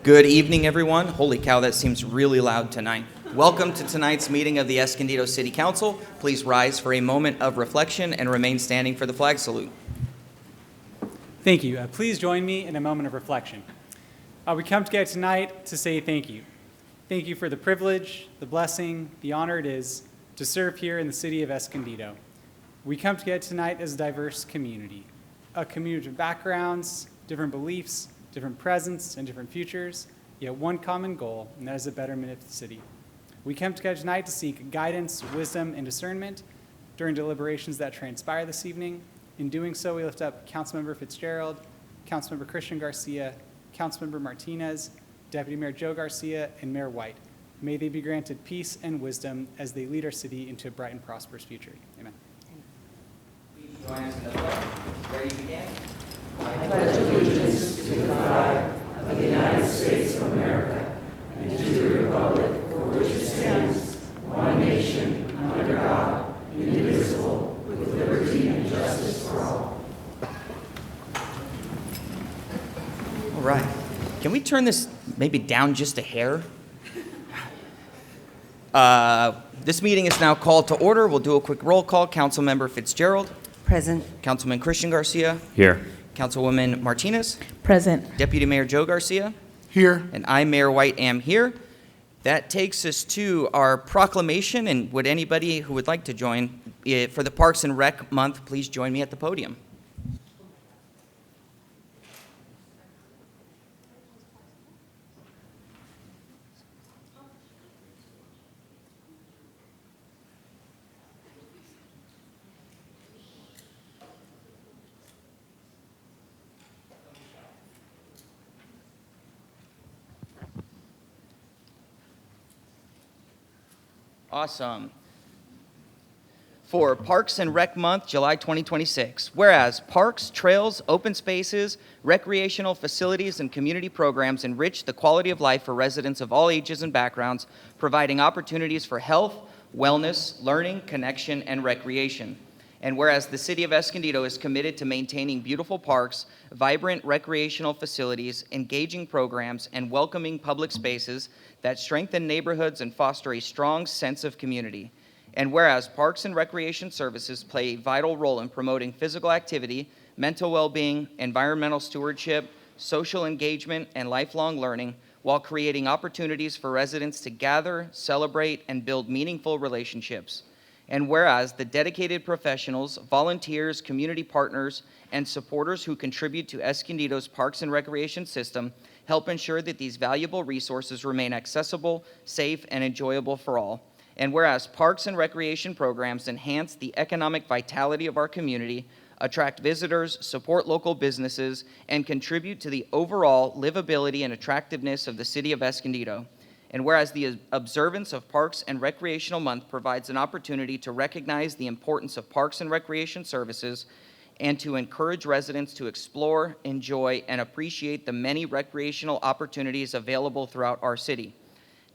Good evening, everyone. Holy cow, that seems really loud tonight. Welcome to tonight's meeting of the Escondido City Council. Please rise for a moment of reflection and remain standing for the flag salute. Thank you. Please join me in a moment of reflection. We come together tonight to say thank you. Thank you for the privilege, the blessing, the honor it is to serve here in the city of Escondido. We come together tonight as a diverse community, a community of backgrounds, different beliefs, different presents, and different futures, yet one common goal, and that is the betterment of the city. We come together tonight to seek guidance, wisdom, and discernment during deliberations that transpire this evening. In doing so, we lift up Councilmember Fitzgerald, Councilmember Christian Garcia, Councilmember Martinez, Deputy Mayor Joe Garcia, and Mayor White. May they be granted peace and wisdom as they lead our city into a bright and prosperous future. Amen. Please join us in the pledge. Ready to begin? I pledge allegiance to the flag of the United States of America and to the republic for which it stands, one nation, under God, indivisible, with liberty and justice for all. All right. Can we turn this maybe down just a hair? This meeting is now called to order. We'll do a quick roll call. Councilmember Fitzgerald. Present. Councilman Christian Garcia. Here. Councilwoman Martinez. Present. Deputy Mayor Joe Garcia. Here. And I, Mayor White, am here. That takes us to our proclamation, and would anybody who would like to join for the Parks and Rec Month, please join me at the podium. Awesome. For Parks and Rec Month, July 2026. Whereas parks, trails, open spaces, recreational facilities, and community programs enrich the quality of life for residents of all ages and backgrounds, providing opportunities for health, wellness, learning, connection, and recreation. And whereas the city of Escondido is committed to maintaining beautiful parks, vibrant recreational facilities, engaging programs, and welcoming public spaces that strengthen neighborhoods and foster a strong sense of community. And whereas Parks and Recreation Services play a vital role in promoting physical activity, mental well-being, environmental stewardship, social engagement, and lifelong learning, while creating opportunities for residents to gather, celebrate, and build meaningful relationships. And whereas the dedicated professionals, volunteers, community partners, and supporters who contribute to Escondido's Parks and Recreation system help ensure that these valuable resources remain accessible, safe, and enjoyable for all. And whereas Parks and Recreation programs enhance the economic vitality of our community, attract visitors, support local businesses, and contribute to the overall livability and attractiveness of the city of Escondido. And whereas the observance of Parks and Recreational Month provides an opportunity to recognize the importance of parks and recreation services and to encourage residents to explore, enjoy, and appreciate the many recreational opportunities available throughout our city.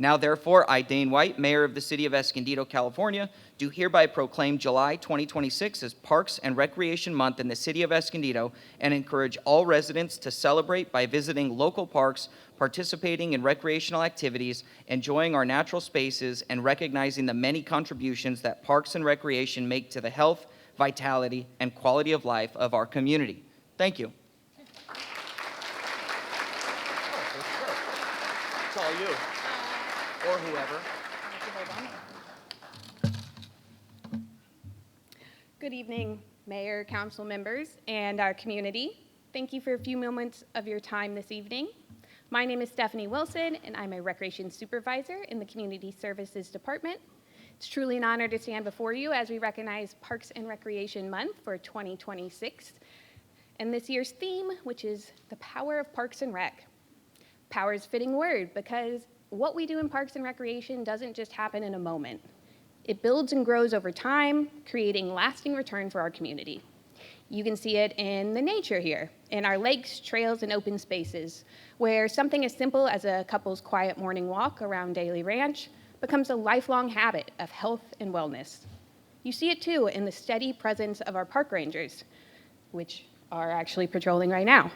Now, therefore, I, Dane White, Mayor of the City of Escondido, California, do hereby proclaim July 2026 as Parks and Recreation Month in the City of Escondido and encourage all residents to celebrate by visiting local parks, participating in recreational activities, enjoying our natural spaces, and recognizing the many contributions that parks and recreation make to the health, vitality, and quality of life of our community. Thank you. It's all you. Or whoever. Good evening, Mayor, council members, and our community. Thank you for a few moments of your time this evening. My name is Stephanie Wilson, and I'm a Recreation Supervisor in the Community Services Department. It's truly an honor to stand before you as we recognize Parks and Recreation Month for 2026, and this year's theme, which is the power of Parks and Rec. Power is a fitting word because what we do in Parks and Recreation doesn't just happen in a moment. It builds and grows over time, creating lasting return for our community. You can see it in the nature here, in our lakes, trails, and open spaces, where something as simple as a couple's quiet morning walk around Daily Ranch becomes a lifelong habit of health and wellness. You see it too in the steady presence of our park rangers, which are actually patrolling right now.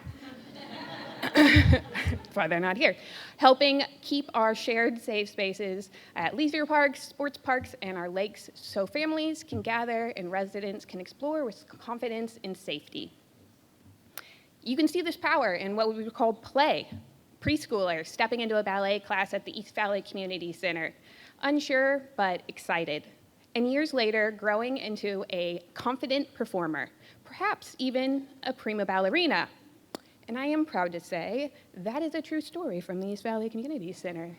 That's why they're not here. Helping keep our shared safe spaces at leisure parks, sports parks, and our lakes so families can gather and residents can explore with confidence and safety. You can see this power in what we would call play. Preschoolers stepping into a ballet class at the East Valley Community Center, unsure but excited. And years later, growing into a confident performer, perhaps even a prima ballerina. And I am proud to say that is a true story from the East Valley Community Center.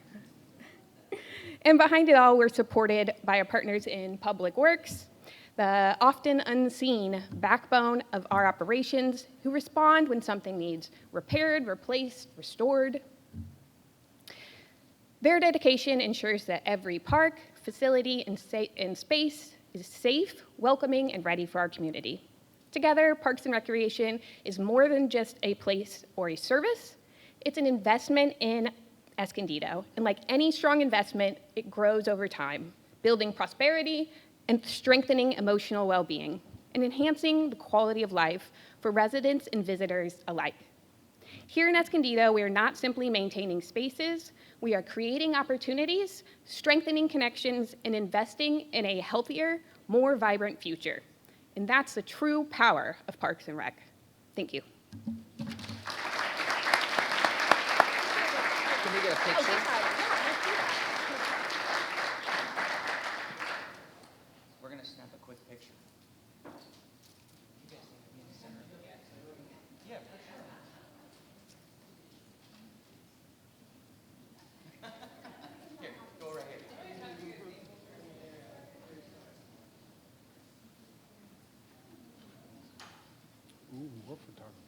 And behind it all, we're supported by our partners in Public Works, the often unseen backbone of our operations, who respond when something needs repaired, replaced, restored. Their dedication ensures that every park, facility, and space is safe, welcoming, and ready for our community. Together, Parks and Recreation is more than just a place or a service. It's an investment in Escondido. And like any strong investment, it grows over time, building prosperity and strengthening emotional well-being, and enhancing the quality of life for residents and visitors alike. Here in Escondido, we are not simply maintaining spaces, we are creating opportunities, strengthening connections, and investing in a healthier, more vibrant future. And that's the true power of Parks and Rec. Thank you. Can we get a picture? We're going to snap a quick picture. Yeah, for sure. Here, go right here. Ooh, what photography?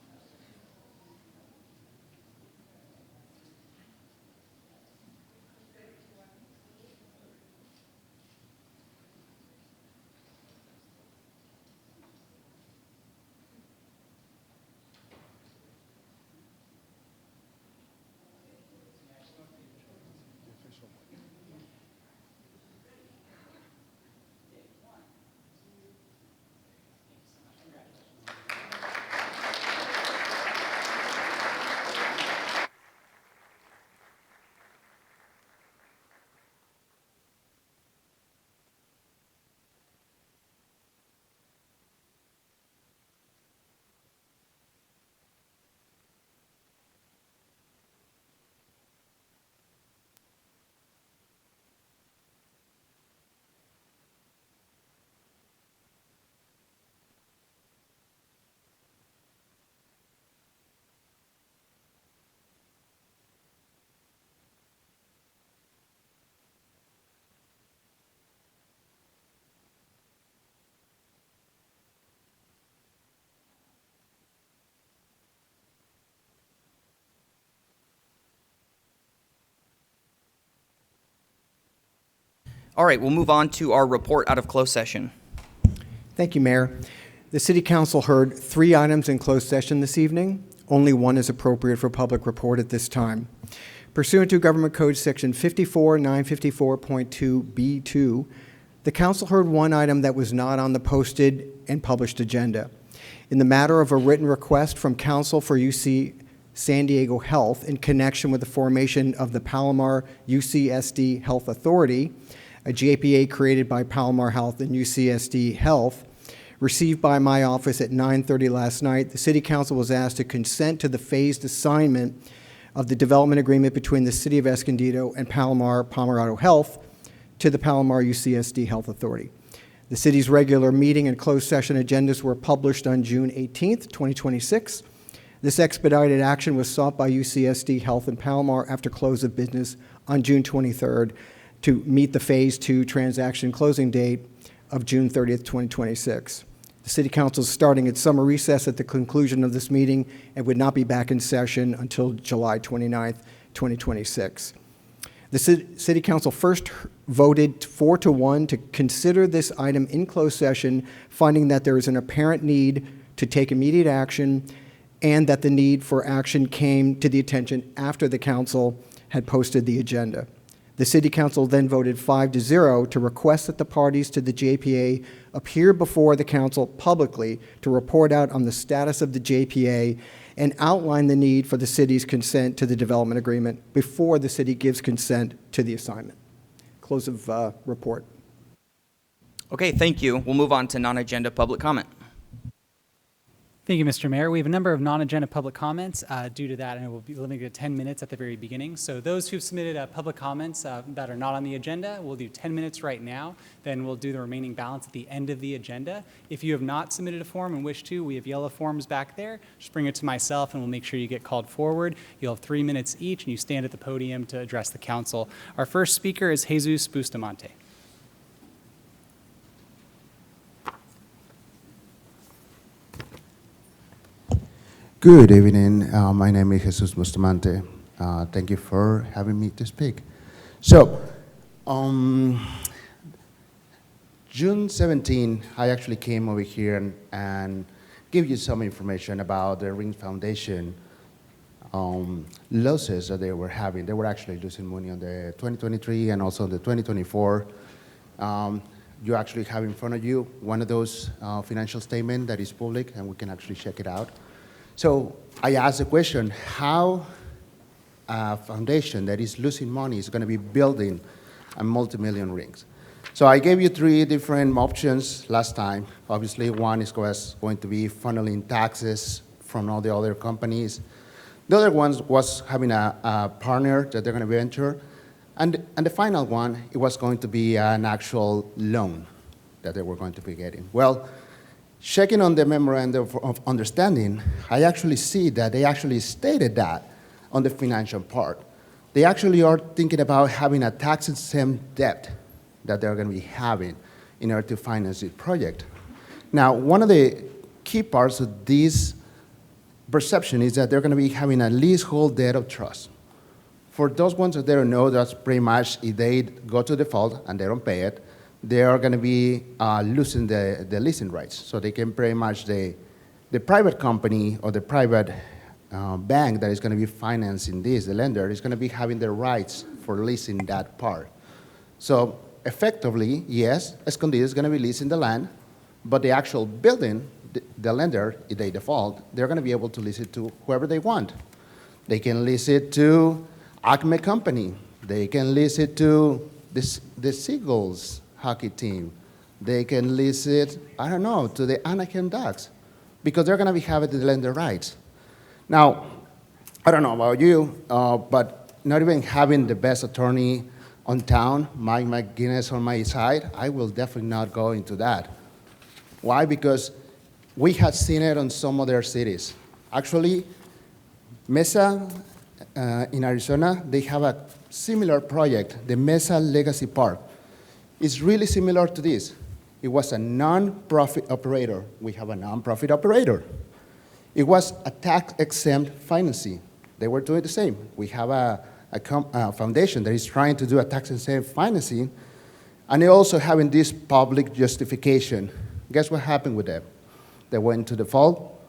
All right, we'll move on to our report out of closed session. Thank you, Mayor. The City Council heard 3 items in closed session this evening. Only one is appropriate for public report at this time. Pursuant to Government Code Section 54954.2B2, the Council heard 1 item that was not on the posted and published agenda. In the matter of a written request from Council for UC San Diego Health in connection with the formation of the Palomar UCSD Health Authority, a JPA created by Palomar Health and UCSD Health, received by my office at 9:30 last night, the City Council was asked to consent to the phased assignment of the development agreement between the City of Escondido and Palomar Pomerado Health to the Palomar UCSD Health Authority. The city's regular meeting and closed session agendas were published on June 18th, 2026. This expedited action was sought by UCSD Health and Palomar after close of business on June 23rd to meet the Phase 2 transaction closing date of June 30th, 2026. The City Council is starting its summer recess at the conclusion of this meeting and would not be back in session until July 29th, 2026. The City Council first voted 4-1 to consider this item in closed session, finding that there is an apparent need to take immediate action and that the need for action came to the attention after the Council had posted the agenda. The City Council then voted 5-0 to request that the parties to the JPA appear before the Council publicly to report out on the status of the JPA and outline the need for the city's consent to the development agreement before the city gives consent to the assignment. Close of report. Okay, thank you. We'll move on to non-agenda public comment. Thank you, Mr. Mayor. We have a number of non-agenda public comments. Due to that, and we'll be limited to 10 minutes at the very beginning. So those who've submitted public comments that are not on the agenda, we'll do 10 minutes right now. Then we'll do the remaining balance at the end of the agenda. If you have not submitted a form and wish to, we have yellow forms back there. Just bring it to myself and we'll make sure you get called forward. You'll have 3 minutes each and you stand at the podium to address the council. Our first speaker is Jesus Bustamante. Good evening. My name is Jesus Bustamante. Thank you for having me to speak. So, June 17, I actually came over here and give you some information about the Ring Foundation losses that they were having. They were actually losing money on the 2023 and also the 2024. You actually have in front of you one of those financial statements that is public, and we can actually check it out. So I asked the question, how a foundation that is losing money is going to be building a multi-million rings? So I gave you 3 different options last time. Obviously, one is going to be funneling taxes from all the other companies. The other one was having a partner that they're going to venture. And the final one, it was going to be an actual loan that they were going to be getting. Well, checking on the memorandum of understanding, I actually see that they actually stated that on the financial part. They actually are thinking about having a tax-exempt debt that they're going to be having in order to finance the project. Now, one of the key parts of this perception is that they're going to be having a leasehold debt of trust. For those ones that they don't know, that's pretty much if they go to default and they don't pay it, they are going to be losing the leasing rights. So they can pretty much, the private company or the private bank that is going to be financing this, the lender, is going to be having the rights for leasing that part. So effectively, yes, Escondido is going to be leasing the land, but the actual building, the lender, if they default, they're going to be able to lease it to whoever they want. They can lease it to Acme Company. They can lease it to the Seagulls hockey team. They can lease it, I don't know, to the Anaheim Ducks, because they're going to be having the lender rights. Now, I don't know about you, but not even having the best attorney on town, Mike McGuinness on my side, I will definitely not go into that. Why? Because we had seen it on some other cities. Actually, Mesa in Arizona, they have a similar project, the Mesa Legacy Park. It's really similar to this. It was a non-profit operator. We have a non-profit operator. It was a tax-exempt financing. They were doing the same. We have a foundation that is trying to do a tax-exempt financing, and they're also having this public justification. Guess what happened with them? They went into default,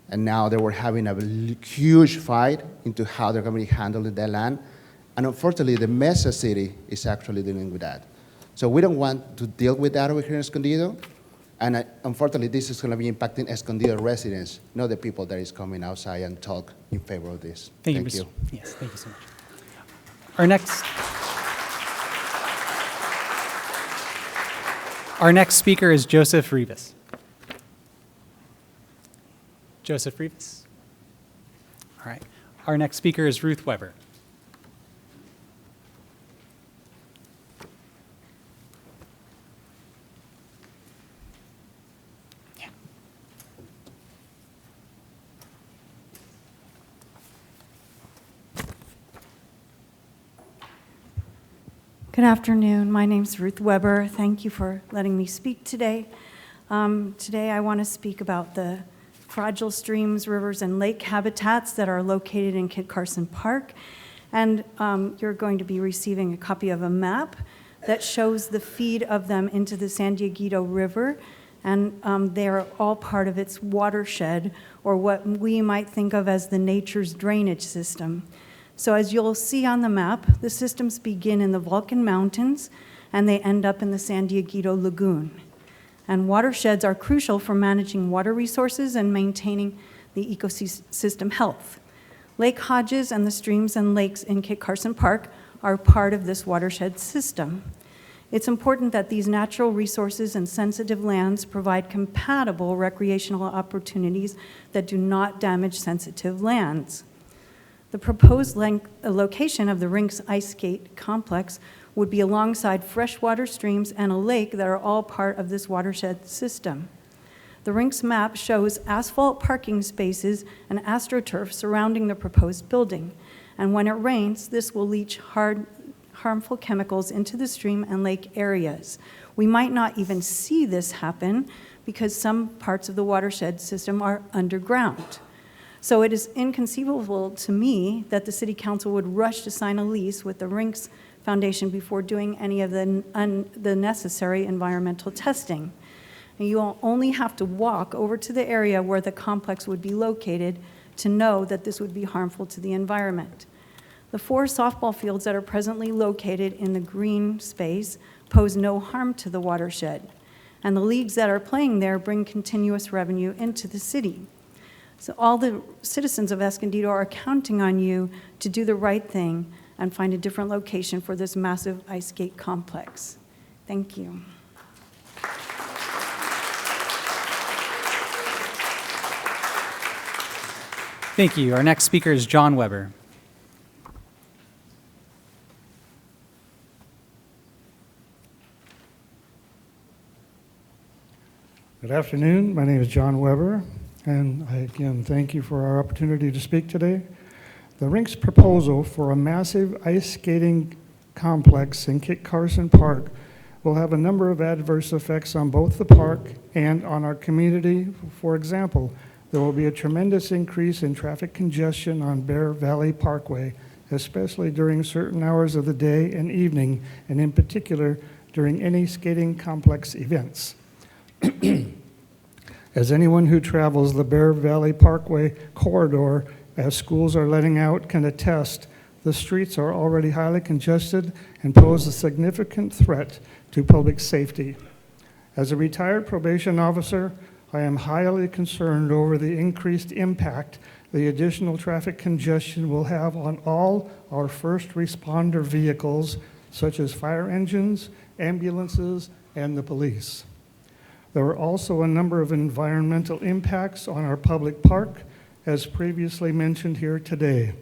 and now they were having a huge fight into how they're going to be handling their land. And unfortunately, the Mesa City is actually dealing with that. So we don't want to deal with that over here in Escondido. And unfortunately, this is going to be impacting Escondido residents, not the people that is coming outside and talk in favor of this. Thank you. Yes, thank you so much. Our next speaker is Joseph Rivas. Joseph Rivas. All right. Our next speaker is Ruth Weber. Good afternoon. My name's Ruth Weber. Thank you for letting me speak today. Today I want to speak about the fragile streams, rivers, and lake habitats that are located in Kit Carson Park. And you're going to be receiving a copy of a map that shows the feed of them into the San Dieguito River. And they are all part of its watershed, or what we might think of as the nature's drainage system. So as you'll see on the map, the systems begin in the Vulcan Mountains, and they end up in the San Dieguito Lagoon. And watersheds are crucial for managing water resources and maintaining the ecosystem health. Lake Hodges and the streams and lakes in Kit Carson Park are part of this watershed system. It's important that these natural resources and sensitive lands provide compatible recreational opportunities that do not damage sensitive lands. The proposed location of the Rinks Ice Skate Complex would be alongside freshwater streams and a lake that are all part of this watershed system. The Rinks map shows asphalt parking spaces and astroturf surrounding the proposed building, and when it rains, this will leach harmful chemicals into the stream and lake areas. We might not even see this happen because some parts of the watershed system are underground. So it is inconceivable to me that the City Council would rush to sign a lease with the Rinks Foundation before doing any of the necessary environmental testing. And you will only have to walk over to the area where the complex would be located to know that this would be harmful to the environment. The 4 softball fields that are presently located in the green space pose no harm to the watershed, and the leagues that are playing there bring continuous revenue into the city. So all the citizens of Escondido are counting on you to do the right thing and find a different location for this massive ice skate complex. Thank you. Thank you. Our next speaker is John Weber. Good afternoon. My name is John Weber, and I again thank you for our opportunity to speak today. The Rinks proposal for a massive ice skating complex in Kit Carson Park will have a number of adverse effects on both the park and on our community. For example, there will be a tremendous increase in traffic congestion on Bear Valley Parkway, especially during certain hours of the day and evening, and in particular during any skating complex events. As anyone who travels the Bear Valley Parkway corridor as schools are letting out can attest, the streets are already highly congested and pose a significant threat to public safety. As a retired probation officer, I am highly concerned over the increased impact the additional traffic congestion will have on all our first responder vehicles, such as fire engines, ambulances, and the police. There are also a number of environmental impacts on our public park, as previously mentioned here today.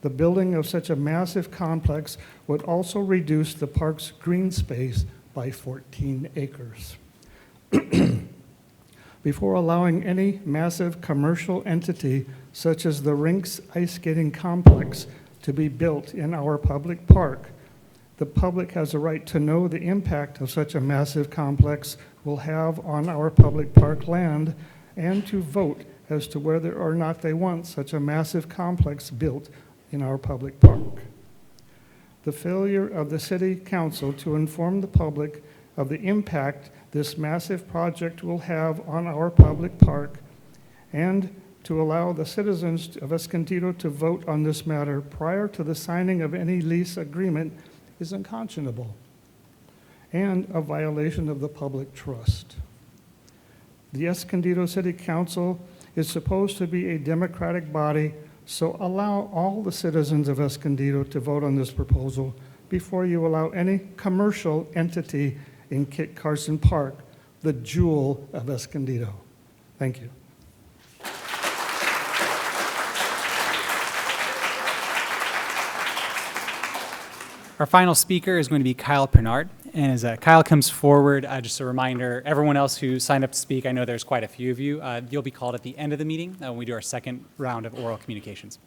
The building of such a massive complex would also reduce the park's green space by 14 acres. Before allowing any massive commercial entity such as the Rinks Ice Skating Complex to be built in our public park, the public has a right to know the impact of such a massive complex will have on our public park land and to vote as to whether or not they want such a massive complex built in our public park. The failure of the City Council to inform the public of the impact this massive project will have on our public park and to allow the citizens of Escondido to vote on this matter prior to the signing of any lease agreement is unconscionable and a violation of the public trust. The Escondido City Council is supposed to be a democratic body, so allow all the citizens of Escondido to vote on this proposal before you allow any commercial entity in Kit Carson Park, the jewel of Escondido. Thank you. Our final speaker is going to be Kyle Pernard. And as Kyle comes forward, just a reminder, everyone else who signed up to speak, I know there's quite a few of you, you'll be called at the end of the meeting when we do our second round of oral communications.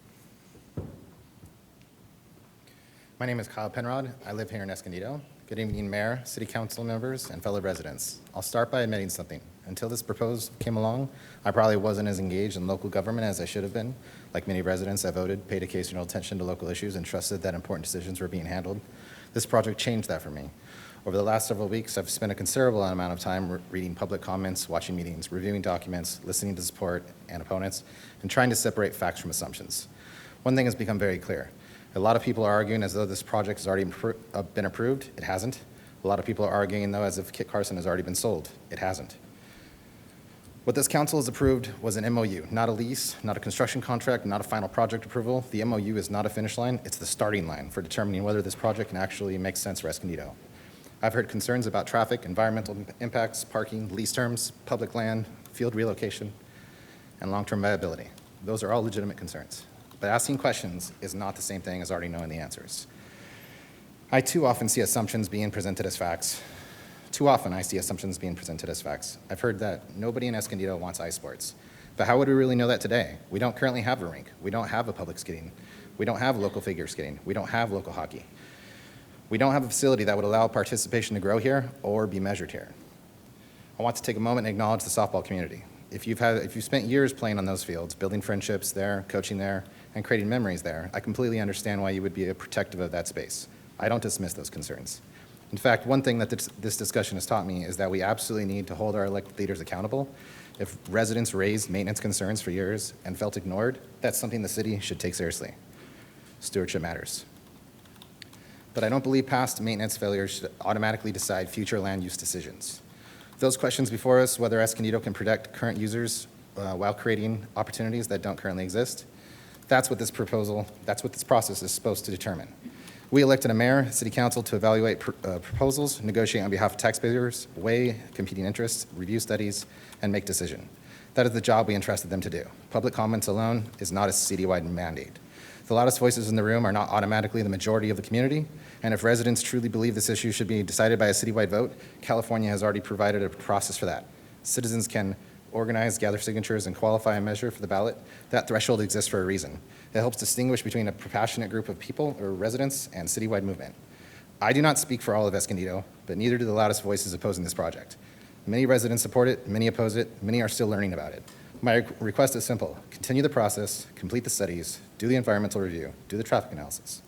My name is Kyle Penrod. I live here in Escondido. Good evening, Mayor, City Council members, and fellow residents. I'll start by admitting something. Until this proposal came along, I probably wasn't as engaged in local government as I should have been. Like many residents, I voted, paid occasional attention to local issues, and trusted that important decisions were being handled. This project changed that for me. Over the last several weeks, I've spent a considerable amount of time reading public comments, watching meetings, reviewing documents, listening to support and opponents, and trying to separate facts from assumptions. One thing has become very clear. A lot of people are arguing as though this project has already been approved. It hasn't. A lot of people are arguing, though, as if Kit Carson has already been sold. It hasn't. What this council has approved was an MOU, not a lease, not a construction contract, not a final project approval. The MOU is not a finish line, it's the starting line for determining whether this project can actually make sense for Escondido. I've heard concerns about traffic, environmental impacts, parking, lease terms, public land, field relocation, and long-term viability. Those are all legitimate concerns. But asking questions is not the same thing as already knowing the answers. I too often see assumptions being presented as facts. Too often I see assumptions being presented as facts. I've heard that nobody in Escondido wants ice sports. But how would we really know that today? We don't currently have a rink. We don't have a public skating. We don't have local figure skating. We don't have local hockey. We don't have a facility that would allow participation to grow here or be measured here. I want to take a moment and acknowledge the softball community. If you've spent years playing on those fields, building friendships there, coaching there, and creating memories there, I completely understand why you would be protective of that space. I don't dismiss those concerns. In fact, one thing that this discussion has taught me is that we absolutely need to hold our elected leaders accountable. If residents raised maintenance concerns for years and felt ignored, that's something the city should take seriously. Stewardship matters. But I don't believe past maintenance failures should automatically decide future land use decisions. Those questions before us, whether Escondido can protect current users while creating opportunities that don't currently exist, that's what this process is supposed to determine. We elected a mayor, city council to evaluate proposals, negotiate on behalf of taxpayers, weigh competing interests, review studies, and make decisions. That is the job we entrusted them to do. Public comments alone is not a citywide mandate. The loudest voices in the room are not automatically the majority of the community, and if residents truly believe this issue should be decided by a citywide vote, California has already provided a process for that. Citizens can organize, gather signatures, and qualify a measure for the ballot. That threshold exists for a reason. It helps distinguish between a passionate group of people or residents and citywide movement. I do not speak for all of Escondido, but neither do the loudest voices opposing this project. Many residents support it, many oppose it, many are still learning about it. My request is simple. Continue the process, complete the studies, do the environmental review, do the traffic analysis.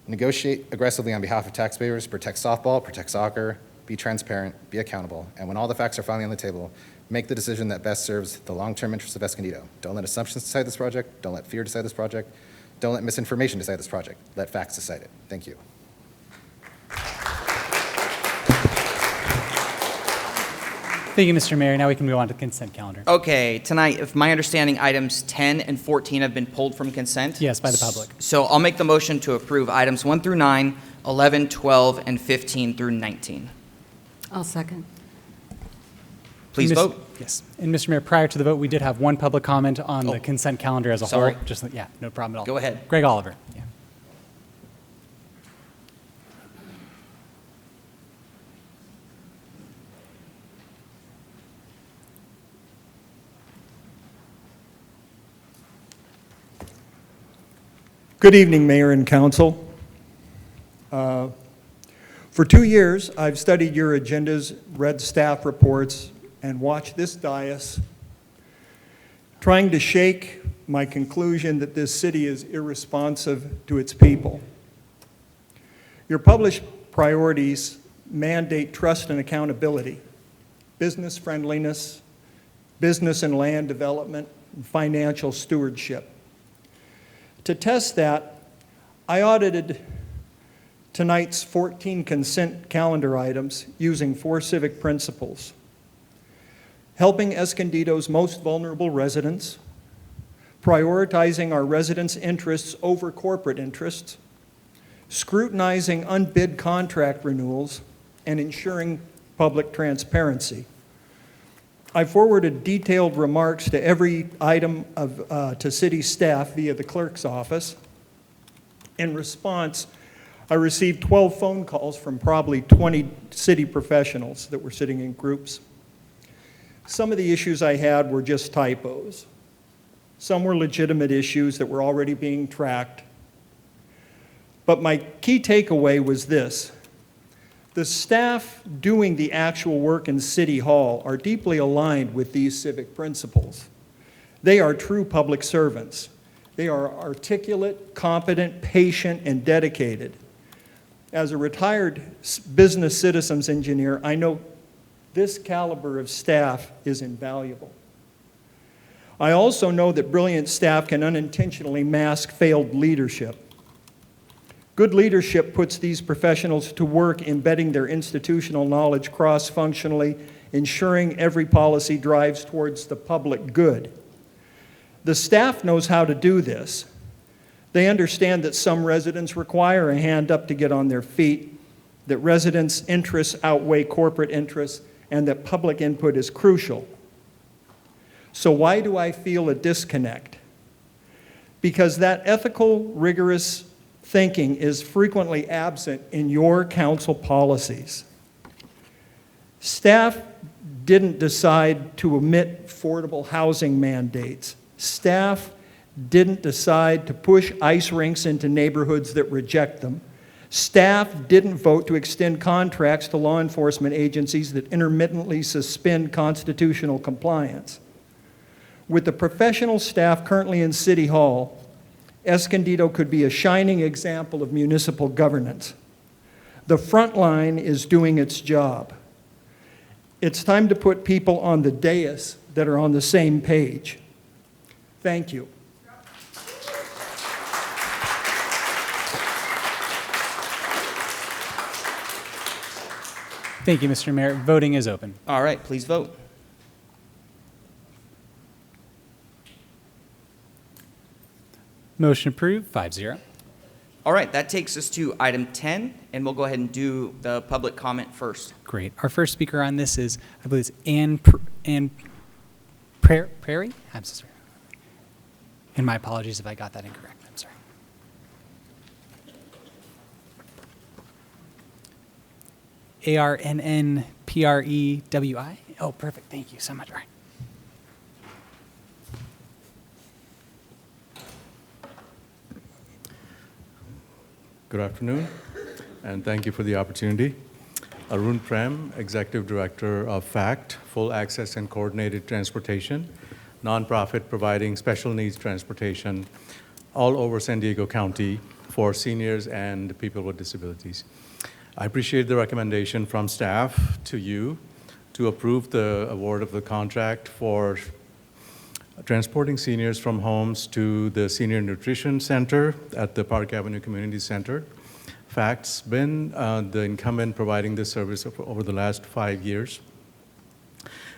Negotiate aggressively on behalf of taxpayers, protect softball, protect soccer, be transparent, be accountable, and when all the facts are finally on the table, make the decision that best serves the long-term interests of Escondido. Don't let assumptions decide this project. Don't let fear decide this project. Don't let misinformation decide this project. Let facts decide it. Thank you. Thank you, Mr. Mayor. Now we can move on to the consent calendar. Okay, tonight, if my understanding, items 10 and 14 have been pulled from consent? Yes, by the public. So I'll make the motion to approve items 1 through 9, 11, 12, and 15 through 19. I'll second. Please Miss- vote. Yes. And Mr. Mayor, prior to the vote, we did have one public comment on the consent calendar as a Sorry. whole. Just, yeah, no problem at all. Go ahead. Greg Oliver. Yeah. Good evening, Mayor and Council. For 2 years, I've studied your agendas, read staff reports, and watched this dais, trying to shake my conclusion that this city is irresponsive to its people. Your published priorities mandate trust and accountability, business friendliness, business and land development, and financial stewardship. To test that, I audited tonight's 14 consent calendar items using 4 civic principles: helping Escondido's most vulnerable residents, prioritizing our residents' interests over corporate interests, scrutinizing unbid contract renewals, and ensuring public transparency. I forwarded detailed remarks to every item to city staff via the clerk's office. In response, I received 12 phone calls from probably 20 city professionals that were sitting in groups. Some of the issues I had were just typos. Some were legitimate issues that were already being tracked. But my key takeaway was this: the staff doing the actual work in City Hall are deeply aligned with these civic principles. They are true public servants. They are articulate, competent, patient, and dedicated. As a retired business systems engineer, I know this caliber of staff is invaluable. I also know that brilliant staff can unintentionally mask failed leadership. Good leadership puts these professionals to work embedding their institutional knowledge cross-functionally ensuring every policy drives towards the public good. The staff knows how to do this. They understand that some residents require a hand up to get on their feet, that residents' interests outweigh corporate interests, and that public input is crucial. So why do I feel a disconnect? Because that ethical, rigorous thinking is frequently absent in your council policies. Staff didn't decide to omit affordable housing mandates. Staff didn't decide to push ice rinks into neighborhoods that reject them. Staff didn't vote to extend contracts to law enforcement agencies that intermittently suspend constitutional compliance. With the professional staff currently in City Hall, Escondido could be a shining example of municipal governance. The front line is doing its job. It's time to put people on the dais that are on the same page. Thank you. Thank you, Mr. Mayor. Voting is open. All right, please vote. Motion approved, 5-0. All right, that takes us to item 10, and we'll go ahead and do the public comment first. Great. Our first speaker on this is, I believe it's Ann Prairie? I'm so sorry. And my apologies if I got that incorrect. I'm sorry. ARNNPREWI? Oh, perfect. Thank you so much. All right. Good afternoon, and thank you for the opportunity. Arun Prem, Executive Director of FACT, Full Access and Coordinated Transportation, nonprofit providing special needs transportation all over San Diego County for seniors and people with disabilities. I appreciate the recommendation from staff to you to approve the award of the contract for transporting seniors from homes to the Senior Nutrition Center at the Park Avenue Community Center. FACT's been the incumbent providing this service over the last 5 years,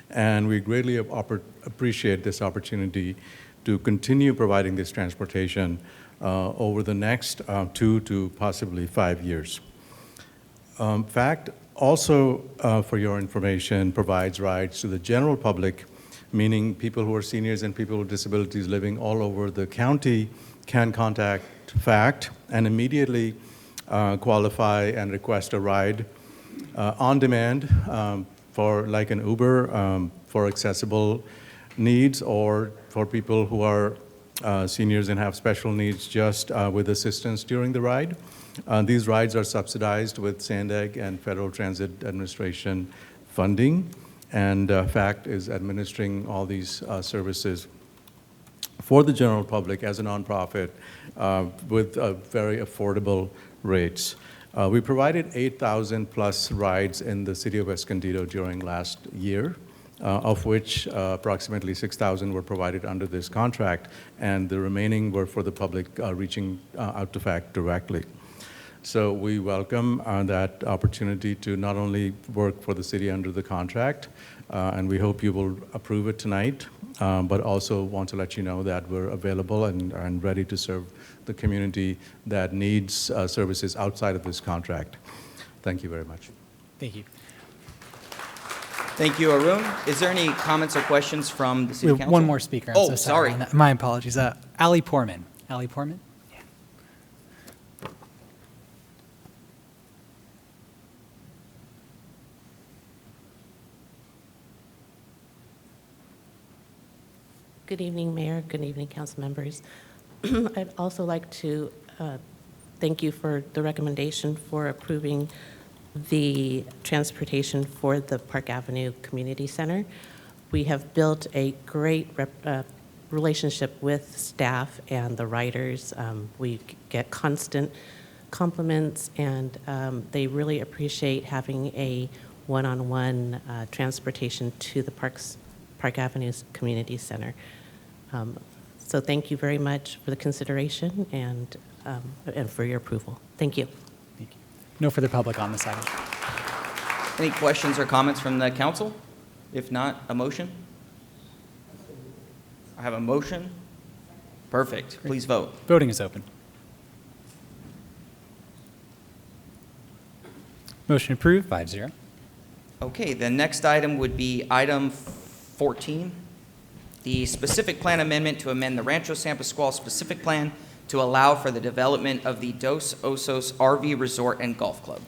and we greatly appreciate this opportunity to continue providing this transportation over the next 2 to possibly 5 years. FACT also, for your information, provides rides to the general public, meaning people who are seniors and people with disabilities living all over the county can contact FACT and immediately qualify and request a ride on demand for like an Uber for accessible needs, or for people who are seniors and have special needs just with assistance during the ride. These rides are subsidized with SANDAG and Federal Transit Administration funding, and FACT is administering all these services for the general public as a nonprofit with very affordable rates. We provided 8,000 plus rides in the city of Escondido during last year, of which approximately 6,000 were provided under this contract, and the remaining were for the public reaching out to FACT directly. So we welcome that opportunity to not only work for the city under the contract, and we hope you will approve it tonight, but also want to let you know that we're available and ready to serve the community that needs services outside of this contract. Thank you very much. Thank you. Thank you, Arun. Is there any comments or questions from the We City have Council? one more speaker. I'm Oh, so sorry. on that. My apologies. Ali Poorman. Ali Poorman? Yeah. Good evening, Mayor. Good evening, council members. I'd also like to thank you for the recommendation for approving the transportation for the Park Avenue Community Center. We have built a great relationship with staff and the riders. We get constant compliments, and they really appreciate having a one-on-one transportation to the Park Avenue's Community Center. So thank you very much for the consideration and for your approval. Thank you. Thank you. No further public on this item. Any questions or comments from the council? If not, a motion? I have a motion. Perfect. Please vote. Voting is open. Motion approved, 5-0. Okay, the next item would be item 14, the specific plan amendment to amend the Rancho San Pasqual specific plan to allow for the development of the Dos Osos RV Resort and Golf Club.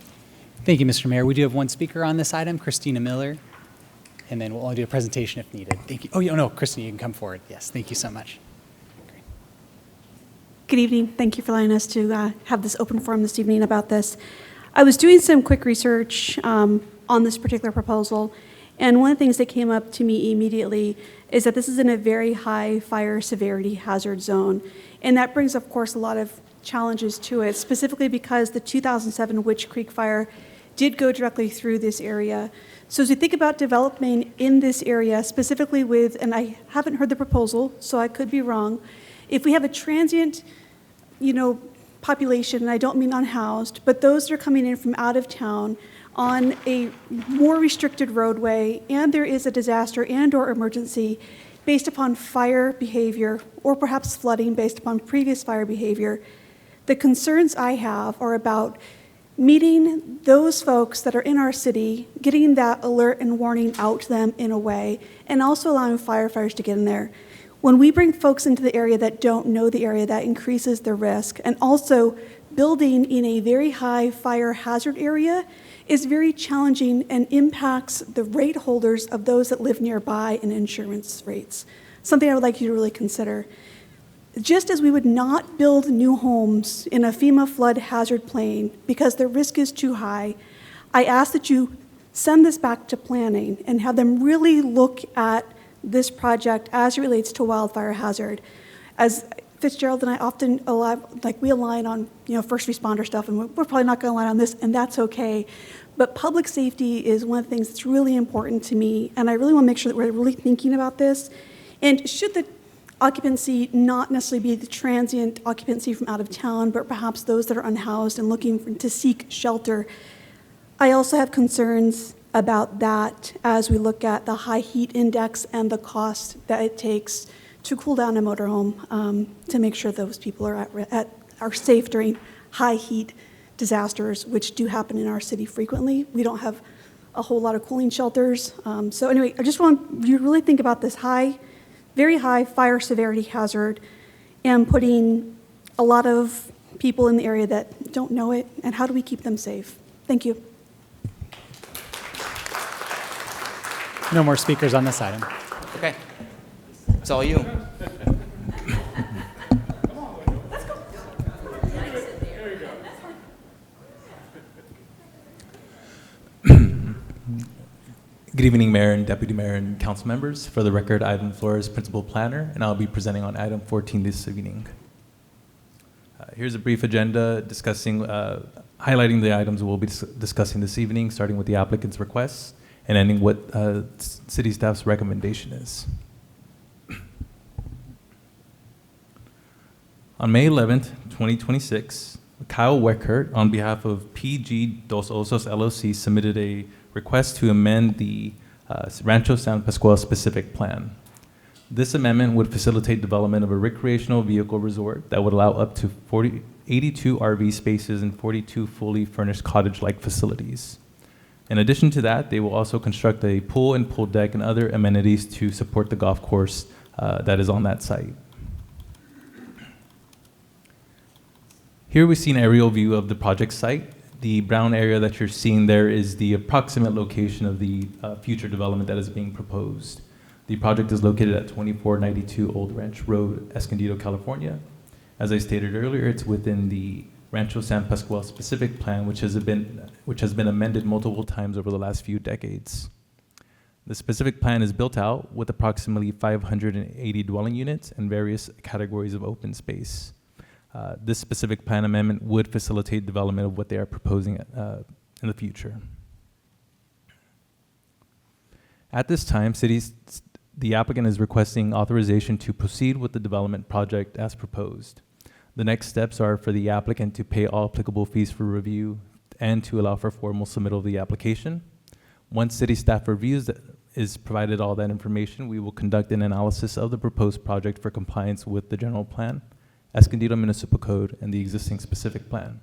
Thank you, Mr. Mayor. We do have one speaker on this item, Christina Miller, and then we'll only do a presentation if needed. Thank you. Oh, no, Christina, you can come forward. Yes, thank you so much. Great. Good evening. Thank you for allowing us to have this open forum this evening about this. I was doing some quick research on this particular proposal, and one of the things that came up to me immediately is that this is in a very high fire severity hazard zone, and that brings, of course, a lot of challenges to it, specifically because the 2007 Witch Creek fire did go directly through this area. So as we think about developing in this area, specifically with, and I haven't heard the proposal, so I could be wrong, if we have a transient, population, and I don't mean unhoused, but those that are coming in from out of town on a more restricted roadway, and there is a disaster and/or emergency based upon fire behavior, or perhaps flooding based upon previous fire behavior, the concerns I have are about meeting those folks that are in our city, getting that alert and warning out to them in a way, and also allowing firefighters to get in there. When we bring folks into the area that don't know the area, that increases the risk. And also, building in a very high fire hazard area is very challenging and impacts the rate holders of those that live nearby and insurance rates. Something I would like you to really consider. Just as we would not build new homes in a FEMA flood hazard plain because the risk is too high, I ask that you send this back to planning and have them really look at this project as it relates to wildfire hazard. As Fitzgerald and I often we align on first responder stuff, and we're probably not going to align on this, and that's okay. But public safety is one of the things that's really important to me, and I really want to make sure that we're really thinking about this. And should the occupancy not necessarily be the transient occupancy from out of town, but perhaps those that are unhoused and looking to seek shelter, I also have concerns about that as we look at the high heat index and the cost that it takes to cool down a motorhome to make sure those people are safe during high heat disasters, which do happen in our city frequently. We don't have a whole lot of cooling shelters. So anyway, I just want you to really think about this very high fire severity hazard and putting a lot of people in the area that don't know it, and how do we keep them safe? Thank you. No more speakers on this item. Okay. It's all you. Good evening, Mayor and Deputy Mayor and Council members. For the record, Ivan Flores, Principal Planner, and I'll be presenting on item 14 this evening. Here's a brief agenda highlighting the items we'll be discussing this evening, starting with the applicant's requests and ending what city staff's recommendation is. On May 11th, 2026, Kyle Weckert, on behalf of PG Dos Osos LLC, submitted a request to amend the Rancho San Pasqual specific plan. This amendment would facilitate development of a recreational vehicle resort that would allow up to 82 RV spaces and 42 fully furnished cottage-like facilities. In addition to that, they will also construct a pool and pool deck and other amenities to support the golf course that is on that site. Here we see an aerial view of the project site. The brown area that you're seeing there is the approximate location of the future development that is being proposed. The project is located at 2492 Old Ranch Road, Escondido, California. As I stated earlier, it's within the Rancho San Pasqual specific plan, which has been amended multiple times over the last few decades. The specific plan is built out with approximately 580 dwelling units and various categories of open space. This specific plan amendment would facilitate development of what they are proposing in the future. At this time, the applicant is requesting authorization to proceed with the development project as proposed. The next steps are for the applicant to pay all applicable fees for review and to allow for formal submittal of the application. Once city staff reviews is provided all that information, we will conduct an analysis of the proposed project for compliance with the general plan, Escondido Municipal Code, and the existing specific plan.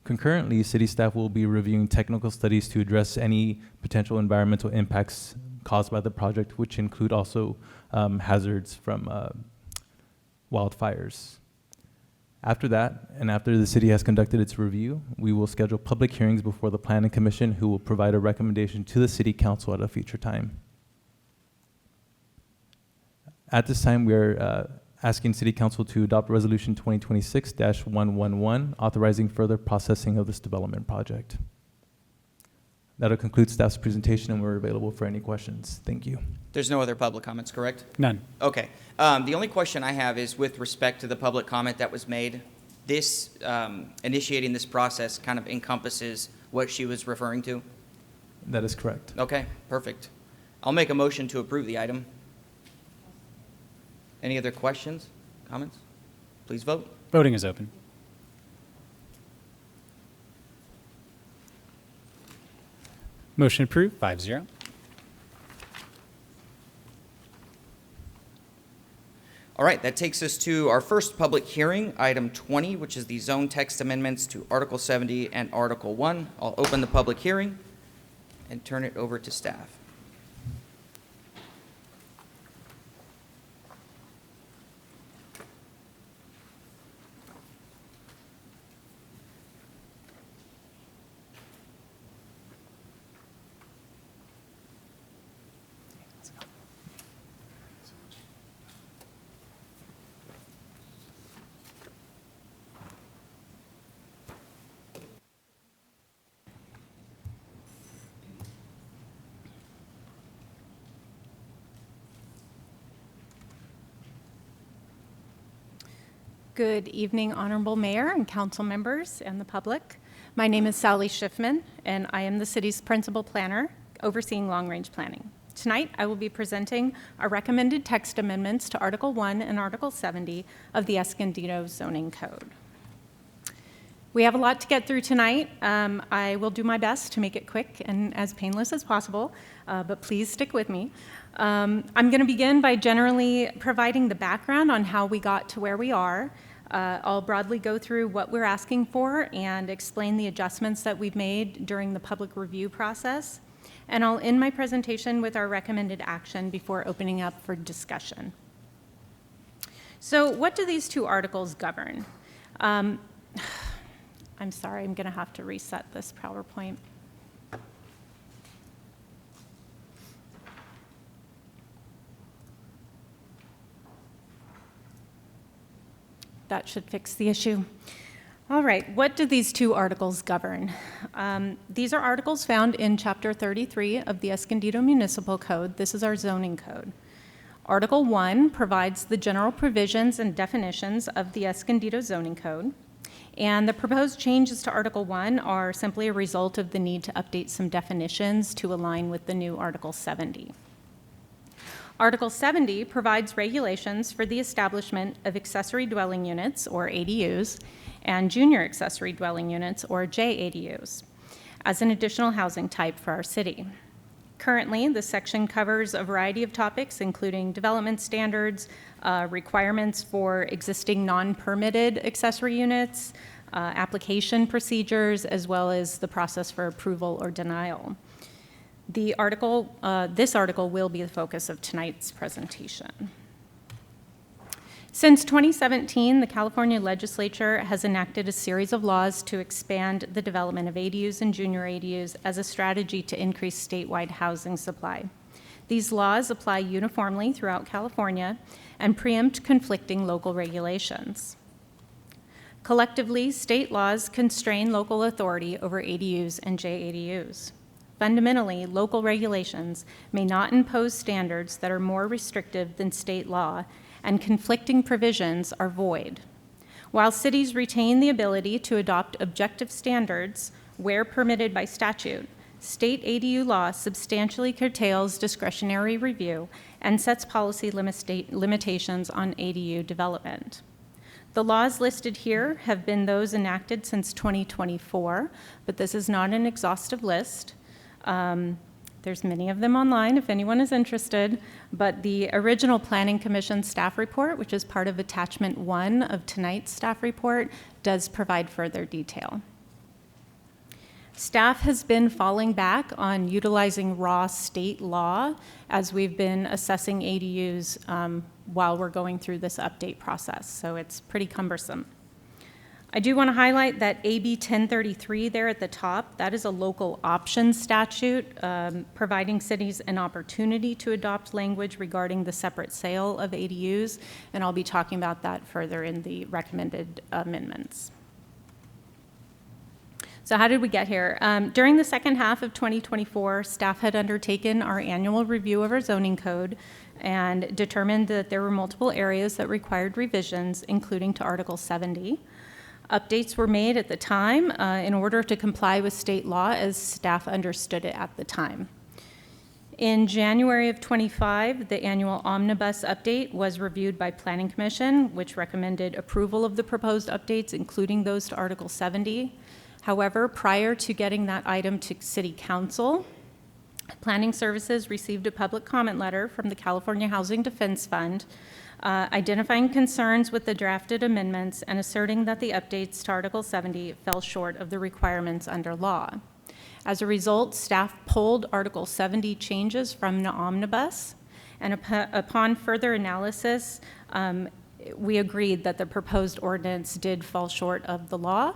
Concurrently, city staff will be reviewing technical studies to address any potential environmental impacts caused by the project, which include also hazards from wildfires. After that, and after the city has conducted its review, we will schedule public hearings before the Planning Commission, who will provide a recommendation to the City Council at a future time. At this time, we are asking City Council to adopt Resolution 2026-111, authorizing further processing of this development project. That'll conclude staff's presentation, and we're available for any questions. Thank you. There's no other public comments, correct? None. Okay. The only question I have is with respect to the public comment that was made. This, initiating this process kind of encompasses what she was referring to? That is correct. Okay, perfect. I'll make a motion to approve the item. Any other questions, comments? Please vote. Voting is open. Motion approved, 5-0. All right, that takes us to our first public hearing, item 20, which is the zone text amendments to Article 70 and Article 1. I'll open the public hearing and turn it over to staff. Good evening, Honorable Mayor and council members and the public. My name is Sally Schiffman, and I am the city's principal planner overseeing long-range planning. Tonight, I will be presenting our recommended text amendments to Article 1 and Article 70 of the Escondido Zoning Code. We have a lot to get through tonight. I will do my best to make it quick and as painless as possible, but please stick with me. I'm going to begin by generally providing the background on how we got to where we are. I'll broadly go through what we're asking for and explain the adjustments that we've made during the public review process. And I'll end my presentation with our recommended action before opening up for discussion. So what do these two articles govern? I'm sorry, I'm going to have to reset this PowerPoint. That should fix the issue. All right, what do these two articles govern? These are articles found in Chapter 33 of the Escondido Municipal Code. This is our zoning code. Article 1 provides the general provisions and definitions of the Escondido zoning code. And the proposed changes to Article 1 are simply a result of the need to update some definitions to align with the new Article 70. Article 70 provides regulations for the establishment of accessory dwelling units, or ADUs, and junior accessory dwelling units, or JADUs, as an additional housing type for our city. Currently, this section covers a variety of topics, including development standards, requirements for existing non-permitted accessory units, application procedures, as well as the process for approval or denial. This article will be the focus of tonight's presentation. Since 2017, the California legislature has enacted a series of laws to expand the development of ADUs and junior ADUs as a strategy to increase statewide housing supply. These laws apply uniformly throughout California and preempt conflicting local regulations. Collectively, state laws constrain local authority over ADUs and JADUs. Fundamentally, local regulations may not impose standards that are more restrictive than state law, and conflicting provisions are void. While cities retain the ability to adopt objective standards where permitted by statute, state ADU law substantially curtails discretionary review and sets policy limitations on ADU development. The laws listed here have been those enacted since 2024, but this is not an exhaustive list. There's many of them online if anyone is interested, but the original Planning Commission staff report, which is part of attachment 1 of tonight's staff report, does provide further detail. Staff has been falling back on utilizing raw state law as we've been assessing ADUs while we're going through this update process, so it's pretty cumbersome. I do want to highlight that AB 1033 there at the top, that is a local option statute providing cities an opportunity to adopt language regarding the separate sale of ADUs, and I'll be talking about that further in the recommended amendments. So how did we get here? During the second half of 2024, staff had undertaken our annual review of our zoning code and determined that there were multiple areas that required revisions, including to Article 70. Updates were made at the time in order to comply with state law as staff understood it at the time. In January of 25, the annual omnibus update was reviewed by Planning Commission, which recommended approval of the proposed updates, including those to Article 70. However, prior to getting that item to City Council, Planning Services received a public comment letter from the California Housing Defense Fund identifying concerns with the drafted amendments and asserting that the updates to Article 70 fell short of the requirements under law. As a result, staff pulled Article 70 changes from the omnibus, and upon further analysis, we agreed that the proposed ordinance did fall short of the law,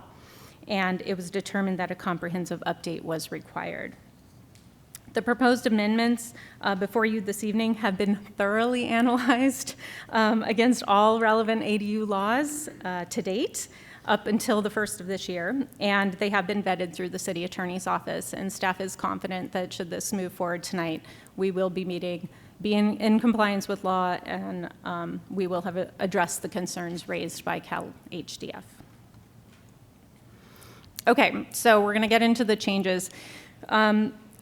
and it was determined that a comprehensive update was required. The proposed amendments before you this evening have been thoroughly analyzed against all relevant ADU laws to date up until the first of this year, and they have been vetted through the city attorney's office, and staff is confident that should this move forward tonight, we will be being in compliance with law, and we will have addressed the concerns raised by Cal HDF. Okay, so we're going to get into the changes.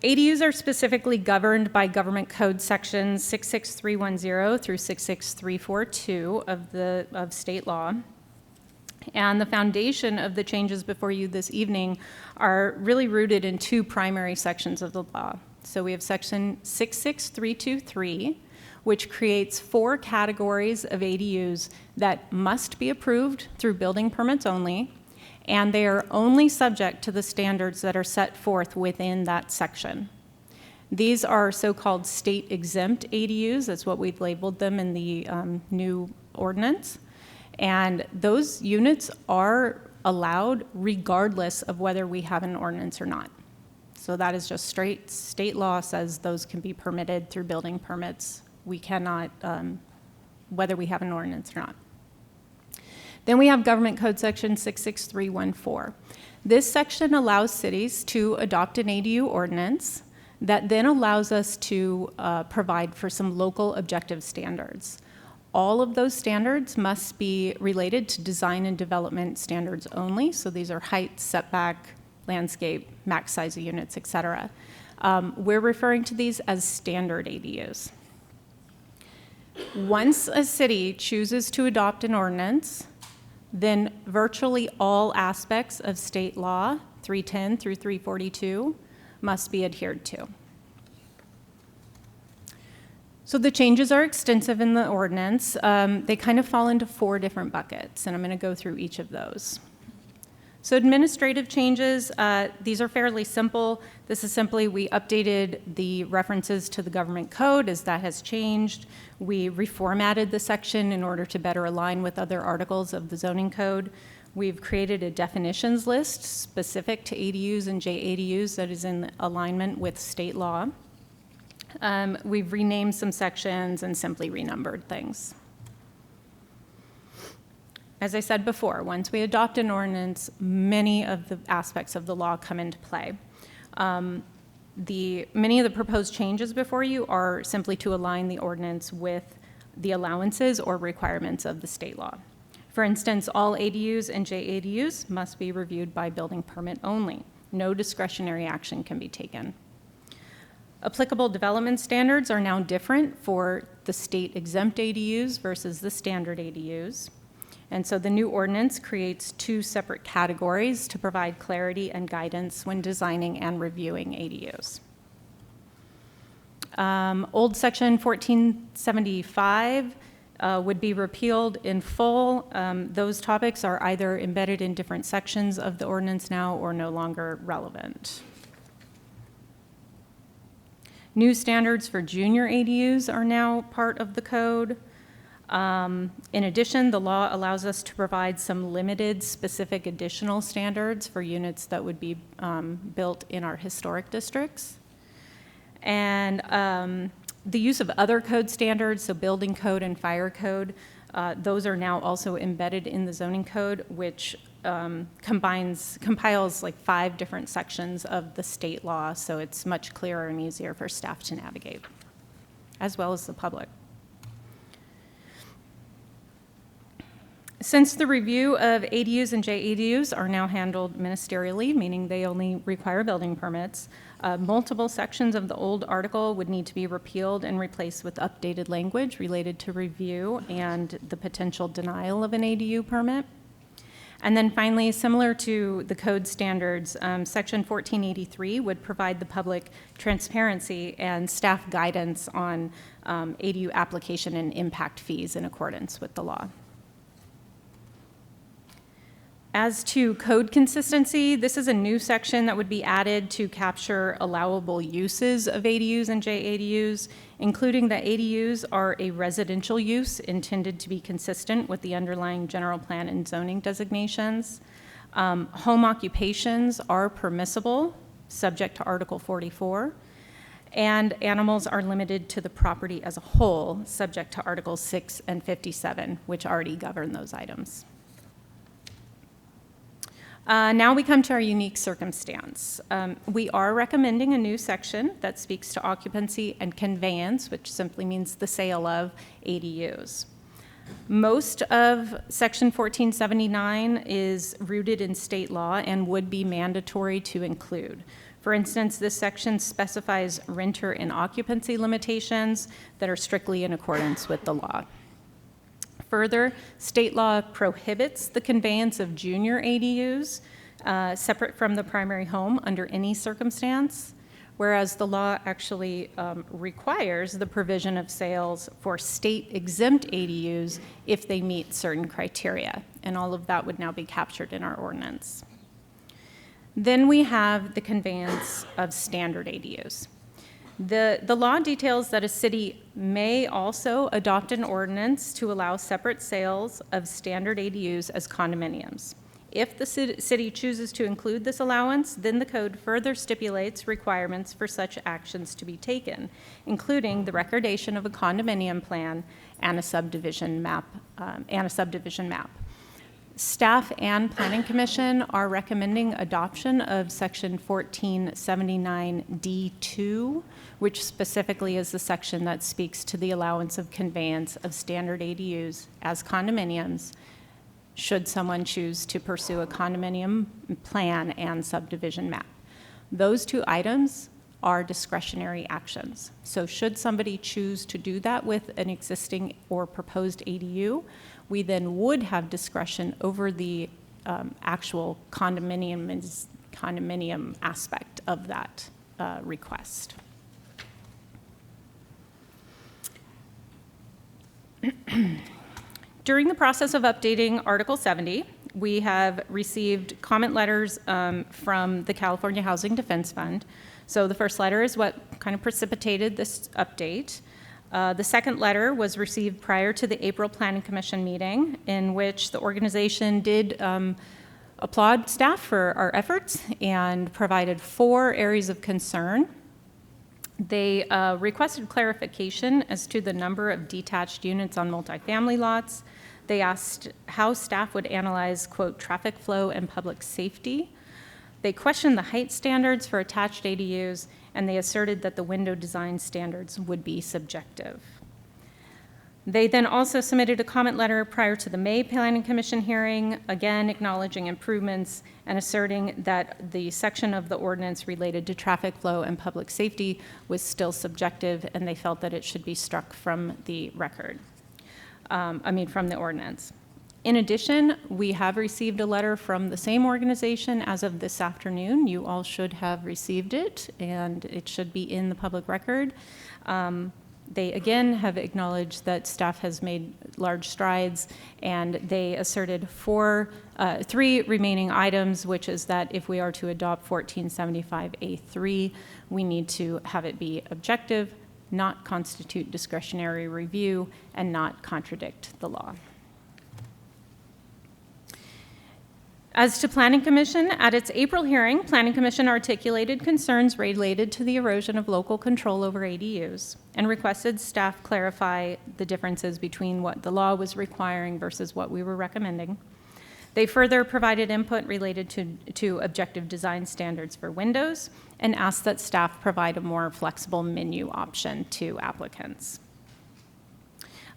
ADUs are specifically governed by Government Code Sections 66310 through 66342 of state law. And the foundation of the changes before you this evening are really rooted in two primary sections of the law. So we have Section 66323, which creates 4 categories of ADUs that must be approved through building permits only, and they are only subject to the standards that are set forth within that section. These are so-called state-exempt ADUs, that's what we've labeled them in the new ordinance, and those units are allowed regardless of whether we have an ordinance or not. So that is just straight state law says those can be permitted through building permits. We cannot, whether we have an ordinance or not. Then we have Government Code Section 66314. This section allows cities to adopt an ADU ordinance that then allows us to provide for some local objective standards. All of those standards must be related to design and development standards only. So these are height, setback, landscape, max size of units, et cetera. We're referring to these as standard ADUs. Once a city chooses to adopt an ordinance, then virtually all aspects of state law, 310 through 342, must be adhered to. So the changes are extensive in the ordinance. They kind of fall into 4 different buckets, and I'm going to go through each of those. So administrative changes, these are fairly simple. This is simply we updated the references to the government code as that has changed. We reformatted the section in order to better align with other articles of the zoning code. We've created a definitions list specific to ADUs and JADUs that is in alignment with state law. We've renamed some sections and simply renumbered things. As I said before, once we adopt an ordinance, many of the aspects of the law come into play. Many of the proposed changes before you are simply to align the ordinance with the allowances or requirements of the state law. For instance, all ADUs and JADUs must be reviewed by building permit only. No discretionary action can be taken. Applicable development standards are now different for the state-exempt ADUs versus the standard ADUs. And so the new ordinance creates 2 separate categories to provide clarity and guidance when designing and reviewing ADUs. Old Section 1475 would be repealed in full. Those topics are either embedded in different sections of the ordinance now or no longer relevant. New standards for junior ADUs are now part of the code. In addition, the law allows us to provide some limited specific additional standards for units that would be built in our historic districts. And the use of other code standards, so building code and fire code, those are now also embedded in the zoning code, which compiles like 5 different sections of the state law, so it's much clearer and easier for staff to navigate, as well as the public. Since the review of ADUs and JADUs are now handled ministerially, meaning they only require building permits, multiple sections of the old article would need to be repealed and replaced with updated language related to review and the potential denial of an ADU permit. And then finally, similar to the code standards, Section 1483 would provide the public transparency and staff guidance on ADU application and impact fees in accordance with the law. As to code consistency, this is a new section that would be added to capture allowable uses of ADUs and JADUs, including that ADUs are a residential use intended to be consistent with the underlying general plan and zoning designations. Home occupations are permissible, subject to Article 44, and animals are limited to the property as a whole, subject to Articles 6 and 57, which already govern those items. Now we come to our unique circumstance. We are recommending a new section that speaks to occupancy and conveyance, which simply means the sale of ADUs. Most of Section 1479 is rooted in state law and would be mandatory to include. For instance, this section specifies renter and occupancy limitations that are strictly in accordance with the law. Further, state law prohibits the conveyance of junior ADUs separate from the primary home under any circumstance, whereas the law actually requires the provision of sales for state-exempt ADUs if they meet certain criteria, and all of that would now be captured in our ordinance. Then we have the conveyance of standard ADUs. The law details that a city may also adopt an ordinance to allow separate sales of standard ADUs as condominiums. If the city chooses to include this allowance, then the code further stipulates requirements for such actions to be taken, including the recordation of a condominium plan and a subdivision map. Staff and Planning Commission are recommending adoption of Section 1479D2, which specifically is the section that speaks to the allowance of conveyance of standard ADUs as condominiums, should someone choose to pursue a condominium plan and subdivision map. Those 2 items are discretionary actions. So should somebody choose to do that with an existing or proposed ADU, we then would have discretion over the actual condominium aspect of that request. During the process of updating Article 70, we have received comment letters from the California Housing Defense Fund. So the first letter is what kind of precipitated this update. The second letter was received prior to the April Planning Commission meeting, in which the organization did applaud staff for our efforts and provided 4 areas of concern. They requested clarification as to the number of detached units on multifamily lots. They asked how staff would analyze, quote, traffic flow and public safety. They questioned the height standards for attached ADUs, and they asserted that the window design standards would be subjective. They then also submitted a comment letter prior to the May Planning Commission hearing, again acknowledging improvements and asserting that the section of the ordinance related to traffic flow and public safety was still subjective, and they felt that it should be struck from the record. From the ordinance. In addition, we have received a letter from the same organization as of this afternoon. You all should have received it, and it should be in the public record. They again have acknowledged that staff has made large strides, and they asserted three remaining items, which is that if we are to adopt 1475A3, we need to have it be objective, not constitute discretionary review, and not contradict the law. As to Planning Commission, at its April hearing, Planning Commission articulated concerns related to the erosion of local control over ADUs and requested staff clarify the differences between what the law was requiring versus what we were recommending. They further provided input related to objective design standards for windows and asked that staff provide a more flexible menu option to applicants.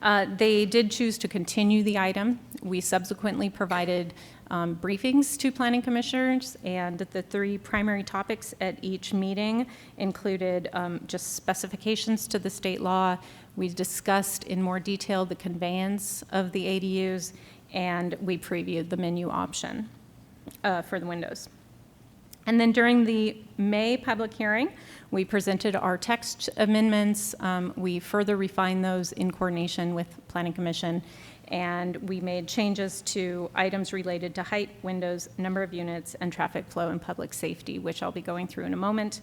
They did choose to continue the item. We subsequently provided briefings to planning commissioners, and the three primary topics at each meeting included just specifications to the state law. We discussed in more detail the conveyance of the ADUs, and we previewed the menu option for the windows. And then during the May public hearing, we presented our text amendments. We further refined those in coordination with Planning Commission, and we made changes to items related to height, windows, number of units, and traffic flow and public safety, which I'll be going through in a moment.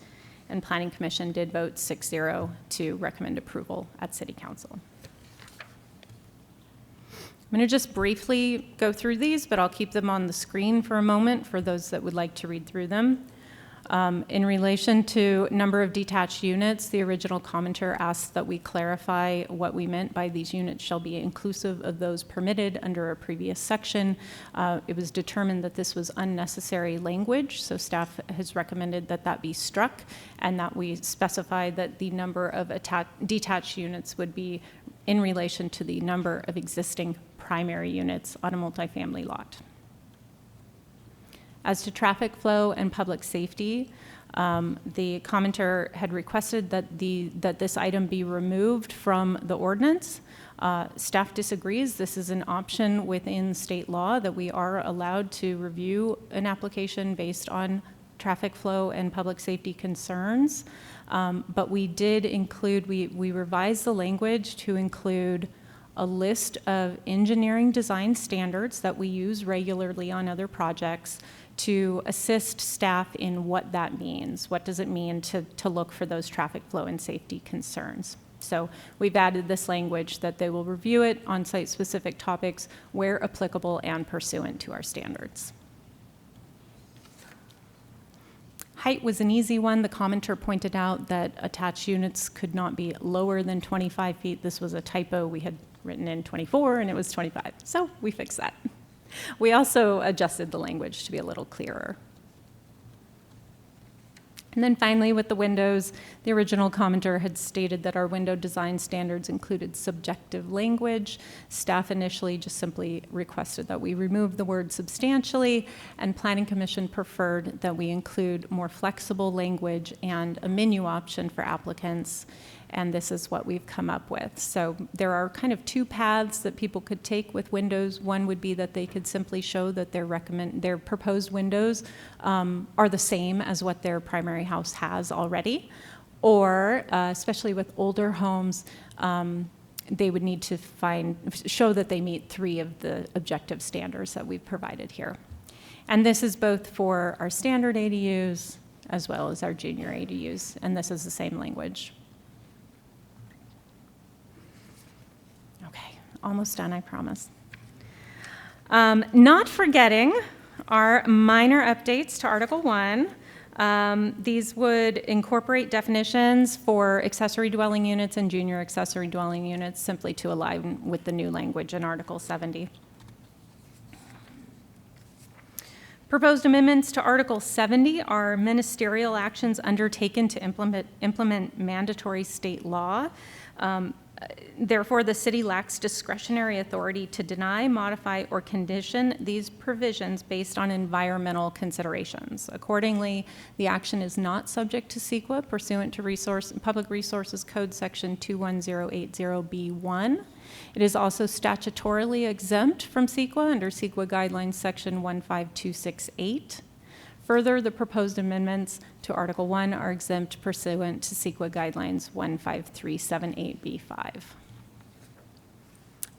And Planning Commission did vote 6-0 to recommend approval at City Council. I'm going to just briefly go through these, but I'll keep them on the screen for a moment for those that would like to read through them. In relation to number of detached units, the original commenter asked that we clarify what we meant by these units shall be inclusive of those permitted under a previous section. It was determined that this was unnecessary language, so staff has recommended that that be struck and that we specify that the number of detached units would be in relation to the number of existing primary units on a multifamily lot. As to traffic flow and public safety, the commenter had requested that this item be removed from the ordinance. Staff disagrees. This is an option within state law that we are allowed to review an application based on traffic flow and public safety concerns. But we did include, we revised the language to include a list of engineering design standards that we use regularly on other projects to assist staff in what that means. What does it mean to look for those traffic flow and safety concerns? So we've added this language that they will review it on site-specific topics where applicable and pursuant to our standards. Height was an easy one. The commenter pointed out that attached units could not be lower than 25 feet. This was a typo. We had written in 24 and it was 25. So we fixed that. We also adjusted the language to be a little clearer. And then finally, with the windows, the original commenter had stated that our window design standards included subjective language. Staff initially just simply requested that we remove the word substantially, and Planning Commission preferred that we include more flexible language and a menu option for applicants. And this is what we've come up with. So there are kind of two paths that people could take with windows. One would be that they could simply show that their proposed windows are the same as what their primary house has already. Or, especially with older homes, they would need to show that they meet 3 of the objective standards that we've provided here. And this is both for our standard ADUs as well as our junior ADUs, and this is the same language. Almost done, I promise. Not forgetting our minor updates to Article 1. These would incorporate definitions for accessory dwelling units and junior accessory dwelling units simply to align with the new language in Article 70. Proposed amendments to Article 70 are ministerial actions undertaken to implement mandatory state law. Therefore, the city lacks discretionary authority to deny, modify, or condition these provisions based on environmental considerations. Accordingly, the action is not subject to CEQA pursuant to Public Resources Code Section 21080B1. It is also statutorily exempt from CEQA under CEQA Guidelines Section 15268. Further, the proposed amendments to Article 1 are exempt pursuant to CEQA Guidelines 15378B5.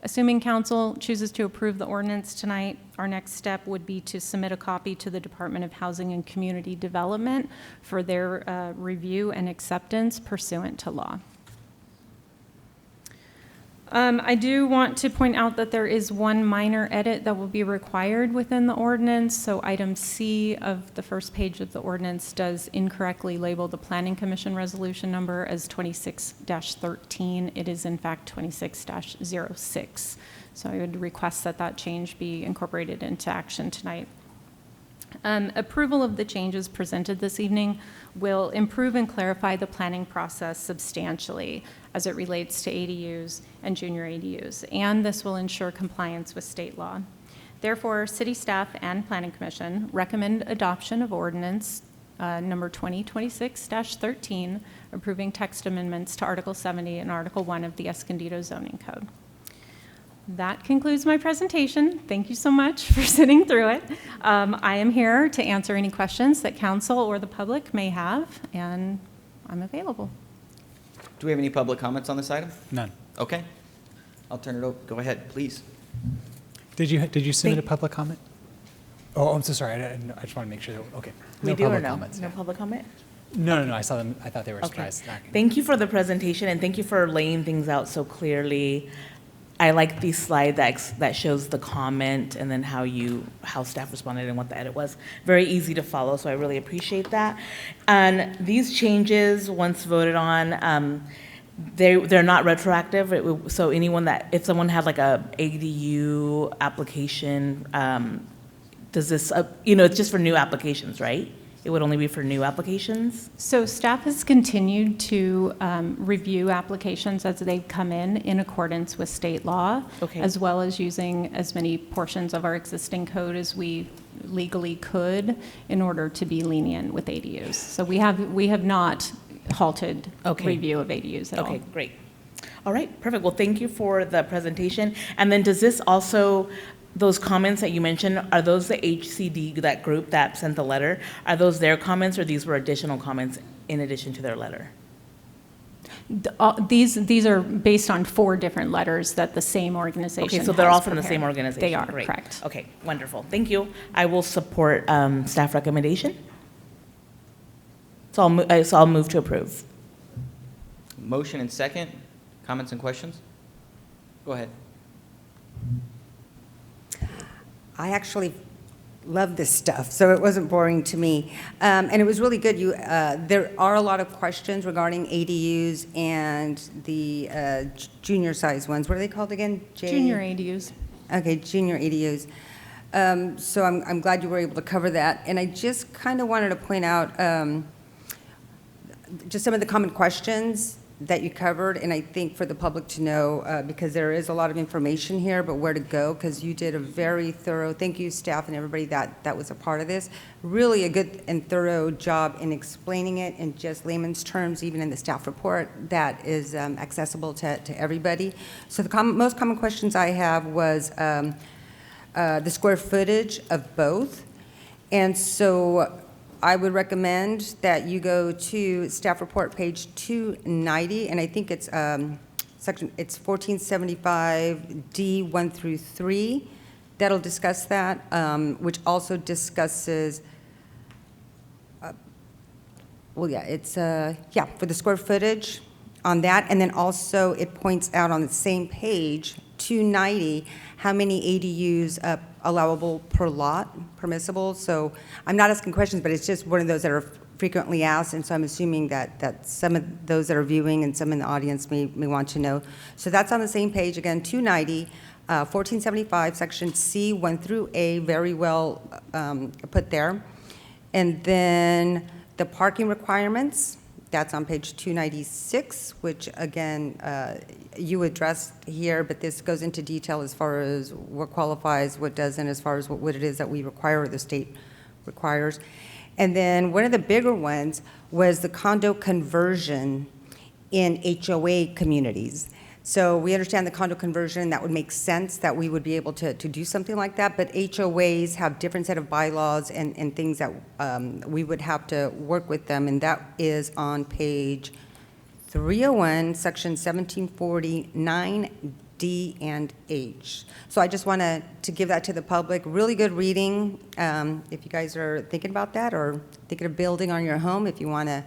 Assuming council chooses to approve the ordinance tonight, our next step would be to submit a copy to the Department of Housing and Community Development for their review and acceptance pursuant to law. I do want to point out that there is one minor edit that will be required within the ordinance. So item C of the first page of the ordinance does incorrectly label the Planning Commission resolution number as 26-13. It is in fact 26-06. So I would request that that change be incorporated into action tonight. Approval of the changes presented this evening will improve and clarify the planning process substantially as it relates to ADUs and junior ADUs, and this will ensure compliance with state law. Therefore, City staff and Planning Commission recommend adoption of ordinance number 2026-13, approving text amendments to Article 70 and Article 1 of the Escondido Zoning Code. That concludes my presentation. Thank you so much for sitting through it. I am here to answer any questions that council or the public may have, and I'm available. Do we have any public comments on this item? None. Okay. I'll turn it over. Go ahead, please. Did you submit a public comment? Oh, I'm so sorry. I just want to make sure that, okay. We No do or public no? comments. No public comment? No. I saw them. I thought they were Okay. surprised. Thank you for the presentation and thank you for laying things out so clearly. I like the slide that shows the comment and then how staff responded and what the edit was. Very easy to follow, so I really appreciate that. And these changes, once voted on, they're not retroactive. So if someone had like a ADU application, does this, it's just for new applications, right? It would only be for new applications? So staff has continued to review applications as they come in accordance with state law, Okay. as well as using as many portions of our existing code as we legally could in order to be lenient with ADUs. So we have not halted review of ADUs at all. Okay, great. All right, perfect. Well, thank you for the presentation. And then does this also, those comments that you mentioned, are those the HCD, that group that sent the letter? Are those their comments or these were additional comments in addition to their letter? These are based on 4 different letters that the same organization Okay, so they're all has from the same prepared. organization? They are, Great. correct. Okay, wonderful. Thank you. I will support staff recommendation. So I'll move to approve. Motion and second. Comments and questions? Go ahead. I actually love this stuff, so it wasn't boring to me. And it was really good. There are a lot of questions regarding ADUs and the junior size ones. What are they called again? Junior ADUs. Okay, junior ADUs. So I'm glad you were able to cover that. And I just kind of wanted to point out just some of the common questions that you covered, and I think for the public to know, because there is a lot of information here, but where to go, because you did a very thorough, thank you staff and everybody that was a part of this, really a good and thorough job in explaining it in just layman's terms, even in the staff report that is accessible to everybody. So the most common questions I have was the square footage of both, and so I would recommend that you go to staff report page 290, and I think it's it's 1475D 1 through 3. That'll discuss that, which also discusses, for the square footage on that, and then also it points out on the same page 290 how many ADUs allowable per lot, permissible. So I'm not asking questions, but it's just one of those that are frequently asked, and so I'm assuming that some of those that are viewing and some in the audience may want to know. So that's on the same page, again, 290, 1475, section C, 1 through A, very well put there. And then the parking requirements, that's on page 296, which again, you addressed here, but this goes into detail as far as what qualifies, what doesn't, as far as what it is that we require or the state requires. And then one of the bigger ones was the condo conversion in HOA communities. So we understand the condo conversion, that would make sense that we would be able to do something like that, but HOAs have different set of bylaws and things that we would have to work with them, and that is on page 301, section 1749, D and H. So I just want to give that to the public. Really good reading. If you guys are thinking about that or thinking of building on your home, if you want to,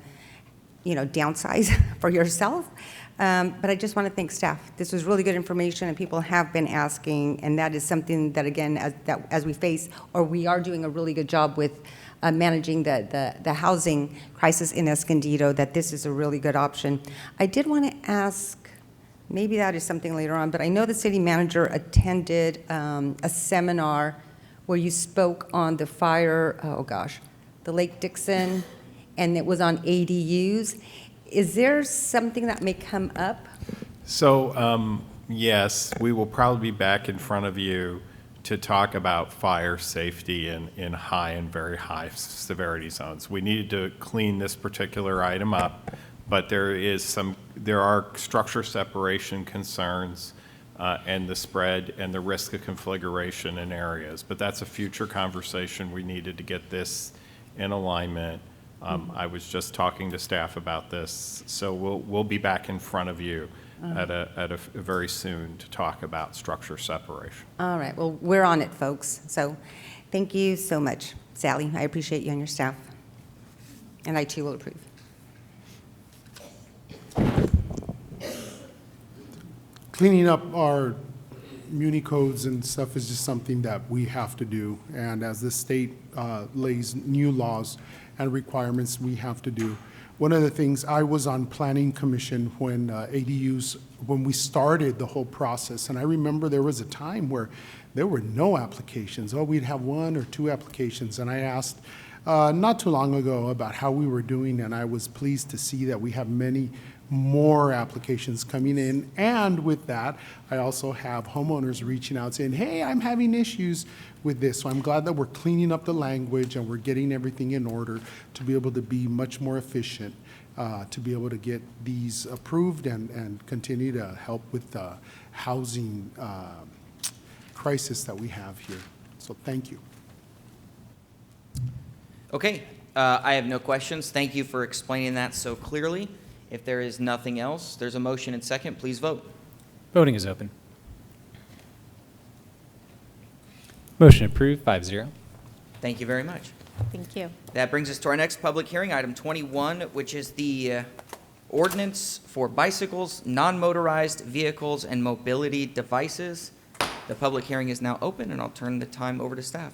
downsize for yourself. But I just want to thank staff. This was really good information, and people have been asking, and that is something that, again, as we face, or we are doing a really good job with managing the housing crisis in Escondido, that this is a really good option. I did want to ask, maybe that is something later on, but I know the city manager attended a seminar where you spoke on the the Lake Dixon, and it was on ADUs. Is there something that may come up? So, yes, we will probably be back in front of you to talk about fire safety in high and very high severity zones. We needed to clean this particular item up, but there are structure separation concerns and the spread and the risk of conflagration in areas. But that's a future conversation. We needed to get this in alignment. I was just talking to staff about this, so we'll be back in front of you at a very soon to talk about structure separation. All right, well, we're on it, folks. So thank you so much, Sally. I appreciate you and your staff. And I too will approve. Cleaning up our muni codes and stuff is just something that we have to do. And as the state lays new laws and requirements, we have to do. One of the things, I was on Planning Commission when ADUs, when we started the whole process, and I remember there was a time where there were no applications. Oh, we'd have 1 or 2 applications, and I asked not too long ago about how we were doing, and I was pleased to see that we have many more applications coming in. And with that, I also have homeowners reaching out saying, hey, I'm having issues with this. So I'm glad that we're cleaning up the language and we're getting everything in order to be able to be much more efficient, to be able to get these approved and continue to help with the housing crisis that we have here. So thank you. Okay, I have no questions. Thank you for explaining that so clearly. If there is nothing else, there's a motion and second. Please vote. Voting is open. Motion approved, 5-0. Thank you very much. Thank you. That brings us to our next public hearing, item 21, which is the ordinance for bicycles, non-motorized vehicles, and mobility devices. The public hearing is now open, and I'll turn the time over to staff.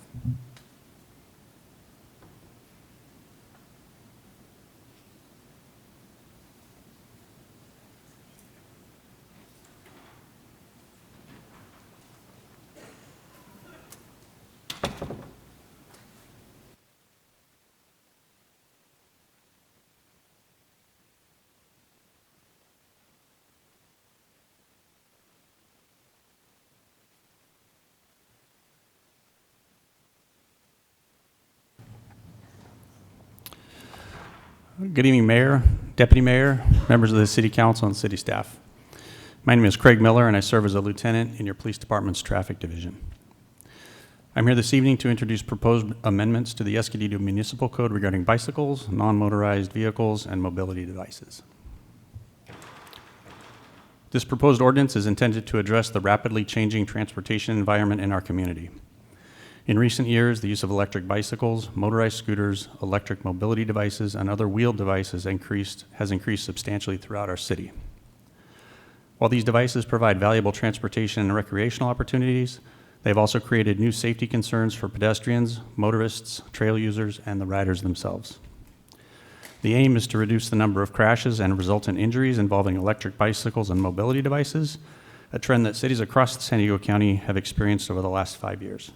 Good evening, Mayor, Deputy Mayor, members of the City Council, and City staff. My name is Craig Miller, and I serve as a lieutenant in your Police Department's Traffic Division. I'm here this evening to introduce proposed amendments to the Escondido Municipal Code regarding bicycles, non-motorized vehicles, and mobility devices. This proposed ordinance is intended to address the rapidly changing transportation environment in our community. In recent years, the use of electric bicycles, motorized scooters, electric mobility devices, and other wheeled devices has increased substantially throughout our city. While these devices provide valuable transportation and recreational opportunities, they've also created new safety concerns for pedestrians, motorists, trail users, and the riders themselves. The aim is to reduce the number of crashes and resultant injuries involving electric bicycles and mobility devices, a trend that cities across San Diego County have experienced over the last 5 years.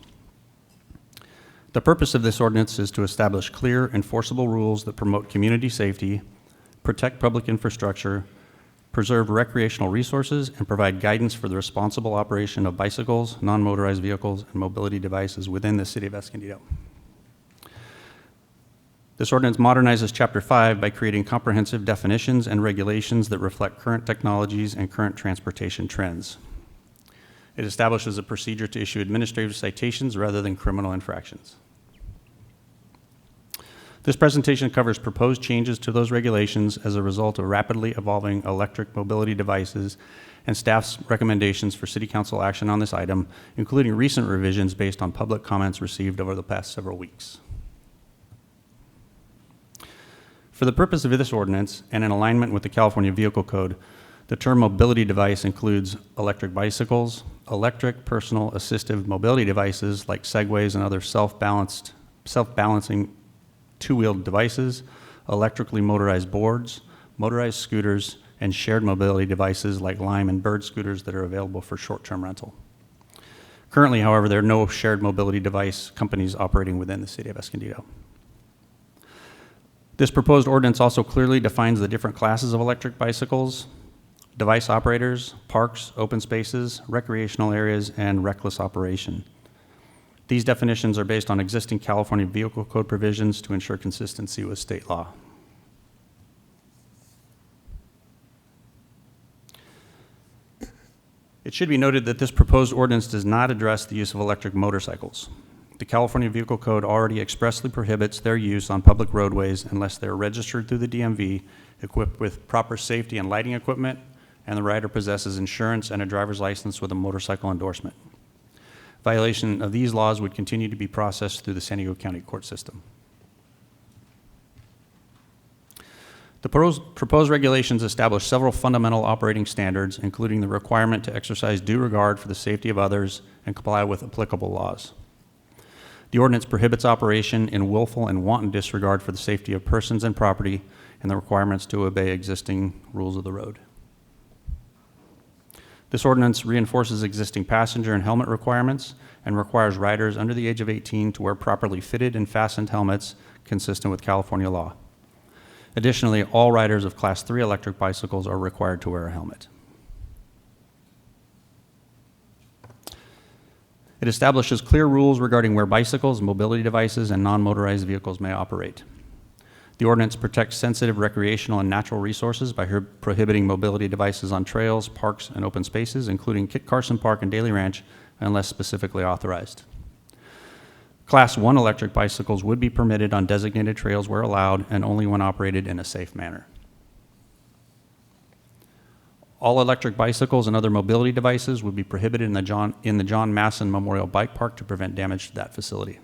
The purpose of this ordinance is to establish clear, enforceable rules that promote community safety, protect public infrastructure, preserve recreational resources, and provide guidance for the responsible operation of bicycles, non-motorized vehicles, and mobility devices within the city of Escondido. This ordinance modernizes Chapter 5 by creating comprehensive definitions and regulations that reflect current technologies and current transportation trends. It establishes a procedure to issue administrative citations rather than criminal infractions. This presentation covers proposed changes to those regulations as a result of rapidly evolving electric mobility devices and staff's recommendations for City Council action on this item, including recent revisions based on public comments received over the past several weeks. For the purpose of this ordinance and in alignment with the California Vehicle Code, the term mobility device includes electric bicycles, electric personal assistive mobility devices like Segways and other self-balancing two-wheeled devices, electrically motorized boards, motorized scooters, and shared mobility devices like Lime and Bird scooters that are available for short-term rental. Currently, however, there are no shared mobility device companies operating within the city of Escondido. This proposed ordinance also clearly defines the different classes of electric bicycles, device operators, parks, open spaces, recreational areas, and reckless operation. These definitions are based on existing California Vehicle Code provisions to ensure consistency with state law. It should be noted that this proposed ordinance does not address the use of electric motorcycles. The California Vehicle Code already expressly prohibits their use on public roadways unless they're registered through the DMV, equipped with proper safety and lighting equipment, and the rider possesses insurance and a driver's license with a motorcycle endorsement. Violation of these laws would continue to be processed through the San Diego County court system. The proposed regulations establish several fundamental operating standards, including the requirement to exercise due regard for the safety of others and comply with applicable laws. The ordinance prohibits operation in willful and wanton disregard for the safety of persons and property and the requirements to obey existing rules of the road. This ordinance reinforces existing passenger and helmet requirements and requires riders under the age of 18 to wear properly fitted and fastened helmets consistent with California law. Additionally, all riders of Class 3 electric bicycles are required to wear a helmet. It establishes clear rules regarding where bicycles, mobility devices, and non-motorized vehicles may operate. The ordinance protects sensitive recreational and natural resources by prohibiting mobility devices on trails, parks, and open spaces, including Kit Carson Park and Daly Ranch, unless specifically authorized. Class 1 electric bicycles would be permitted on designated trails where allowed and only when operated in a safe manner. All electric bicycles and other mobility devices would be prohibited in the John Masson Memorial Bike Park to prevent damage to that facility.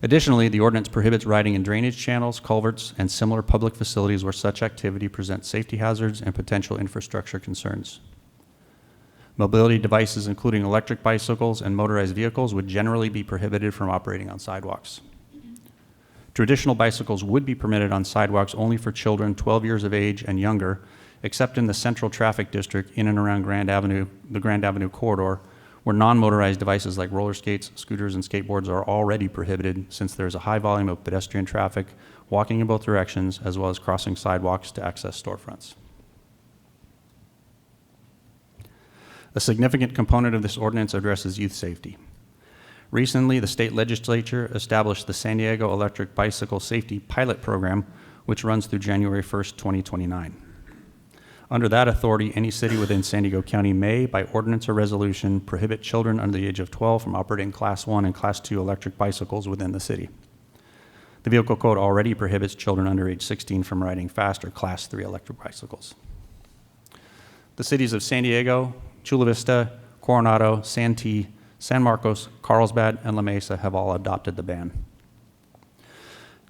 Additionally, the ordinance prohibits riding in drainage channels, culverts, and similar public facilities where such activity presents safety hazards and potential infrastructure concerns. Mobility devices, including electric bicycles and motorized vehicles, would generally be prohibited from operating on sidewalks. Traditional bicycles would be permitted on sidewalks only for children 12 years of age and younger, except in the central traffic district in and around the Grand Avenue corridor, where non-motorized devices like roller skates, scooters, and skateboards are already prohibited since there is a high volume of pedestrian traffic walking in both directions, as well as crossing sidewalks to access storefronts. A significant component of this ordinance addresses youth safety. Recently, the state legislature established the San Diego Electric Bicycle Safety Pilot Program, which runs through January 1st, 2029. Under that authority, any city within San Diego County may, by ordinance or resolution, prohibit children under the age of 12 from operating Class 1 and Class 2 electric bicycles within the city. The Vehicle Code already prohibits children under age 16 from riding fast or Class 3 electric bicycles. The cities of San Diego, Chula Vista, Coronado, Santee, San Marcos, Carlsbad, and La Mesa have all adopted the ban.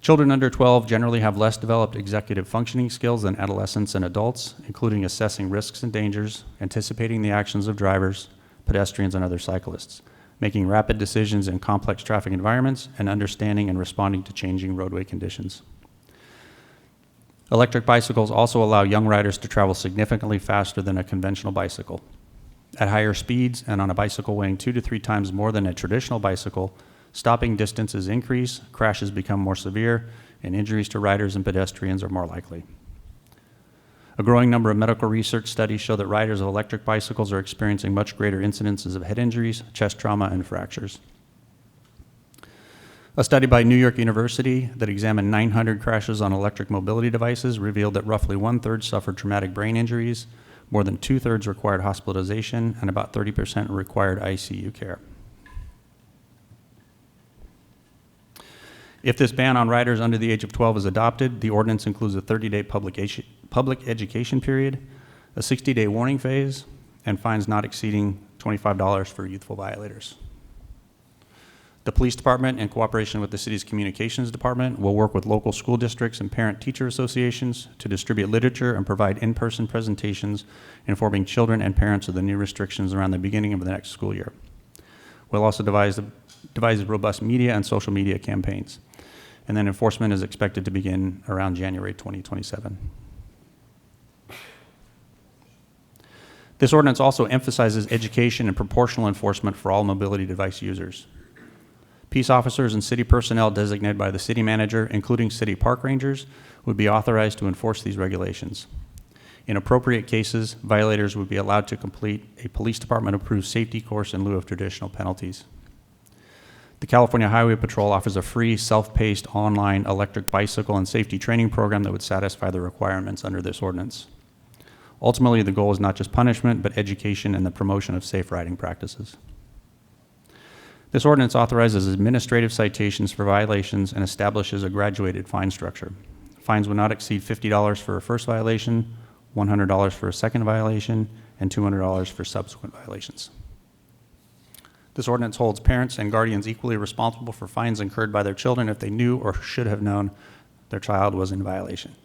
Children under 12 generally have less developed executive functioning skills than adolescents and adults, including assessing risks and dangers, anticipating the actions of drivers, pedestrians, and other cyclists, making rapid decisions in complex traffic environments, and understanding and responding to changing roadway conditions. Electric bicycles also allow young riders to travel significantly faster than a conventional bicycle. At higher speeds and on a bicycle weighing 2 to 3 times more than a traditional bicycle, stopping distances increase, crashes become more severe, and injuries to riders and pedestrians are more likely. A growing number of medical research studies show that riders of electric bicycles are experiencing much greater incidences of head injuries, chest trauma, and fractures. A study by New York University that examined 900 crashes on electric mobility devices revealed that roughly 1/3 suffered traumatic brain injuries, more than 2/3 required hospitalization, and about 30% required ICU care. If this ban on riders under the age of 12 is adopted, the ordinance includes a 30-day public education period, a 60-day warning phase, and fines not exceeding $25 for youthful violators. The police department, in cooperation with the city's communications department, will work with local school districts and parent-teacher associations to distribute literature and provide in-person presentations informing children and parents of the new restrictions around the beginning of the next school year. We'll also devise robust media and social media campaigns. And then enforcement is expected to begin around January 2027. This ordinance also emphasizes education and proportional enforcement for all mobility device users. Peace officers and city personnel designated by the city manager, including city park rangers, would be authorized to enforce these regulations. In appropriate cases, violators would be allowed to complete a police department-approved safety course in lieu of traditional penalties. The California Highway Patrol offers a free, self-paced online electric bicycle and safety training program that would satisfy the requirements under this ordinance. Ultimately, the goal is not just punishment, but education and the promotion of safe riding practices. This ordinance authorizes administrative citations for violations and establishes a graduated fine structure. Fines will not exceed $50 for a first violation, $100 for a second violation, and $200 for subsequent violations. This ordinance holds parents and guardians equally responsible for fines incurred by their children if they knew or should have known their child was in violation.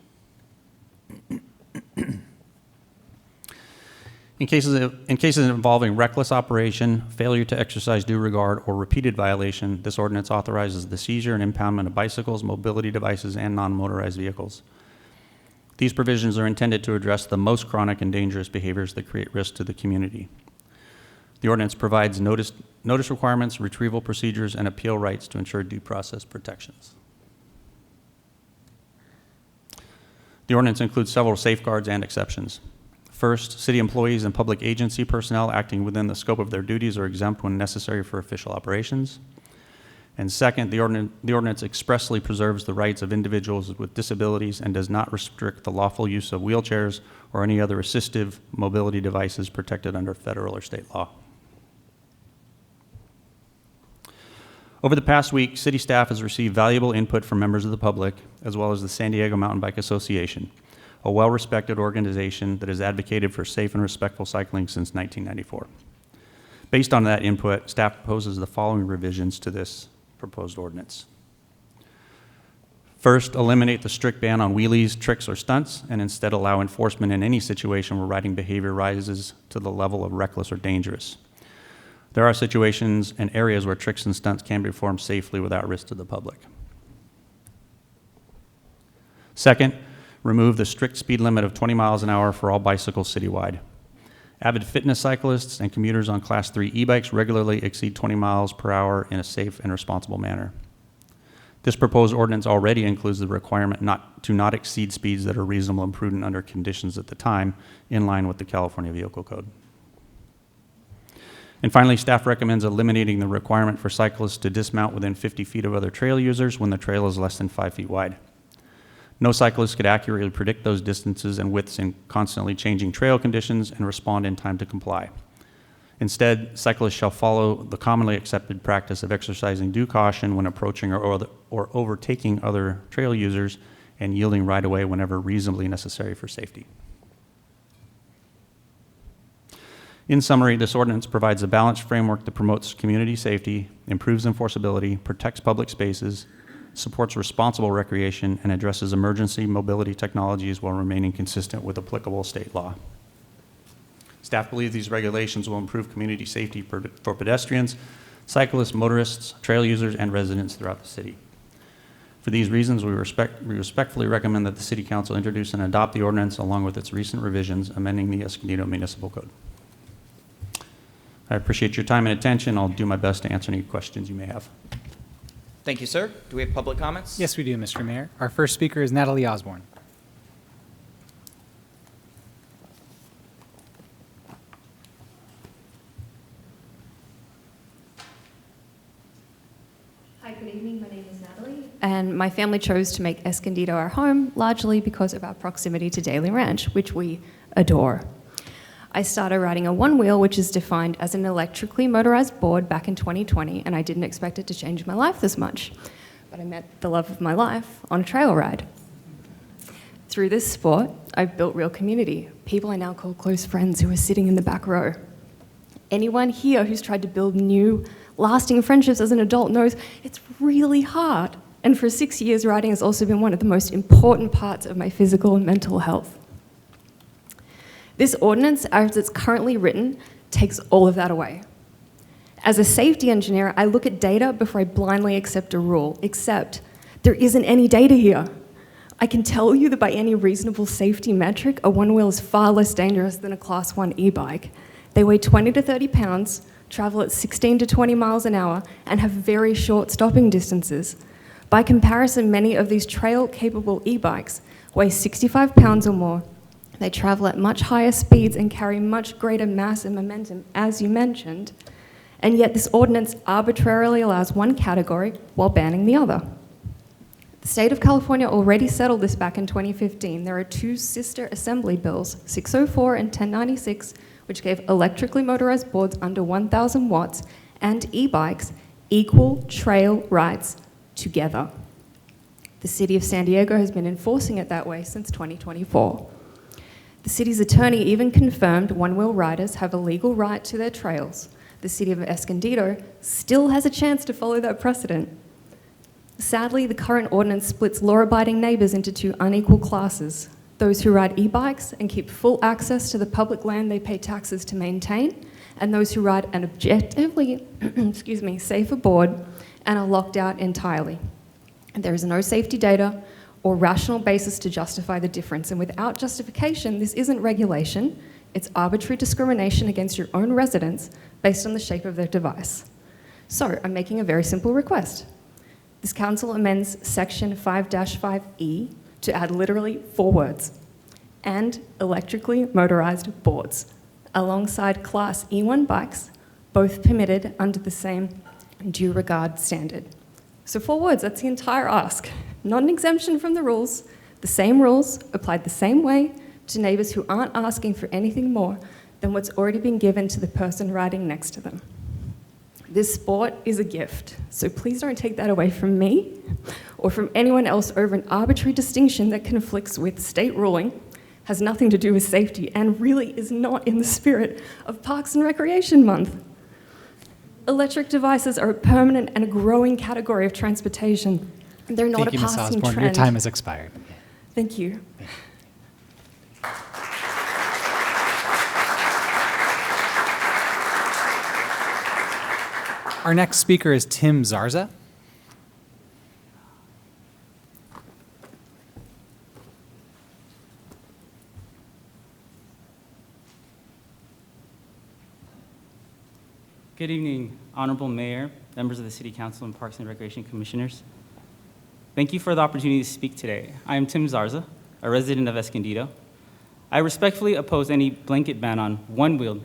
In cases involving reckless operation, failure to exercise due regard, or repeated violation, this ordinance authorizes the seizure and impoundment of bicycles, mobility devices, and non-motorized vehicles. These provisions are intended to address the most chronic and dangerous behaviors that create risk to the community. The ordinance provides notice requirements, retrieval procedures, and appeal rights to ensure due process protections. The ordinance includes several safeguards and exceptions. First, city employees and public agency personnel acting within the scope of their duties are exempt when necessary for official operations. And second, the ordinance expressly preserves the rights of individuals with disabilities and does not restrict the lawful use of wheelchairs or any other assistive mobility devices protected under federal or state law. Over the past week, city staff has received valuable input from members of the public, as well as the San Diego Mountain Bike Association, a well-respected organization that has advocated for safe and respectful cycling since 1994. Based on that input, staff proposes the following revisions to this proposed ordinance. First, eliminate the strict ban on wheelies, tricks, or stunts, and instead allow enforcement in any situation where riding behavior rises to the level of reckless or dangerous. There are situations and areas where tricks and stunts can be performed safely without risk to the public. Second, remove the strict speed limit of 20 miles an hour for all bicycles citywide. Avid fitness cyclists and commuters on Class 3 e-bikes regularly exceed 20 miles per hour in a safe and responsible manner. This proposed ordinance already includes the requirement not to exceed speeds that are reasonable and prudent under conditions at the time, in line with the California Vehicle Code. And finally, staff recommends eliminating the requirement for cyclists to dismount within 50 feet of other trail users when the trail is less than 5 feet wide. No cyclist could accurately predict those distances and widths in constantly changing trail conditions and respond in time to comply. Instead, cyclists shall follow the commonly accepted practice of exercising due caution when approaching or overtaking other trail users and yielding right away whenever reasonably necessary for safety. In summary, this ordinance provides a balanced framework that promotes community safety, improves enforceability, protects public spaces, supports responsible recreation, and addresses emergency mobility technologies while remaining consistent with applicable state law. Staff believes these regulations will improve community safety for pedestrians, cyclists, motorists, trail users, and residents throughout the city. For these reasons, we respectfully recommend that the City Council introduce and adopt the ordinance along with its recent revisions amending the Escondido Municipal Code. I appreciate your time and attention. I'll do my best to answer any questions you may have. Thank you, sir. Do we have public comments? Yes, we do, Mr. Mayor. Our first speaker is Natalie Osborne. Hi, good evening. My name my family chose to make Escondido our home largely because of our proximity to Daly Ranch, which we adore. I started riding a one-wheel, which is defined as an electrically motorized board, back in 2020, and I didn't expect it to change my life this much. But I met the love of my life on a trail ride. Through this sport, I've built real community. People I now call close friends who are sitting in the back row. Anyone here who's tried to build new, lasting friendships as an adult knows it's really hard. And for 6 years, riding has also been one of the most important parts of my physical and mental health. This ordinance, as it's currently written, takes all of that away. As a safety engineer, I look at data before I blindly accept a rule, except there isn't any data here. I can tell you that by any reasonable safety metric, a one-wheel is far less dangerous than a Class 1 e-bike. They weigh 20 to 30 pounds, travel at 16 to 20 miles an hour, and have very short stopping distances. By comparison, many of these trail-capable e-bikes weigh 65 pounds or more. They travel at much higher speeds and carry much greater mass and momentum, as you mentioned, and yet this ordinance arbitrarily allows one category while banning the other. The state of California already settled this back in 2015. There are two sister assembly bills, 604 and 1096, which gave electrically motorized boards under 1,000 watts and e-bikes equal trail rights together. The city of San Diego has been enforcing it that way since 2024. The city's attorney even confirmed one-wheel riders have a legal right to their trails. The city of Escondido still has a chance to follow that precedent. Sadly, the current ordinance splits law-abiding neighbors into two unequal classes: those who ride e-bikes and keep full access to the public land they pay taxes to maintain, and those who ride an objectively safer board and are locked out entirely. There is no safety data or rational basis to justify the difference, and without justification, this isn't regulation, it's arbitrary discrimination against your own residents based on the shape of their device. So, I'm making a very simple request. This council amends section 5-5E to add literally 4 words: and electrically motorized boards, alongside Class E1 bikes, both permitted under the same due regard standard. So 4 words, that's the entire ask. Not an exemption from the rules, the same rules applied the same way to neighbors who aren't asking for anything more than what's already been given to the person riding next to them. This sport is a gift, so please don't take that away from me or from anyone else over an arbitrary distinction that conflicts with state ruling, has nothing to do with safety, and really is not in the spirit of Parks and Recreation Month. Electric devices are a permanent and a growing category of transportation. They're not Thank you, a Ms. passing Osborne. trend. Your time has expired. Thank you. Our next speaker is Tim Zarza. Good evening, Honorable Mayor, members of the City Council, and Parks and Recreation Commissioners. Thank you for the opportunity to speak today. I am Tim Zarza, a resident of Escondido. I respectfully oppose any blanket ban on one-wheeled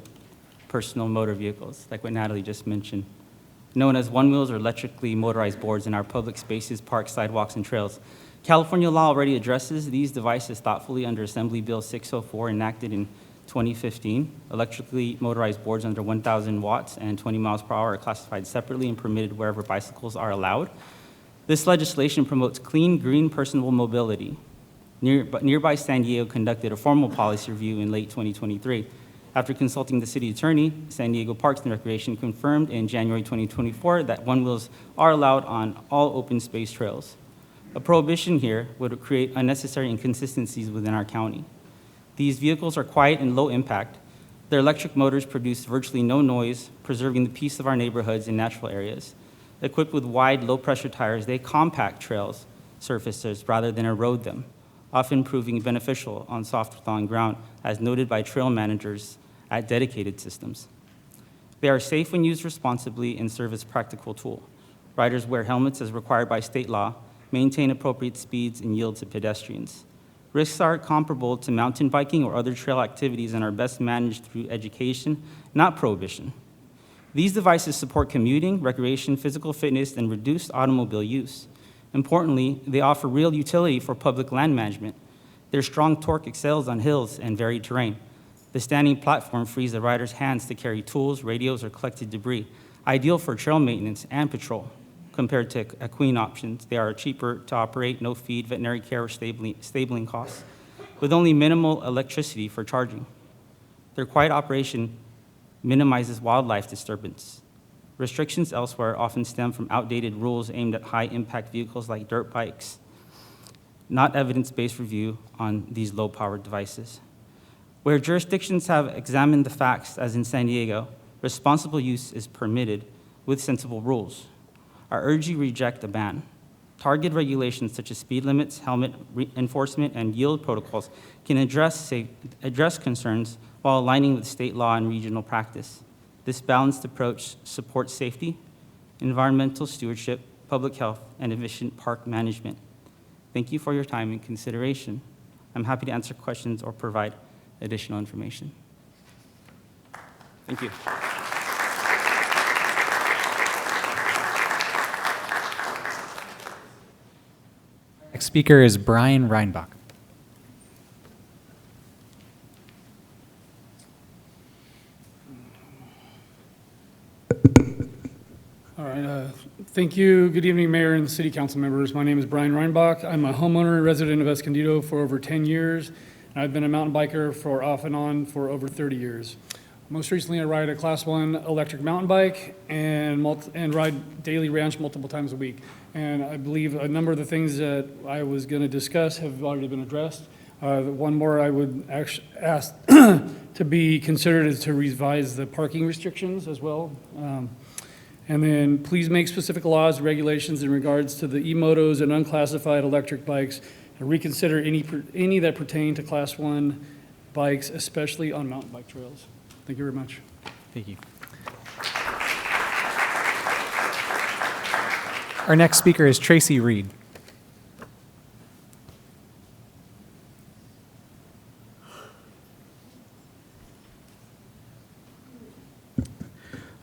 personal motor vehicles, like what Natalie just mentioned, known as one-wheels or electrically motorized boards in our public spaces, parks, sidewalks, and trails. California law already addresses these devices thoughtfully under Assembly Bill 604, enacted in 2015. Electrically motorized boards under 1,000 watts and 20 miles per hour are classified separately and permitted wherever bicycles are allowed. This legislation promotes clean, green personal mobility. Nearby San Diego conducted a formal policy review in late 2023. After consulting the city attorney, San Diego Parks and Recreation confirmed in January 2024 that one-wheels are allowed on all open space trails. A prohibition here would create unnecessary inconsistencies within our county. These vehicles are quiet and low impact. Their electric motors produce virtually no noise, preserving the peace of our neighborhoods and natural areas. Equipped with wide, low-pressure tires, they compact trails surfaces rather than erode them, often proving beneficial on soft thawing ground, as noted by trail managers at dedicated systems. They are safe when used responsibly and serve as a practical tool. Riders wear helmets as required by state law, maintain appropriate speeds, and yield to pedestrians. Risks are comparable to mountain biking or other trail activities and are best managed through education, not prohibition. These devices support commuting, recreation, physical fitness, and reduced automobile use. Importantly, they offer real utility for public land management. Their strong torque excels on hills and varied terrain. The standing platform frees the rider's hands to carry tools, radios, or collected debris, ideal for trail maintenance and patrol. Compared to equine options, they are cheaper to operate, no feed, veterinary care, or stabling costs, with only minimal electricity for charging. Their quiet operation minimizes wildlife disturbance. Restrictions elsewhere often stem from outdated rules aimed at high-impact vehicles like dirt bikes, not evidence-based review on these low-powered devices. Where jurisdictions have examined the facts, as in San Diego, responsible use is permitted with sensible rules. I urge you reject the ban. Targeted regulations such as speed limits, helmet enforcement, and yield protocols can address concerns while aligning with state law and regional practice. This balanced approach supports safety, environmental stewardship, public health, and efficient park management. Thank you for your time and consideration. I'm happy to answer questions or provide additional information. Thank you. Next speaker is Brian Reinbach. All right, thank you. Good evening, Mayor and City Council members. My name is Brian Reinbach. I'm a homeowner and resident of Escondido for over 10 years. And I've been a mountain biker for off and on for over 30 years. Most recently, I ride a Class 1 electric mountain bike and ride daily ranch multiple times a week. And I believe a number of the things that I was going to discuss have already been addressed. One more I would actually ask to be considered is to revise the parking restrictions as well. And then please make specific laws, regulations in regards to the e-motos and unclassified electric bikes, and reconsider any that pertain to Class 1 bikes, especially on mountain bike trails. Thank you very much. Thank you. Our next speaker is Tracy Reed.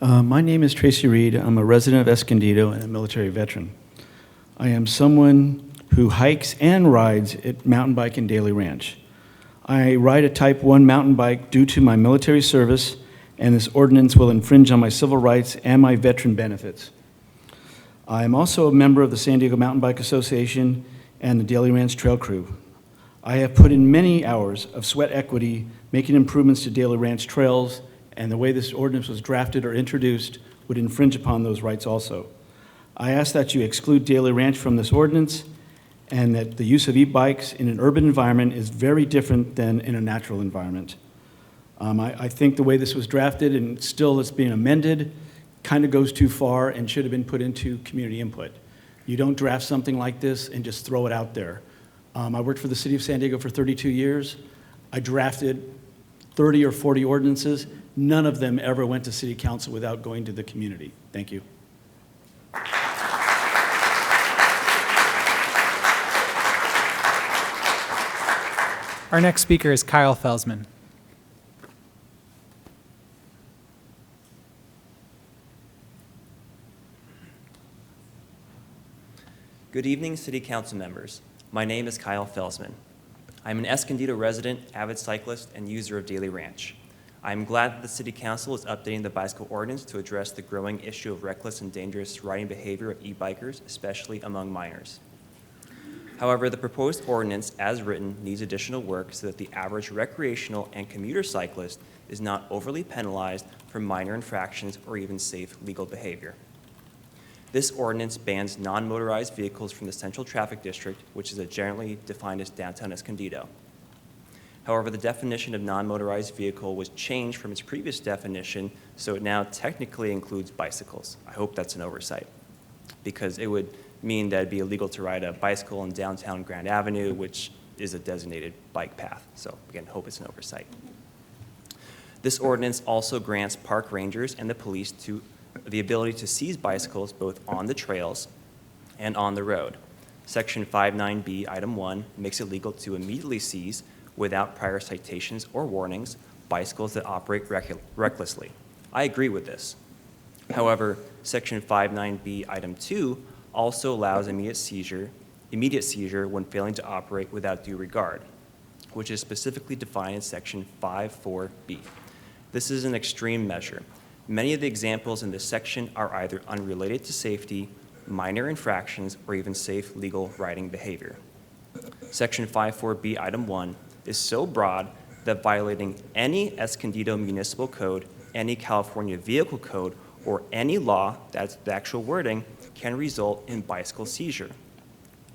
My name is Tracy Reed. I'm a resident of Escondido and a military veteran. I am someone who hikes and rides a mountain bike in Daly Ranch. I ride a Type 1 mountain bike due to my military service, and this ordinance will infringe on my civil rights and my veteran benefits. I am also a member of the San Diego Mountain Bike Association and the Daly Ranch Trail Crew. I have put in many hours of sweat equity making improvements to Daly Ranch trails, and the way this ordinance was drafted or introduced would infringe upon those rights also. I ask that you exclude Daly Ranch from this ordinance, and that the use of e-bikes in an urban environment is very different than in a natural environment. I think the way this was drafted, and still it's being amended, kind of goes too far and should have been put into community input. You don't draft something like this and just throw it out there. I worked for the city of San Diego for 32 years. I drafted 30 or 40 ordinances. None of them ever went to city council without going to the community. Thank you. Our next speaker is Kyle Felsman. Good evening, City Council members. My name is Kyle Felsman. I'm an Escondido resident, avid cyclist, and user of Daly Ranch. I'm glad that the City Council is updating the bicycle ordinance to address the growing issue of reckless and dangerous riding behavior of e-bikers, especially among minors. However, the proposed ordinance, as written, needs additional work so that the average recreational and commuter cyclist is not overly penalized for minor infractions or even safe legal behavior. This ordinance bans non-motorized vehicles from the Central Traffic District, which is generally defined as downtown Escondido. However, the definition of non-motorized vehicle was changed from its previous definition, so it now technically includes bicycles. I hope that's an oversight, because it would mean that it'd be illegal to ride a bicycle in downtown Grand Avenue, which is a designated bike path. So again, hope it's an oversight. This ordinance also grants park rangers and the police the ability to seize bicycles both on the trails and on the road. Section 59B, Item 1, makes it legal to immediately seize, without prior citations or warnings, bicycles that operate recklessly. I agree with this. However, Section 59B, Item 2 also allows immediate seizure when failing to operate without due regard, which is specifically defined in Section 5.4b. This is an extreme measure. Many of the examples in this section are either unrelated to safety, minor infractions, or even safe legal riding behavior. Section 5.4b, Item 1, is so broad that violating any Escondido Municipal Code, any California Vehicle Code, or any law, that's the actual wording, can result in bicycle seizure.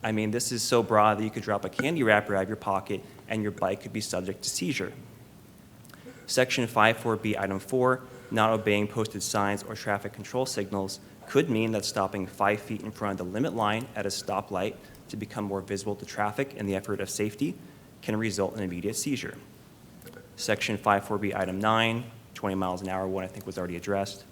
I mean, this is so broad that you could drop a candy wrapper out of your pocket and your bike could be subject to seizure. Section 5.4b, Item 4, not obeying posted signs or traffic control signals could mean that stopping 5 feet in front of the limit line at a stoplight to become more visible to traffic in the effort of safety can result in immediate seizure. Section 5.4b, Item 9, 20 miles an hour one I think was already addressed.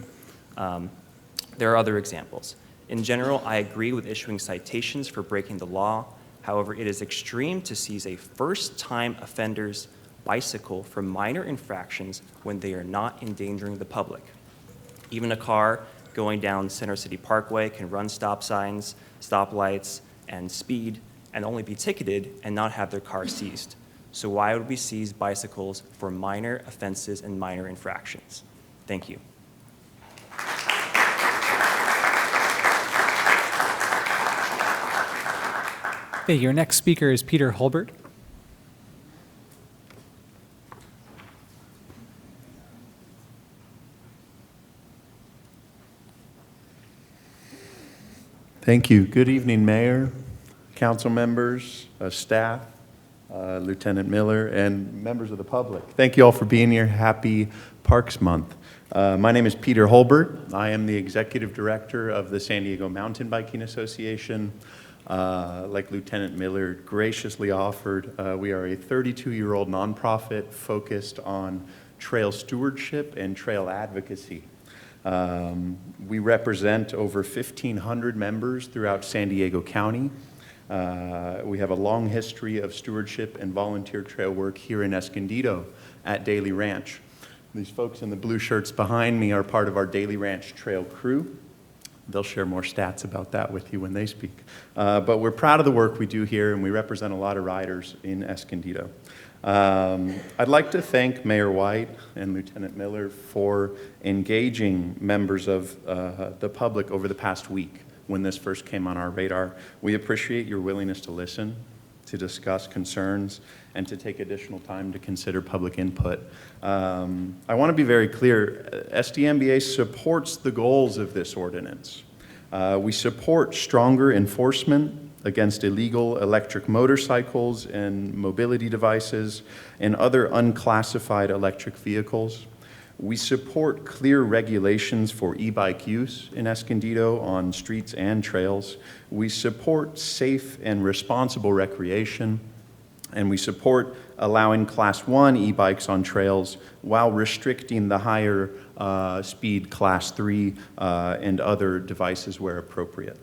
There are other examples. In general, I agree with issuing citations for breaking the law. However, it is extreme to seize a first-time offender's bicycle for minor infractions when they are not endangering the public. Even a car going down Center City Parkway can run stop signs, stoplights, and speed, and only be ticketed and not have their car seized. So why would we seize bicycles for minor offenses and minor infractions? Thank you. Okay, your next speaker is Peter Holbert. Thank you. Good evening, Mayor, council members, staff, Lieutenant Miller, and members of the public. Thank you all for being here. Happy Parks Month. My name is Peter Holbert. I am the Executive Director of the San Diego Mountain Biking Association. Like Lieutenant Miller graciously offered, we are a 32-year-old nonprofit focused on trail stewardship and trail advocacy. We represent over 1,500 members throughout San Diego County. We have a long history of stewardship and volunteer trail work here in Escondido at Daily Ranch. These folks in the blue shirts behind me are part of our Daily Ranch Trail crew. They'll share more stats about that with you when they speak. But we're proud of the work we do here, and we represent a lot of riders in Escondido. I'd like to thank Mayor White and Lieutenant Miller for engaging members of the public over the past week when this first came on our radar. We appreciate your willingness to listen, to discuss concerns, and to take additional time to consider public input. I want to be very clear, SDMBA supports the goals of this ordinance. We support stronger enforcement against illegal electric motorcycles and mobility devices and other unclassified electric vehicles. We support clear regulations for e-bike use in Escondido on streets and trails. We support safe and responsible recreation, and we support allowing Class 1 e-bikes on trails while restricting the higher speed Class 3 and other devices where appropriate.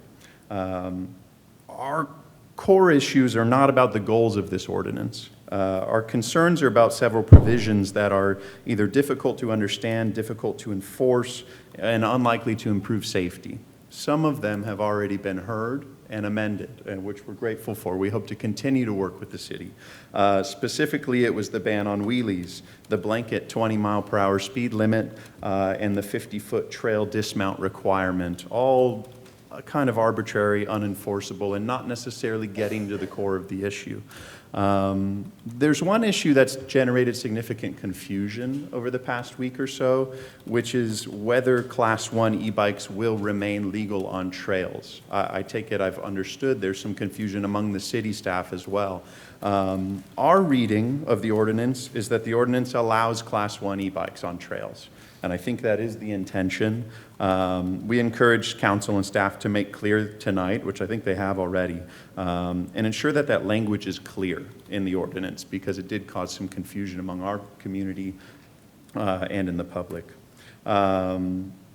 Our core issues are not about the goals of this ordinance. Our concerns are about several provisions that are either difficult to understand, difficult to enforce, and unlikely to improve safety. Some of them have already been heard and amended, which we're grateful for. We hope to continue to work with the city. Specifically, it was the ban on wheelies, the blanket 20-mile-per-hour speed limit, and the 50-foot trail dismount requirement, all kind of arbitrary, unenforceable, and not necessarily getting to the core of the issue. There's one issue that's generated significant confusion over the past week or so, which is whether Class 1 e-bikes will remain legal on trails. I take it I've understood there's some confusion among the city staff as well. Our reading of the ordinance is that the ordinance allows Class 1 e-bikes on trails. And I think that is the intention. We encourage council and staff to make clear tonight, which I think they have already, and ensure that that language is clear in the ordinance, because it did cause some confusion among our community and in the public.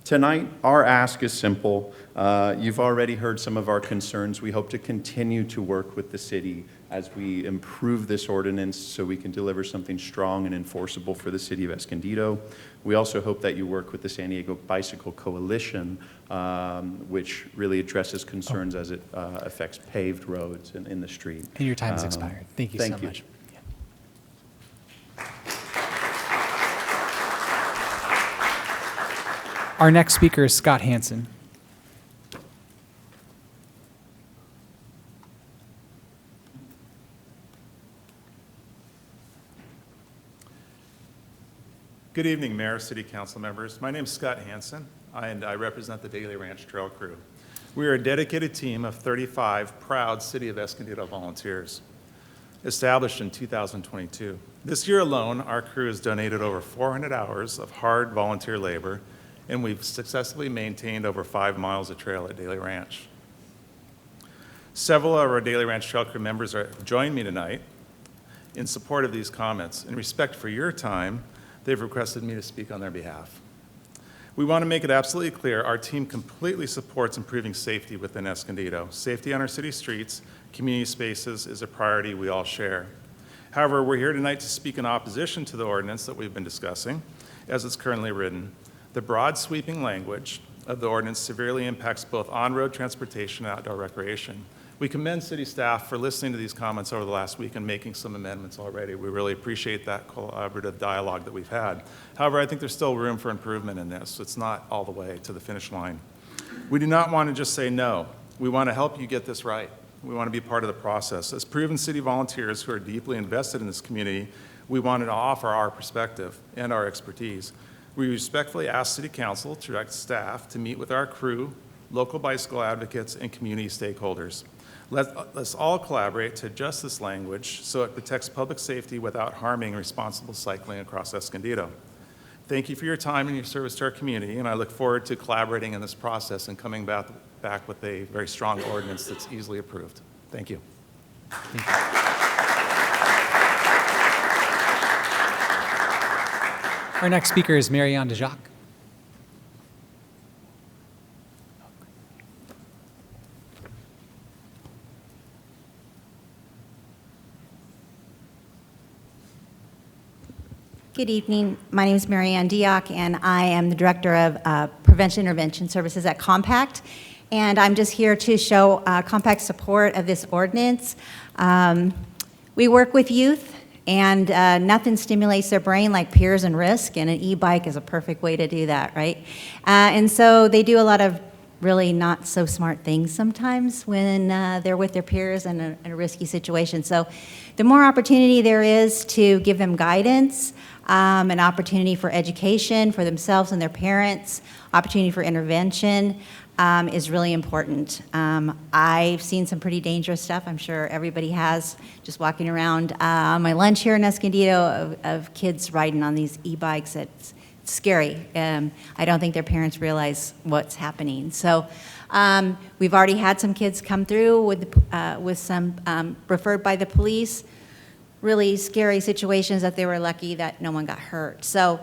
Tonight, our ask is simple. You've already heard some of our concerns. We hope to continue to work with the city as we improve this ordinance so we can deliver something strong and enforceable for the city of Escondido. We also hope that you work with the San Diego Bicycle Coalition, which really addresses concerns as it affects paved roads in the street. And your time has expired. Thank you so much. Our next speaker is Scott Hansen. Good evening, Mayor, City Council members. My name is Scott Hansen, and I represent the Daily Ranch Trail Crew. We are a dedicated team of 35 proud City of Escondido volunteers, established in 2022. This year alone, our crew has donated over 400 hours of hard volunteer labor, and we've successfully maintained over 5 miles of trail at Daily Ranch. Several of our Daily Ranch Trail Crew members have joined me tonight in support of these comments. In respect for your time, they've requested me to speak on their behalf. We want to make it absolutely clear our team completely supports improving safety within Escondido. Safety on our city streets, community spaces is a priority we all share. However, we're here tonight to speak in opposition to the ordinance that we've been discussing as it's currently written. The broad sweeping language of the ordinance severely impacts both on-road transportation and outdoor recreation. We commend city staff for listening to these comments over the last week and making some amendments already. We really appreciate that collaborative dialogue that we've had. However, I think there's still room for improvement in this. It's not all the way to the finish line. We do not want to just say no. We want to help you get this right. We want to be part of the process. As proven city volunteers who are deeply invested in this community, we wanted to offer our perspective and our expertise. We respectfully ask City Council to direct staff to meet with our crew, local bicycle advocates, and community stakeholders. Let's all collaborate to adjust this language so it protects public safety without harming responsible cycling across Escondido. Thank you for your time and your service to our community, and I look forward to collaborating in this process and coming back with a very strong ordinance that's easily approved. Thank you. Thank you. Our next speaker is Marianne DeJacque. Good evening. My name is Marianne Diak, and I am the Director of Prevention Intervention Services at Compact. And I'm just here to show Compact's support of this ordinance. We work with youth, and nothing stimulates their brain like peers and risk, and an e-bike is a perfect way to do that, right? And so they do a lot of really not so smart things sometimes when they're with their peers in a risky situation. So the more opportunity there is to give them guidance, an opportunity for education for themselves and their parents, opportunity for intervention is really important. I've seen some pretty dangerous stuff. I'm sure everybody has, just walking around on my lunch here in Escondido of kids riding on these e-bikes. It's scary. I don't think their parents realize what's happening. So we've already had some kids come through with some referred by the police, really scary situations that they were lucky that no one got hurt. So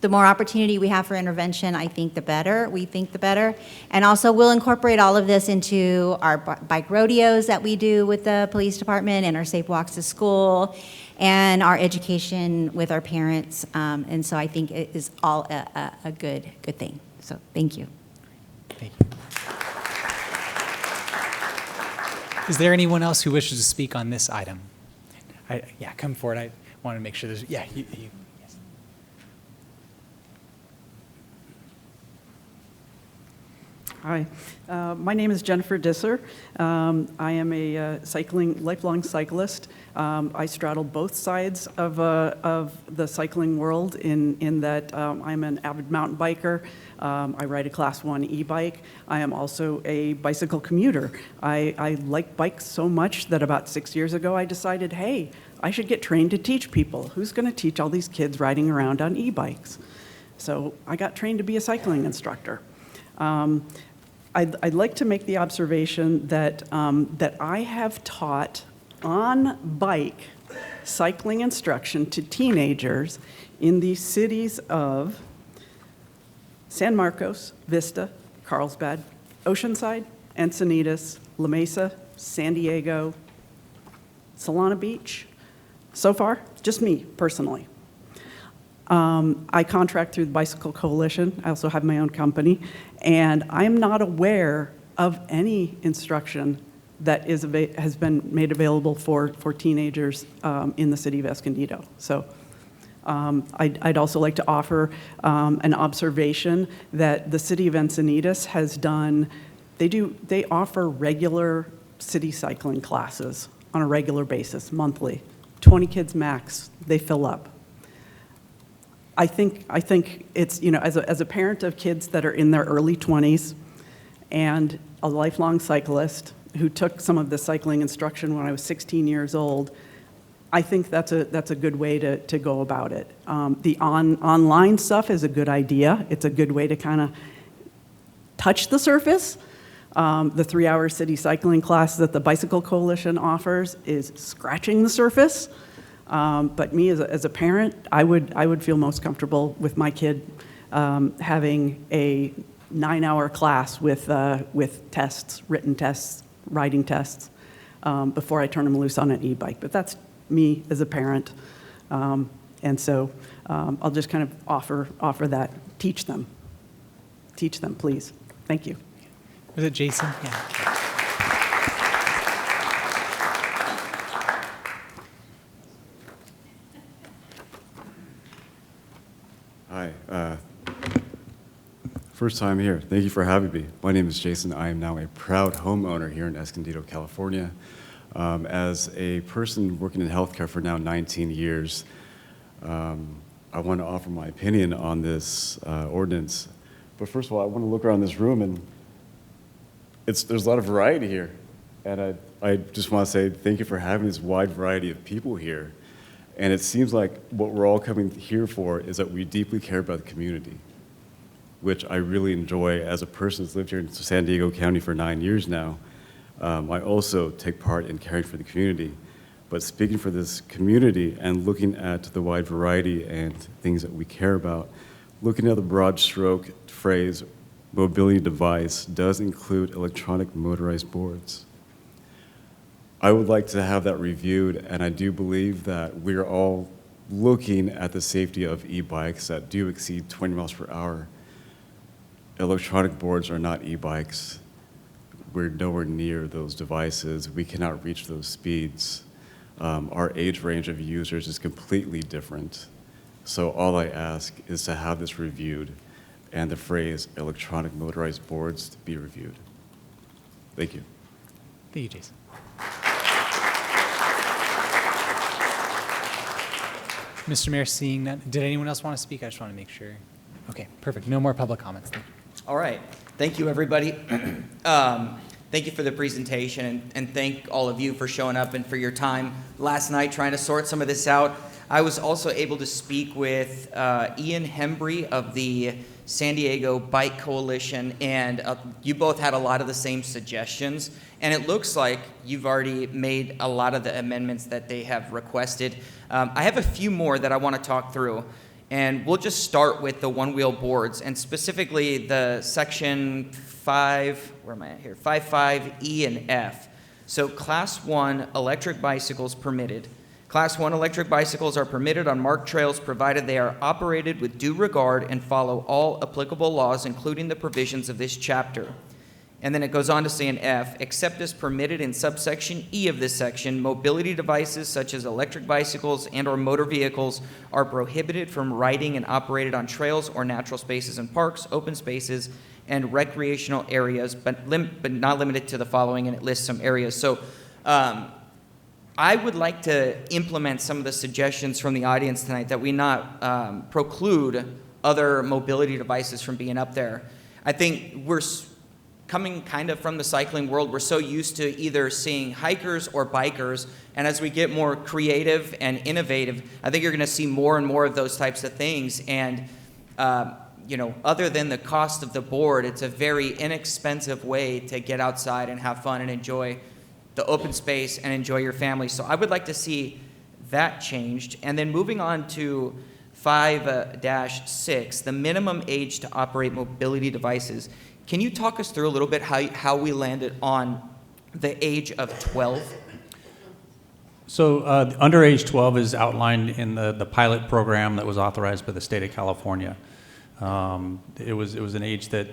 the more opportunity we have for intervention, I think the better. We think the better. And also we'll incorporate all of this into our bike rodeos that we do with the police department and our safe walks to school and our education with our parents. And so I think it is all a good thing. So thank you. Thank you. Is there anyone else who wishes to speak on this item? Yeah, come forward. I want to make sure there's, yeah, you. Yes. Hi, my name is Jennifer Disser. I am a lifelong cyclist. I straddle both sides of the cycling world in that I'm an avid mountain biker. I ride a Class 1 e-bike. I am also a bicycle commuter. I like bikes so much that about 6 years ago I decided, hey, I should get trained to teach people. Who's going to teach all these kids riding around on e-bikes? So I got trained to be a cycling instructor. I'd like to make the observation that I have taught on bike cycling instruction to teenagers in the cities of San Marcos, Vista, Carlsbad, Oceanside, Encinitas, La Mesa, San Diego, Solana Beach. So far, just me personally. I contract through the Bicycle Coalition. I also have my own company, and I'm not aware of any instruction that has been made available for teenagers in the city of Escondido. So I'd also like to offer an observation that the city of Encinitas has done. They offer regular city cycling classes on a regular basis, monthly. 20 kids max, they fill up. I think it's, as a parent of kids that are in their early 20s and a lifelong cyclist who took some of the cycling instruction when I was 16 years old, I think that's a good way to go about it. The online stuff is a good idea. It's a good way to kind of touch the surface. The 3-hour city cycling class that the Bicycle Coalition offers is scratching the surface. But me as a parent, I would feel most comfortable with my kid having a 9-hour class with tests, written tests, riding tests, before I turn them loose on an e-bike. But that's me as a parent. And so I'll just kind of offer that. Teach them, please. Thank you. Was it Jason? Yeah. Hi. First time here. Thank you for having me. My name is Jason. I am now a proud homeowner here in Escondido, California. As a person working in healthcare for now 19 years, I want to offer my opinion on this ordinance. But first of all, I want to look around this room, and there's a lot of variety here. And I just want to say thank you for having this wide variety of people here. And it seems like what we're all coming here for is that we deeply care about the community, which I really enjoy as a person who's lived here in San Diego County for 9 years now. I also take part in caring for the community. But speaking for this community and looking at the wide variety and things that we care about, looking at the broad stroke phrase, mobility device does include electronic motorized boards. I would like to have that reviewed, and I do believe that we're all looking at the safety of e-bikes that do exceed 20 miles per hour. Electronic boards are not e-bikes. We're nowhere near those devices. We cannot reach those speeds. Our age range of users is completely different. So all I ask is to have this reviewed and the phrase electronic motorized boards to be reviewed. Thank you. Thank you, Jason. Mr. Mayor, seeing that, did anyone else want to speak? I just want to make sure. Okay, perfect. No more public comments. Thank you. All right. Thank you, everybody. Thank you for the presentation, and thank all of you for showing up and for your time last night trying to sort some of this out. I was also able to speak with Ian Hembry of the San Diego Bike Coalition, and you both had a lot of the same suggestions, and it looks like you've already made a lot of the amendments that they have requested. I have a few more that I want to talk through, and we'll just start with the one-wheel boards, and specifically the section 5, where am I at here? 5.5 E and F. So Class 1 electric bicycles permitted. Class 1 electric bicycles are permitted on marked trails provided they are operated with due regard and follow all applicable laws, including the provisions of this chapter. And then it goes on to say in F, except as permitted in subsection E of this section, mobility devices such as electric bicycles and or motor vehicles are prohibited from riding and operated on trails or natural spaces and parks, open spaces, and recreational areas, but not limited to the following, and it lists some areas. So I would like to implement some of the suggestions from the audience tonight that we not preclude other mobility devices from being up there. I think we're coming kind of from the cycling world. We're so used to either seeing hikers or bikers, and as we get more creative and innovative, I think you're going to see more and more of those types of things. And other than the cost of the board, it's a very inexpensive way to get outside and have fun and enjoy the open space and enjoy your family. So I would like to see that changed. And then moving on to 5-6, the minimum age to operate mobility devices. Can you talk us through a little bit how we landed on the age of 12? So under age 12 is outlined in the pilot program that was authorized by the state of California. It was an age that,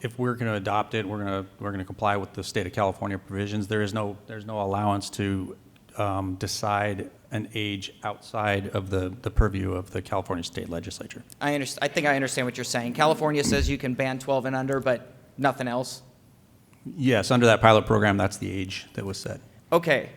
if we're going to adopt it, we're going to comply with the state of California provisions. There's no allowance to decide an age outside of the purview of the California state legislature. I think I understand what you're saying. California says you can ban 12 and under, but nothing else. Yes, under that pilot program, that's the age that was set. Okay.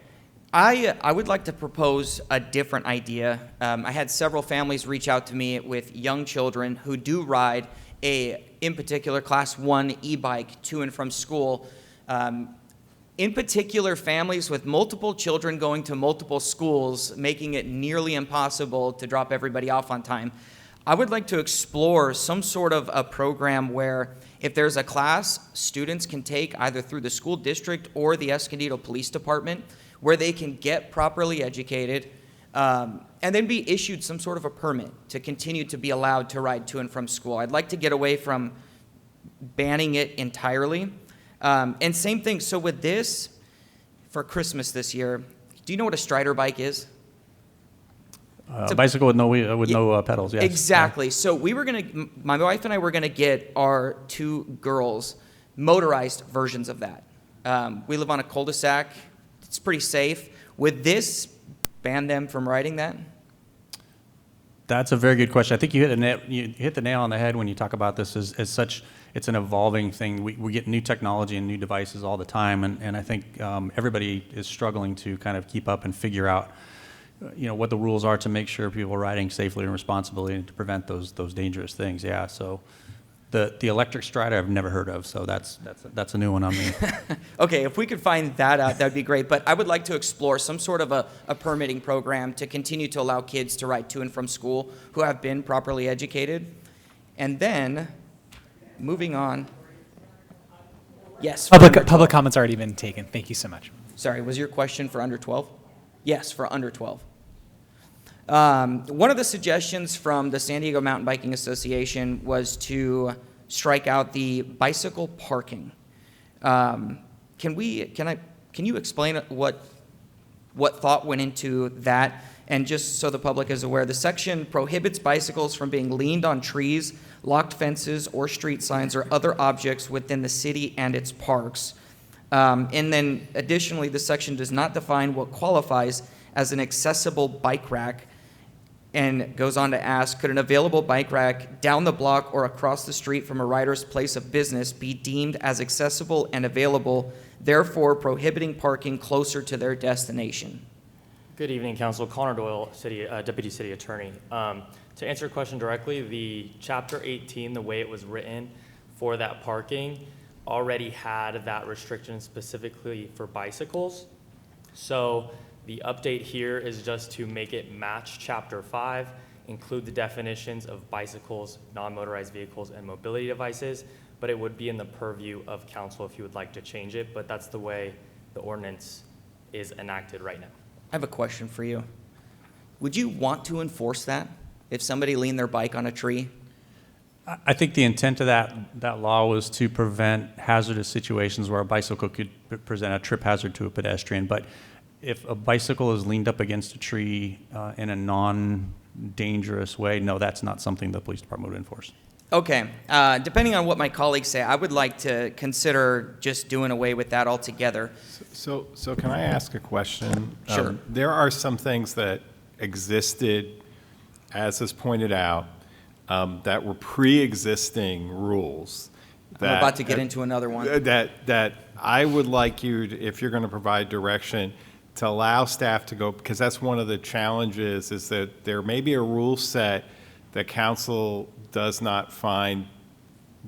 I would like to propose a different idea. I had several families reach out to me with young children who do ride in particular, Class 1 e-bike to and from school. In particular, families with multiple children going to multiple schools, making it nearly impossible to drop everybody off on time. I would like to explore some sort of a program where if there's a class students can take either through the school district or the Escondido Police Department, where they can get properly educated and then be issued some sort of a permit to continue to be allowed to ride to and from school. I'd like to get away from banning it entirely. And same thing, so with this, for Christmas this year, do you know what a Strider bike is? A bicycle with no pedals, yes. Exactly. Yeah. So my wife and I were gonna get our two girls motorized versions of that. We live on a cul-de-sac. It's pretty safe. Would this ban them from riding that? That's a very good question. I think you hit the nail on the head when you talk about this as such. It's an evolving thing. We get new technology and new devices all the time, and I think everybody is struggling to kind of keep up and figure out what the rules are to make sure people are riding safely and responsibly and to prevent those dangerous things. Yeah, so the electric Strider I've never heard of, so that's a new one on me. Okay, if we could find that out, that'd be great. But I would like to explore some sort of a permitting program to continue to allow kids to ride to and from school who have been properly educated. And then, moving on. Yes. Public comment's already been taken. Thank you so much. Sorry, was your question for under 12? Yes, for under 12. One of the suggestions from the San Diego Mountain Biking Association was to strike out the bicycle parking. Can you explain what thought went into that? And just so the public is aware, the section prohibits bicycles from being leaned on trees, locked fences, or street signs, or other objects within the city and its parks. And then additionally, the section does not define what qualifies as an accessible bike rack, and goes on to ask, could an available bike rack down the block or across the street from a rider's place of business be deemed as accessible and available, therefore prohibiting parking closer to their destination? Good evening, Council. Connor Doyle, Deputy City Attorney. To answer your question directly, the Chapter 18, the way it was written for that parking, already had that restriction specifically for bicycles. So the update here is just to make it match Chapter 5, include the definitions of bicycles, non-motorized vehicles, and mobility devices, but it would be in the purview of council if you would like to change it, but that's the way the ordinance is enacted right now. I have a question for you. Would you want to enforce that if somebody leaned their bike on a tree? I think the intent of that law was to prevent hazardous situations where a bicycle could present a trip hazard to a pedestrian, but if a bicycle is leaned up against a tree in a non-dangerous way, no, that's not something the police department would enforce. Okay. Depending on what my colleagues say, I would like to consider just doing away with that altogether. So can I ask a question? Sure. There are some things that existed, as is pointed out, that were pre-existing rules. I'm about to get into another one. That I would like you, if you're going to provide direction, to allow staff to go, because that's one of the challenges, is that there may be a rule set that council does not find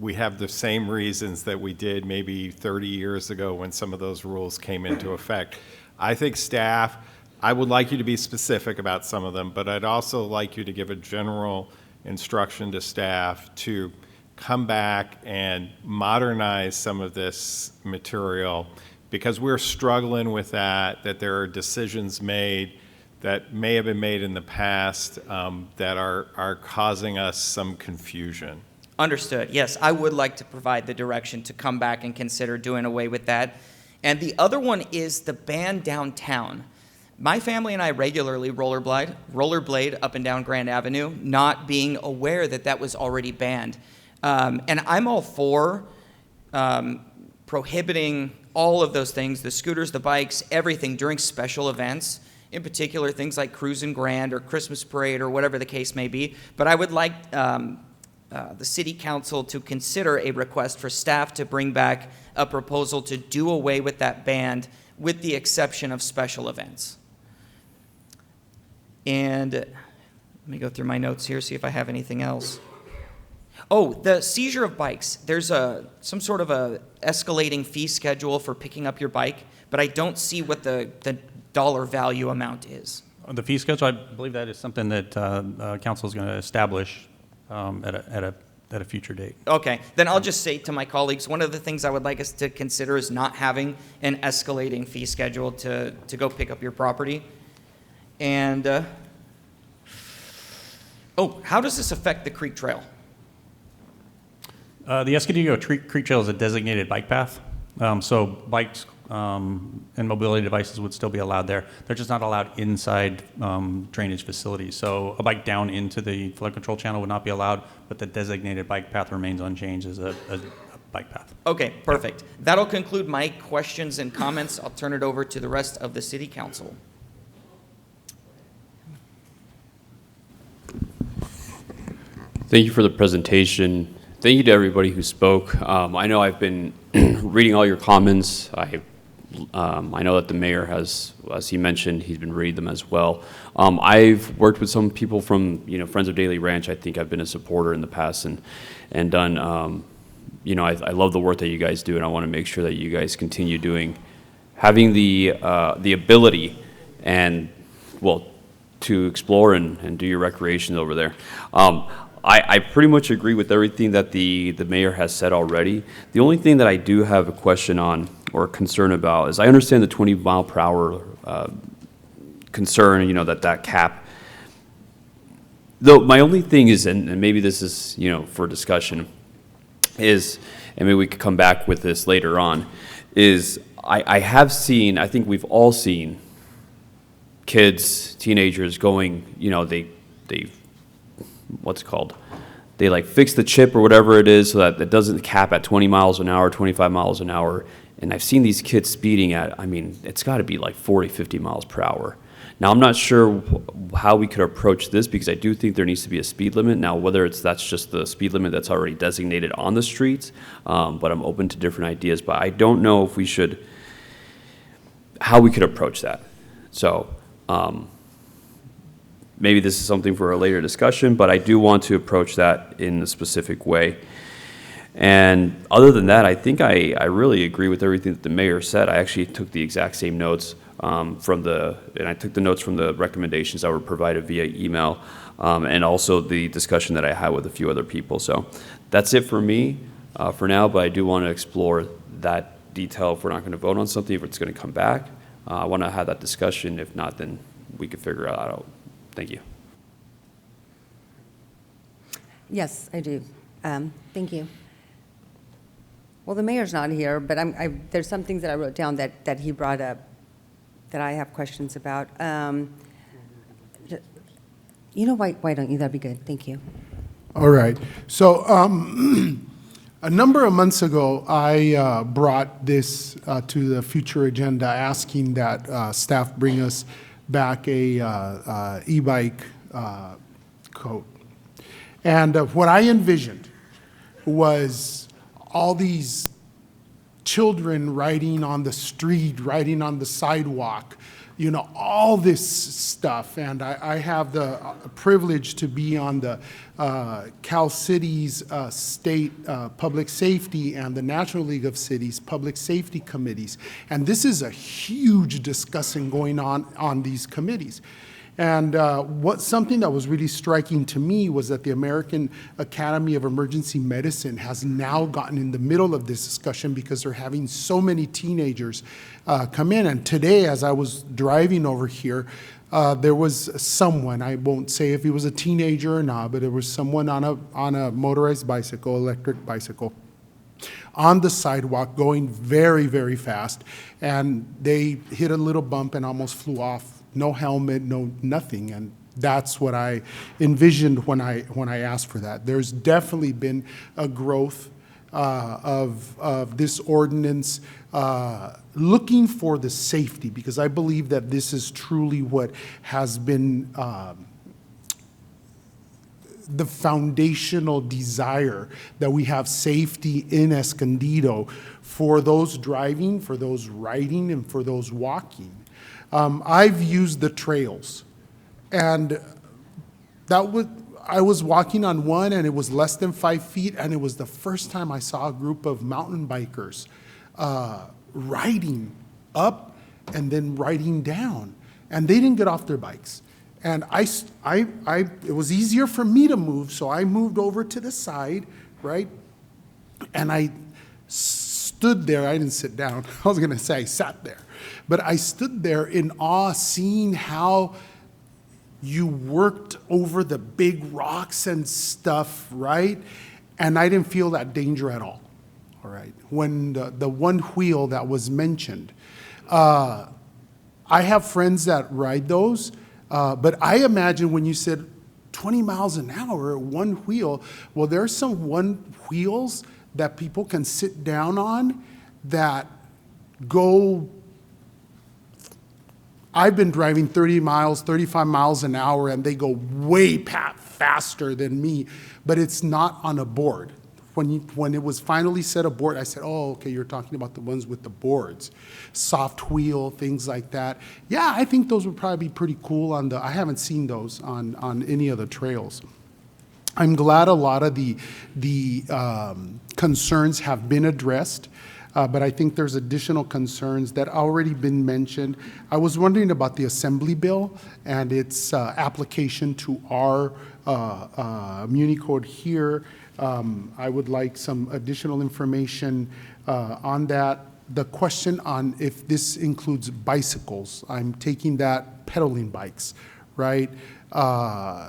we have the same reasons that we did maybe 30 years ago when some of those rules came into effect. I think staff, I would like you to be specific about some of them, but I'd also like you to give a general instruction to staff to come back and modernize some of this material, because we're struggling with that there are decisions made that may have been made in the past that are causing us some confusion. Understood. Yes, I would like to provide the direction to come back and consider doing away with that. And the other one is the ban downtown. My family and I regularly rollerblade up and down Grand Avenue, not being aware that that was already banned. And I'm all for prohibiting all of those things, the scooters, the bikes, everything during special events, in particular things like Cruisin' Grand or Christmas Parade or whatever the case may be. But I would like the City Council to consider a request for staff to bring back a proposal to do away with that ban with the exception of special events. And let me go through my notes here, see if I have anything else. Oh, the seizure of bikes. There's some sort of a escalating fee schedule for picking up your bike, but I don't see what the dollar value amount is. The fee schedule, I believe that is something that council is going to establish at a future date. Okay, then I'll just say to my colleagues, one of the things I would like us to consider is not having an escalating fee schedule to go pick up your property. And, how does this affect the Creek Trail? The Escondido Creek Trail is a designated bike path, so bikes and mobility devices would still be allowed there. They're just not allowed inside drainage facilities. So a bike down into the flood control channel would not be allowed, but the designated bike path remains unchanged as a bike path. Okay, perfect. That'll conclude my questions and comments. I'll turn it over to the rest of the City Council. Thank you for the presentation. Thank you to everybody who spoke. I know I've been reading all your comments. I know that the mayor has, as he mentioned, he's been reading them as well. I've worked with some people from, Friends of Daily Ranch. I think I've been a supporter in the past and done, I love the work that you guys do, and I want to make sure that you guys continue having the ability and, to explore and do your recreation over there. I pretty much agree with everything that the mayor has said already. The only thing that I do have a question on or concern about is I understand the 20 mile per hour concern, that cap. Though my only thing is, and maybe this is, for discussion, is, and maybe we could come back with this later on, is I have seen, I think we've all seen kids, teenagers going, they like fix the chip or whatever it is so that it doesn't cap at 20 miles an hour, 25 miles an hour. And I've seen these kids speeding at, it's got to be like 40, 50 miles per hour. Now, I'm not sure how we could approach this because I do think there needs to be a speed limit. Now, whether that's just the speed limit that's already designated on the streets, but I'm open to different ideas. But I don't know if how we could approach that. So, maybe this is something for a later discussion, but I do want to approach that in a specific way. And other than that, I think I really agree with everything that the mayor said. I actually took the exact same notes and I took the notes from the recommendations that were provided via email, and also the discussion that I had with a few other people. So that's it for me for now, but I do want to explore that detail if we're not going to vote on something, if it's going to come back. I want to have that discussion. If not, then we could figure it out. Thank you. Yes, I do. Thank you. Well, the mayor's not here, but there's some things that I wrote down that he brought up that I have questions about. Why don't you? That'd be good. Thank you. All right. So a number of months ago, I brought this to the future agenda, asking that staff bring us back a e-bike code. And what I envisioned was all these children riding on the street, riding on the sidewalk, all this stuff. And I have the privilege to be on the Cal Cities State Public Safety and the National League of Cities Public Safety Committees. And this is a huge discussion going on these committees. And something that was really striking to me was that the American Academy of Emergency Medicine has now gotten in the middle of this discussion because they're having so many teenagers come in. And today, as I was driving over here, there was someone, I won't say if he was a teenager or not, but there was someone on a motorized bicycle, electric bicycle, on the sidewalk going very, very fast. And they hit a little bump and almost flew off. No helmet, no nothing. And that's what I envisioned when I asked for that. There's definitely been a growth of this ordinance looking for the safety, because I believe that this is truly what has been the foundational desire, that we have safety in Escondido for those driving, for those riding, and for those walking. I've used the trails, and I was walking on one, and it was less than 5 feet, and it was the first time I saw a group of mountain bikers riding up and then riding down, and they didn't get off their bikes. And it was easier for me to move, so I moved over to the side, right? And I stood there. I didn't sit down. I was going to say I sat there. But I stood there in awe, seeing how you worked over the big rocks and stuff, right? And I didn't feel that danger at all right? When the one wheel that was mentioned, I have friends that ride those, but I imagine when you said 20 miles an hour, one wheel, well, there's some one wheels that people can sit down on that go. I've been driving 30 miles, 35 miles an hour, and they go way faster than me, but it's not on a board. When it was finally set aboard, I said, oh, okay, you're talking about the ones with the boards. Soft wheel, things like that. Yeah, I think those would probably be pretty cool I haven't seen those on any of the trails. I'm glad a lot of the concerns have been addressed. But I think there's additional concerns that already been mentioned. I was wondering about the Assembly Bill and its application to our Muni Code here. I would like some additional information on that. The question on if this includes bicycles, I'm taking that pedaling bikes, right?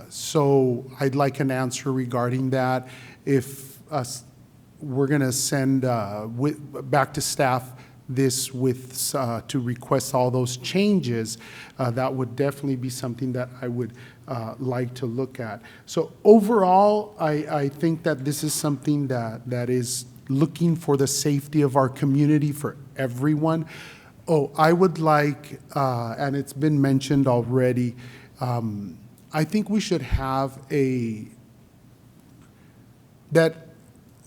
So I'd like an answer regarding that. If we're going to send back to staff this to request all those changes, that would definitely be something that I would like to look at. So overall, I think that this is something that is looking for the safety of our community for everyone. Oh, I would like, and it's been mentioned already, I think we should have that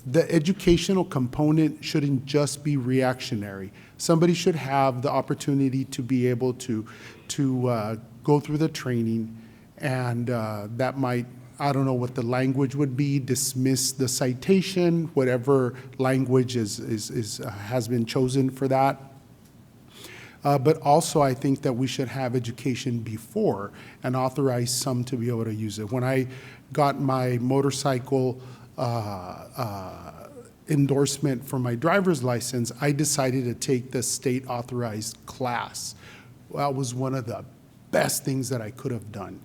the educational component shouldn't just be reactionary. Somebody should have the opportunity to be able to go through the training, and that might, I don't know what the language would be, dismiss the citation, whatever language has been chosen for that. But also I think that we should have education before and authorize some to be able to use it. When I got my motorcycle endorsement for my driver's license, I decided to take the state authorized class. That was one of the best things that I could have done.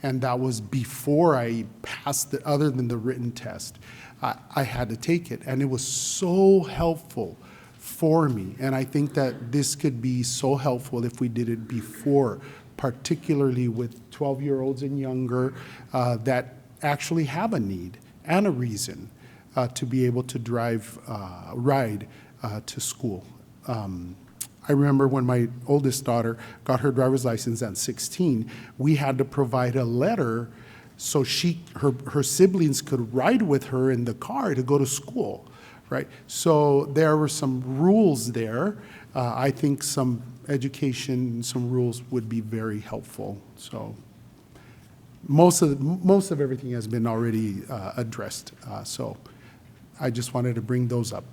And that was before I passed it, other than the written test. I had to take it, and it was so helpful for me. And I think that this could be so helpful if we did it before, particularly with 12-year-olds and younger that actually have a need and a reason to be able to ride to school. I remember when my oldest daughter got her driver's license at 16, we had to provide a letter so her siblings could ride with her in the car to go to school, right? So there were some rules there. I think some education, some rules would be very helpful. So most of everything has been already addressed. So I just wanted to bring those up.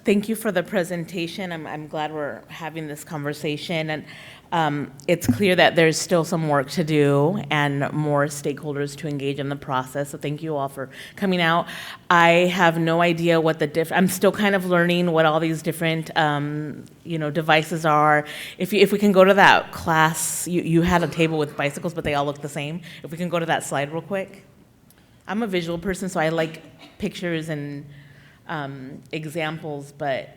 Thank you for the presentation. I'm glad we're having this conversation. And it's clear that there's still some work to do and more stakeholders to engage in the process. So thank you all for coming out. I have no idea what I'm still kind of learning what all these different, devices are. If we can go to that class, you had a table with bicycles, but they all look the same. If we can go to that slide real quick. I'm a visual person, so I like pictures and examples, but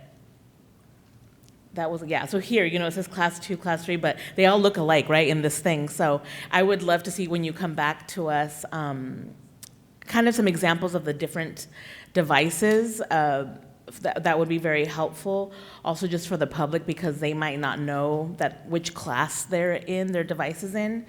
that was, yeah, so here, it says class 2, class 3, but they all look alike, right, in this thing. So I would love to see when you come back to us, kind of some examples of the different devices. That would be very helpful. Also just for the public, because they might not know which class they're in, their device is in.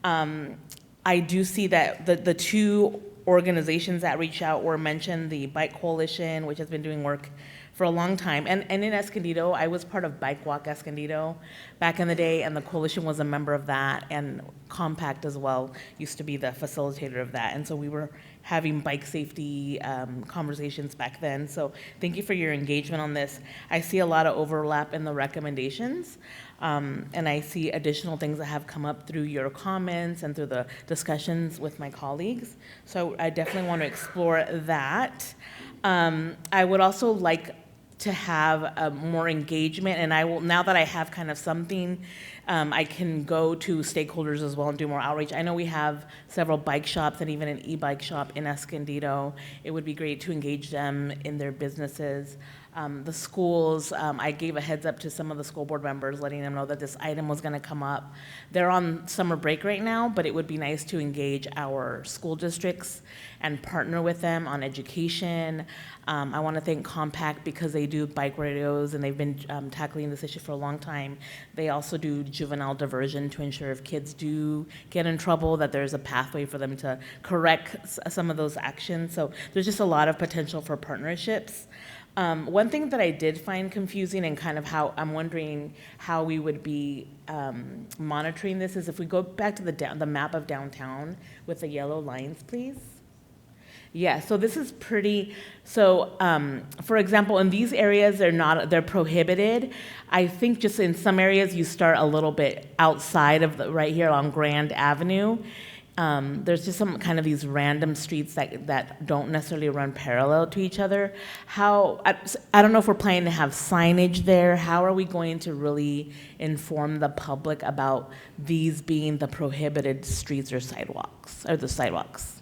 I do see that the two organizations that reach out were mentioned, the Bike Coalition, which has been doing work for a long time. And in Escondido, I was part of Bike Walk Escondido back in the day, and the coalition was a member of that, and Compact as well used to be the facilitator of that. And so we were having bike safety conversations back then. So thank you for your engagement on this. I see a lot of overlap in the recommendations, and I see additional things that have come up through your comments and through the discussions with my colleagues. So I definitely want to explore that. I would also like to have more engagement, and I will, now that I have kind of something, I can go to stakeholders as well and do more outreach. I know we have several bike shops and even an e-bike shop in Escondido. It would be great to engage them in their businesses. The schools, I gave a heads up to some of the school board members, letting them know that this item was gonna come up. They're on summer break right now, but it would be nice to engage our school districts and partner with them on education. I wanna thank Compact because they do bike radios and they've been tackling this issue for a long time. They also do juvenile diversion to ensure if kids do get in trouble that there's a pathway for them to correct some of those actions. So there's just a lot of potential for partnerships. One thing that I did find confusing and kind of how I'm wondering how we would be monitoring this is if we go back to the map of downtown with the yellow lines, please. Yeah, so this is pretty, so for example, in these areas, they're prohibited. I think just in some areas, you start a little bit outside of right here on Grand Avenue. There's just some kind of these random streets that don't necessarily run parallel to each other. I don't know if we're planning to have signage there. How are we going to really inform the public about these being the prohibited streets or sidewalks, or the sidewalks?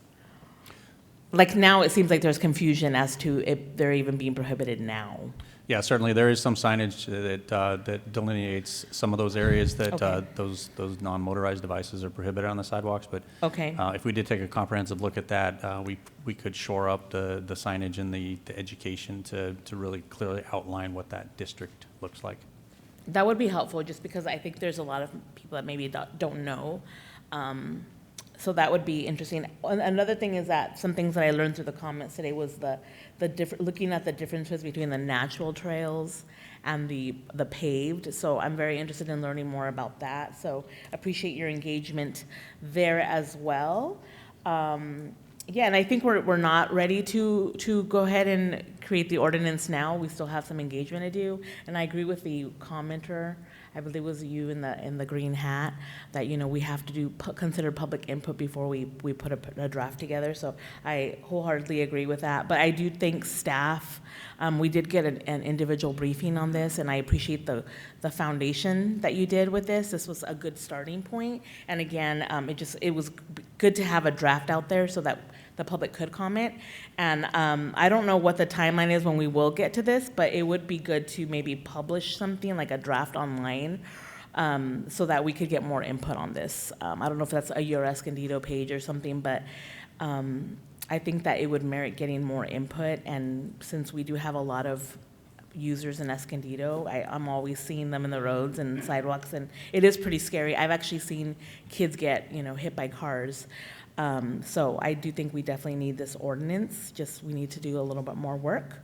Like now, it seems like there's confusion as to if they're even being prohibited now. Yeah, certainly there is some signage that delineates some of those areas that Okay. those non-motorized devices are prohibited on the sidewalks. But Okay. if we did take a comprehensive look at that, we could shore up the signage and the education to really clearly outline what that district looks like. That would be helpful, just because I think there's a lot of people that maybe don't know. So that would be interesting. Another thing is that some things that I learned through the comments today was looking at the differences between the natural trails and the paved. So I'm very interested in learning more about that. So appreciate your engagement there as well. Yeah, and I think we're not ready to go ahead and create the ordinance now. We still have some engagement to do. And I agree with the commenter, I believe it was you in the green hat, that we have to consider public input before we put a draft together. So I wholeheartedly agree with that. But I do thank staff. We did get an individual briefing on this, and I appreciate the foundation that you did with this. This was a good starting point. And again, it was good to have a draft out there so that the public could comment. And I don't know what the timeline is when we will get to this, but it would be good to maybe publish something like a draft online so that we could get more input on this. I don't know if that's a Your Escondido page or something, but I think that it would merit getting more input. And since we do have a lot of users in Escondido, I'm always seeing them in the roads and sidewalks, and it is pretty scary. I've actually seen kids get hit by cars. So I do think we definitely need this ordinance, just we need to do a little bit more work.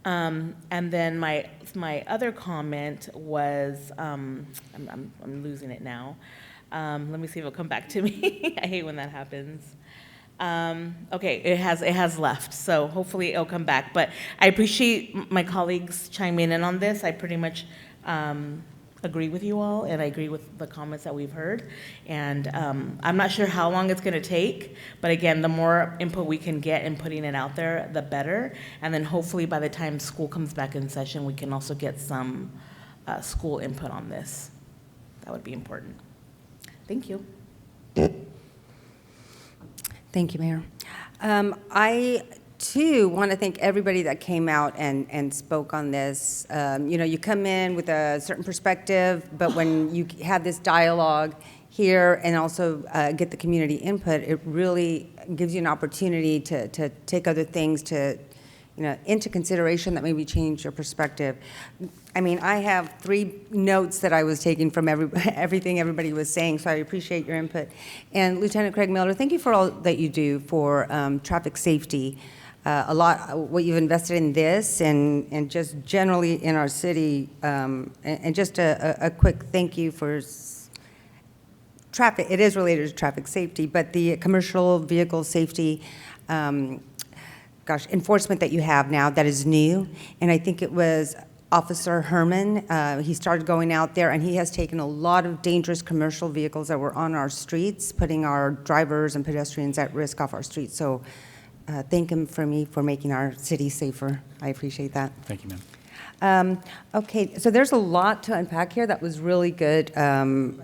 And then my other comment was, I'm losing it now. Let me see if it'll come back to me. I hate when that happens. Okay, it has left, so hopefully it'll come back. But I appreciate my colleagues chiming in on this. I pretty much agree with you all, and I agree with the comments that we've heard. And I'm not sure how long it's going to take, but again, the more input we can get in putting it out there, the better. And then hopefully by the time school comes back in session, we can also get some school input on this. That would be important. Thank you. Thank you, Mayor. I, too, want to thank everybody that came out and spoke on this. You know, you come in with a certain perspective, but when you have this dialogue here and also get the community input, it really gives you an opportunity to take other things into consideration that maybe change your perspective. I mean, I have 3 notes that I was taking from everything everybody was saying, so I appreciate your input. And Lieutenant Craig Miller, thank you for all that you do for traffic safety. A lot, what you've invested in this and just generally in our city. And just a quick thank you for traffic. It is related to traffic safety, but the commercial vehicle safety enforcement that you have now that is new, and I think it was Officer Herman. He started going out there, and he has taken a lot of dangerous commercial vehicles that were on our streets, putting our drivers and pedestrians at risk off our streets. So thank him for making our city safer. I appreciate that. Thank you, ma'am. Okay, so there's a lot to unpack here. That was really good, and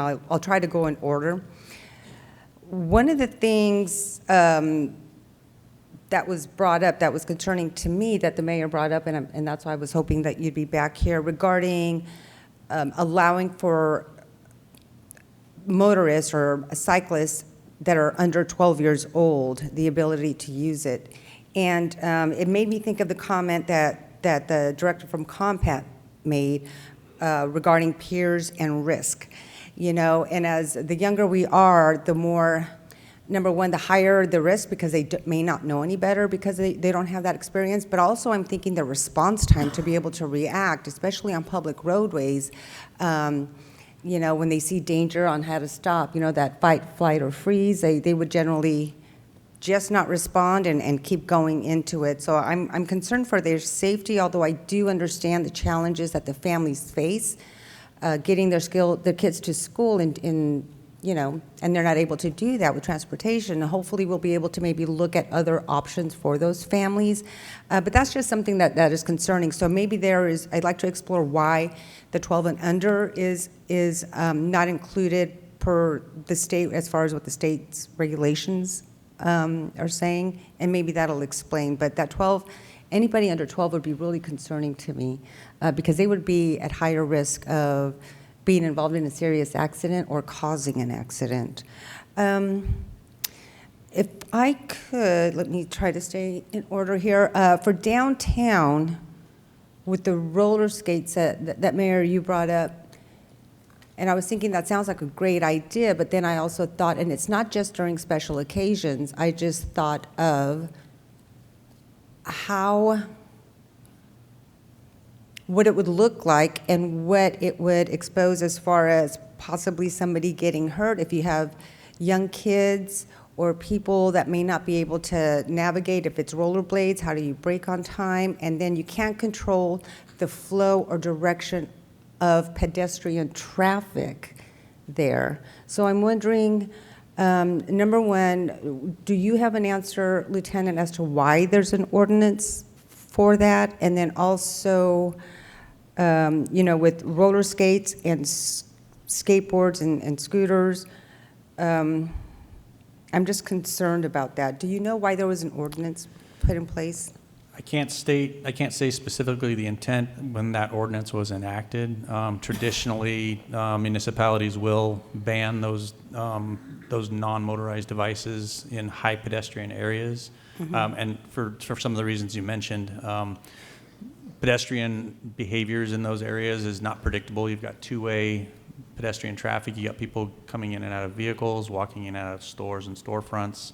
I'll try to go in order. One of the things that was brought up, that was concerning to me, that the mayor brought up, and that's why I was hoping that you'd be back here, regarding allowing for motorists or cyclists that are under 12 years old the ability to use it. And it made me think of the comment that the director from Compact made regarding peers and risk. You know, and as the younger we are, the more, number one, the higher the risk, because they may not know any better because they don't have that experience. But also I'm thinking the response time to be able to react, especially on public roadways, you know, when they see danger on how to stop, you know, that fight, flight, or freeze, they would generally just not respond and keep going into it. So I'm concerned for their safety, although I do understand the challenges that the families face, getting their kids to school in you know, and they're not able to do that with transportation. Hopefully we'll be able to maybe look at other options for those families. But that's just something that is concerning. So maybe I'd like to explore why the 12 and under is not included per the state as far as what the state's regulations are saying, and maybe that'll explain. But that 12, anybody under 12 would be really concerning to me because they would be at higher risk of being involved in a serious accident or causing an accident. If I could, let me try to stay in order here. For downtown, with the roller skates that Mayor, you brought up, and I was thinking that sounds like a great idea, but then I also thought, and it's not just during special occasions, I just thought of what it would look like and what it would expose as far as possibly somebody getting hurt if you have young kids or people that may not be able to navigate. If it's rollerblades, how do you brake on time? And then you can't control the flow or direction of pedestrian traffic there. So I'm wondering, number one, do you have an answer, Lieutenant, as to why there's an ordinance for that? And then also, you know, with roller skates and skateboards and scooters, I'm just concerned about that. Do you know why there was an ordinance put in place? I can't say specifically the intent when that ordinance was enacted. Traditionally, municipalities will ban those non-motorized devices in high pedestrian areas. And for some of the reasons you mentioned, pedestrian behaviors in those areas is not predictable. You've got two-way pedestrian traffic. You got people coming in and out of vehicles, walking in and out of stores and storefronts.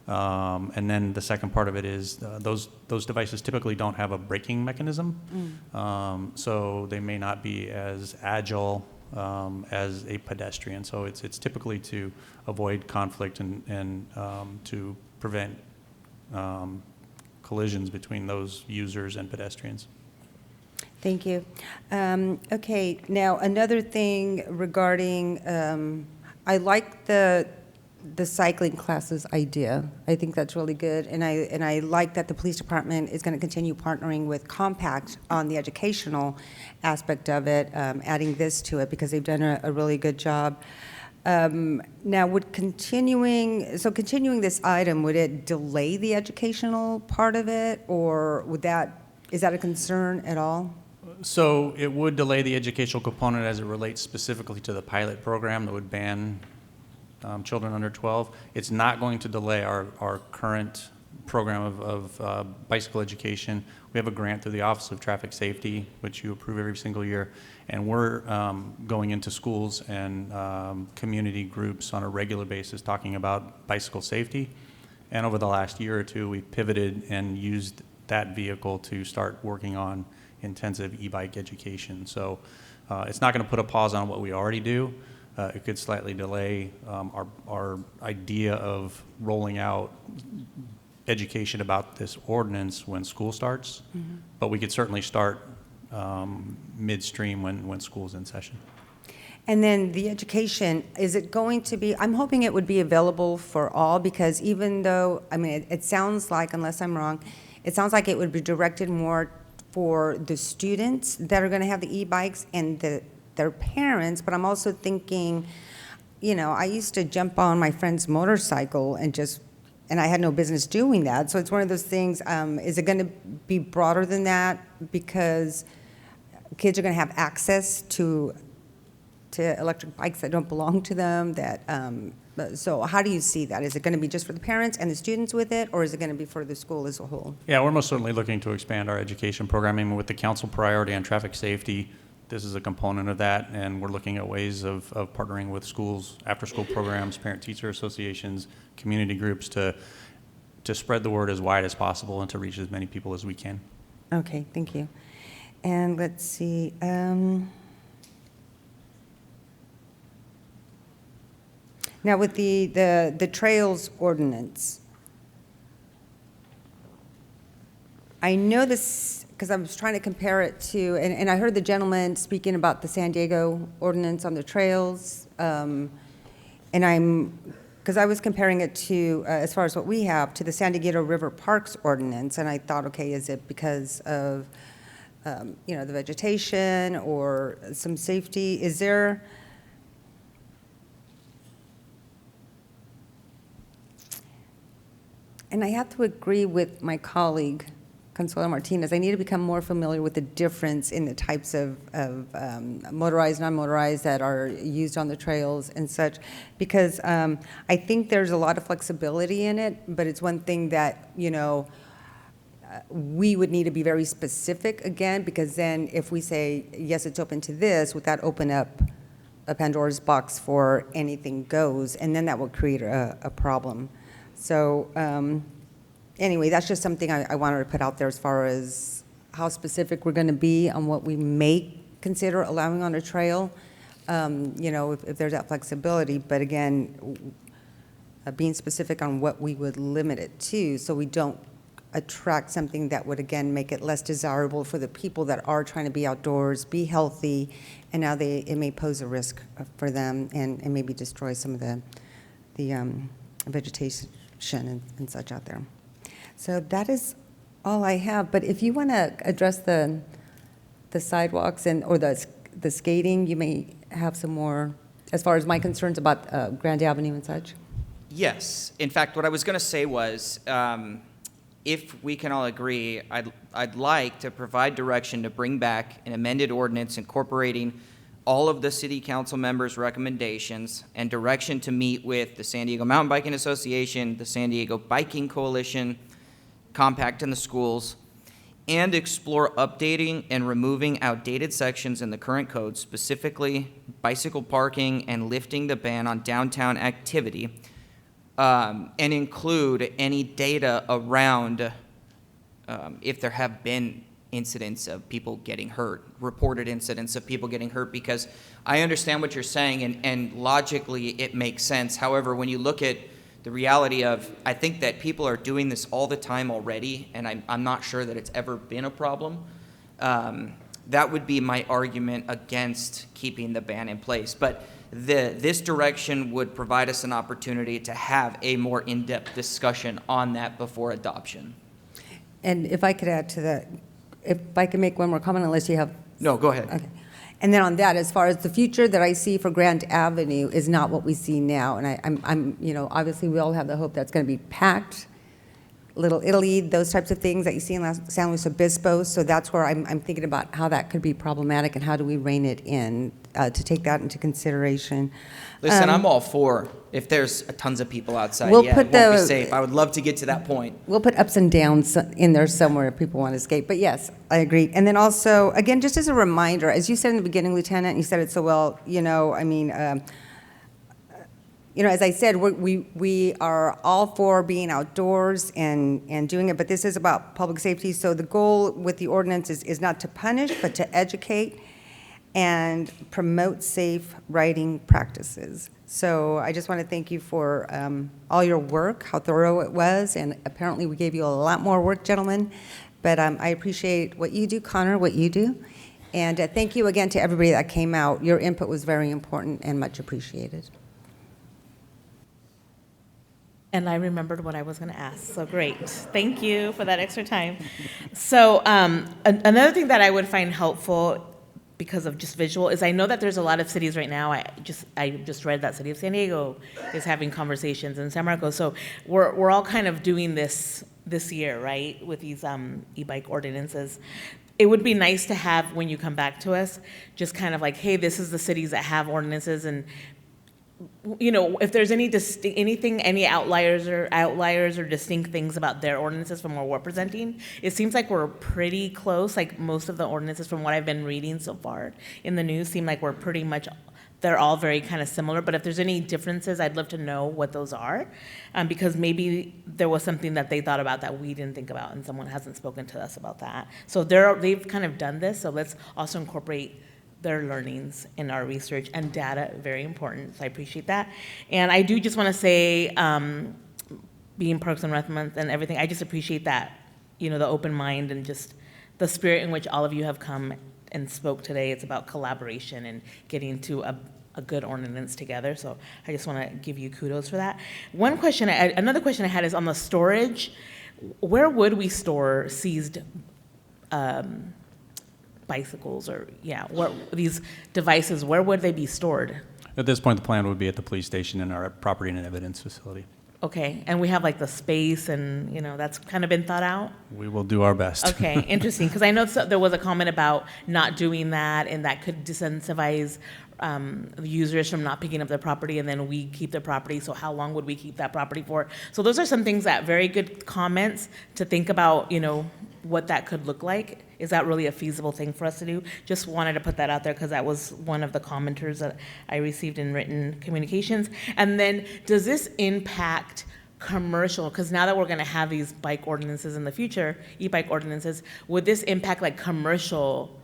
And then the second part of it is those devices typically don't have a braking mechanism. So they may not be as agile as a pedestrian. So it's typically to avoid conflict and to prevent collisions between those users and pedestrians. Thank you. Okay, now another thing regarding, I like the cycling classes idea. I think that's really good, and I like that the police department is going to continue partnering with Compact on the educational aspect of it, adding this to it because they've done a really good job. Now, would continuing this item, would it delay the educational part of it, or is that a concern at all? So it would delay the educational component as it relates specifically to the pilot program that would ban children under 12. It's not going to delay our current program of bicycle education. We have a grant through the Office of Traffic Safety, which you approve every single year, and we're going into schools and community groups on a regular basis talking about bicycle safety. And over the last year or two, we've pivoted and used that vehicle to start working on intensive e-bike education. So it's not going to put a pause on what we already do. It could slightly delay our idea of rolling out education about this ordinance when school starts, but we could certainly start midstream when school's in session. And then the education, is it going to be, I'm hoping it would be available for all, because even though, I mean, it sounds like, unless I'm wrong, it sounds like it would be directed more for the students that are going to have the e-bikes and their parents, but I'm also thinking, you know, I used to jump on my friend's motorcycle and I had no business doing that. So it's one of those things, is it going to be broader than that because kids are going to have access to electric bikes that don't belong to them? So how do you see that? Is it going to be just for the parents and the students with it, or is it going to be for the school as a whole? Yeah, we're most certainly looking to expand our education programming with the council priority on traffic safety. This is a component of that, and we're looking at ways of partnering with schools, after-school programs, parent-teacher associations, community groups to spread the word as wide as possible and to reach as many people as we can. Okay, thank you. And let's see. Now with the trails ordinance, I know this because I was trying to compare it to, and I heard the gentleman speaking about the San Diego ordinance on the trails, and because I was comparing it to, as far as what we have, to the San Diego River Parks ordinance, and I thought, okay, is it because of, you know, the vegetation or some safety? Is there, and I have to agree with my colleague, Consuelo Martinez, I need to become more familiar with the difference in the types of motorized, non-motorized that are used on the trails and such, because I think there's a lot of flexibility in it, but it's one thing that, you know, we would need to be very specific again, because then if we say, yes, it's open to this, would that open up a Pandora's box for anything goes, and then that will create a problem. So anyway, that's just something I wanted to put out there as far as how specific we're going to be on what we may consider allowing on a trail, you know, if there's that flexibility. But again, being specific on what we would limit it to, so we don't attract something that would, again, make it less desirable for the people that are trying to be outdoors, be healthy, and now it may pose a risk for them and maybe destroy some of the vegetation and such out there. So that is all I have. But if you want to address the sidewalks or the skating, you may have some more, as far as my concerns about Grand Avenue and such. Yes. In fact, what I was going to say was, if we can all agree, I'd like to provide direction to bring back an amended ordinance incorporating all of the city council members' recommendations and direction to meet with the San Diego Mountain Biking Association, the San Diego Biking Coalition, Compact in the schools, and explore updating and removing outdated sections in the current code, specifically bicycle parking and lifting the ban on downtown activity, and include any data around if there have been incidents of people getting hurt, reported incidents of people getting hurt, because I understand what you're saying, and logically it makes sense. However, when you look at the reality of, I think that people are doing this all the time already, and I'm not sure that it's ever been a problem. That would be my argument against keeping the ban in place. But this direction would provide us an opportunity to have a more in-depth discussion on that before adoption. And if I could add to that, if I could make one more comment, unless you have... No, go ahead. Okay. And then on that, as far as the future that I see for Grant Avenue is not what we see now. And I'm obviously we all have the hope that's going to be packed, Little Italy, those types of things that you see in San Luis Obispo. So that's where I'm thinking about how that could be problematic and how do we rein it in to take that into consideration. Listen, I'm all for if there's tons of people outside, We'll yeah, put it won't be the- safe. I would love to get to that point. We'll put ups and downs in there somewhere if people want to escape. But yes, I agree. And then also, again, just as a reminder, as you said in the beginning, Lieutenant, you said it so well, as I said, we are all for being outdoors and doing it, but this is about public safety. So the goal with the ordinance is not to punish, but to educate and promote safe riding practices. So I just want to thank you for all your work, how thorough it was, and apparently we gave you a lot more work, gentlemen. But I appreciate what you do, Connor, what you do. And thank you again to everybody that came out. Your input was very important and much appreciated. And I remembered what I was going to ask, so great. Thank you for that extra time. So another thing that I would find helpful because of just visual is I know that there's a lot of cities right now. I just read that City of San Diego is having conversations in San Marcos. So we're all kind of doing this year, right, with these e-bike ordinances. It would be nice to have, when you come back to us, just kind of like, hey, this is the cities that have ordinances, and if there's any outliers or distinct things about their ordinances from what we're presenting, it seems like we're pretty close. Like most of the ordinances from what I've been reading so far in the news seem like they're all very kind of similar. But if there's any differences, I'd love to know what those are, because maybe there was something that they thought about that we didn't think about, and someone hasn't spoken to us about that. So they've kind of done this. So let's also incorporate their learnings in our research and data, very important, so I appreciate that. And I do just want to say, being Parks and Rec Month and everything, I just appreciate that, the open mind and just the spirit in which all of you have come and spoke today. It's about collaboration and getting to a good ordinance together, so I just want to give you kudos for that. Another question I had is on the storage. Where would we store seized bicycles these devices, where would they be stored? At this point, the plan would be at the police station in our property and evidence facility. Okay, and we have like the space and, that's kind of been thought out? We will do our best. Okay, interesting, because I know there was a comment about not doing that, and that could disincentivize users from not picking up their property, and then we keep the property, so how long would we keep that property for? So those are some things that, very good comments to think about, what that could look like. Is that really a feasible thing for us to do? Just wanted to put that out there because that was one of the commenters that I received in written communications. And then, does this impact commercial? Because now that we're going to have these bike ordinances in the future, e-bike ordinances, would this impact like commercial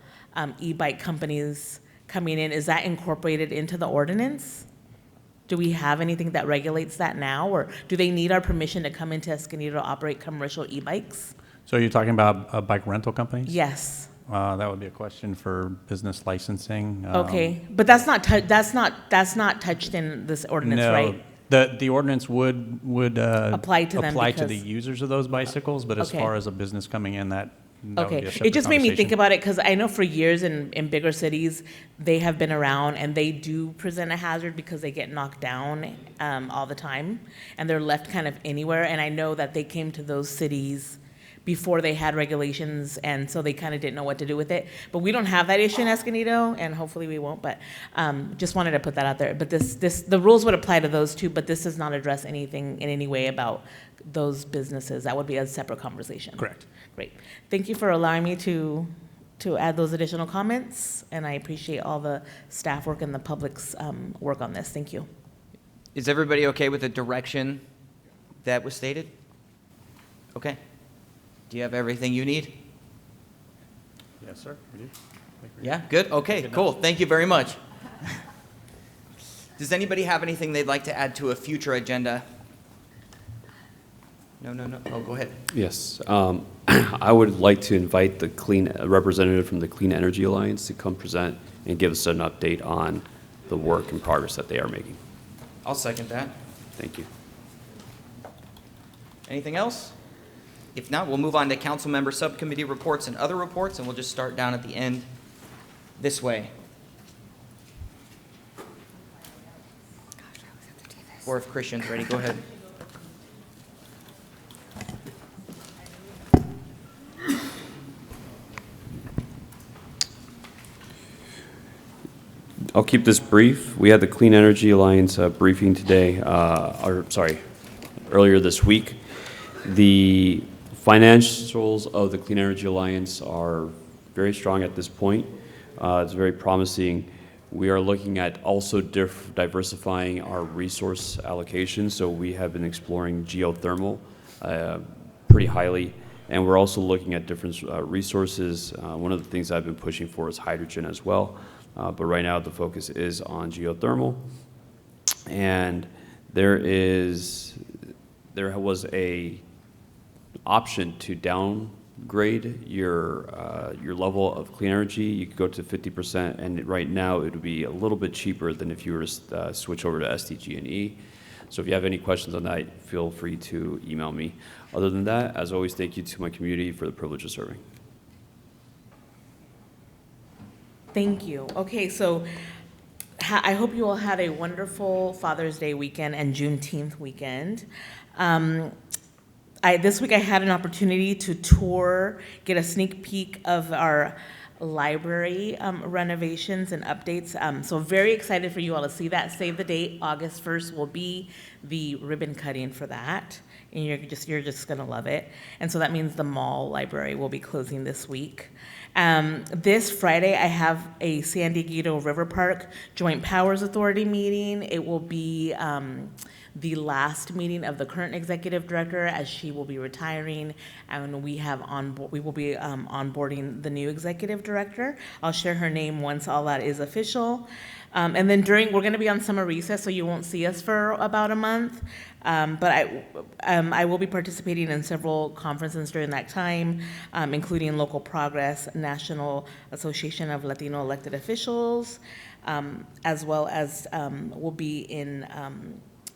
e-bike companies coming in? Is that incorporated into the ordinance? Do we have anything that regulates that now? Or do they need our permission to come into Escondido to operate commercial e-bikes? So you're talking about bike rental companies? Yes. That would be a question for business licensing. Okay, but that's not touched in this ordinance, no, right? The ordinance would apply to them apply to because- the users of those bicycles, but as Okay. far as a business coming in, that would Okay, be a separate it just made me think conversation. about it because I know for years in bigger cities, they have been around and they do present a hazard because they get knocked down all the time and they're left kind of anywhere. And I know that they came to those cities before they had regulations, and so they kind of didn't know what to do with it. But we don't have that issue in Escondido, and hopefully we won't, but just wanted to put that out there. But the rules would apply to those too, but this does not address anything in any way about those businesses. That would be a separate conversation. Correct. Great. Thank you for allowing me to add those additional comments, and I appreciate all the staff work and the public's work on this. Thank you. Is everybody okay with the direction that was stated? Okay. Do you have everything you need? Yes, sir. We do. Yeah, good? Okay, cool. Thank you very much. Does anybody have anything they'd like to add to a future agenda? No. Oh, go ahead. Yes. I would like to invite the representative from the Clean Energy Alliance to come present and give us an update on the work and progress that they are making. I'll second that. Thank you. Anything else? If not, we'll move on to council member subcommittee reports and other reports, and we'll just start down at the end this way. Or if Christian's ready, go ahead. I'll keep this brief. We had the Clean Energy Alliance briefing today, earlier this week. The financials of the Clean Energy Alliance are very strong at this point. It's very promising. We are looking at also diversifying our resource allocation. So we have been exploring geothermal pretty highly, and we're also looking at different resources. One of the things I've been pushing for is hydrogen as well. But right now the focus is on geothermal. And there was a option to downgrade your level of clean energy. You could go to 50%, and right now it would be a little bit cheaper than if you were to switch over to SDG&E. So if you have any questions on that, feel free to email me. Other than that, as always, thank you to my community for the privilege of serving. Thank you. Okay, so I hope you all had a wonderful Father's Day weekend and Juneteenth weekend. This week I had an opportunity to tour, get a sneak peek of our library renovations and updates. So very excited for you all to see that. Save the date, August 1st will be the ribbon cutting for that. And you're just gonna love it. And so that means the mall library will be closing this week. This Friday, I have a San Diego River Park Joint Powers Authority meeting. It will be the last meeting of the current executive director, as she will be retiring, and we will be onboarding the new executive director. I'll share her name once all that is official. And then we're going to be on summer recess, so you won't see us for about a month. But I will be participating in several conferences during that time, including Local Progress, National Association of Latino Elected Officials, as well as we'll be in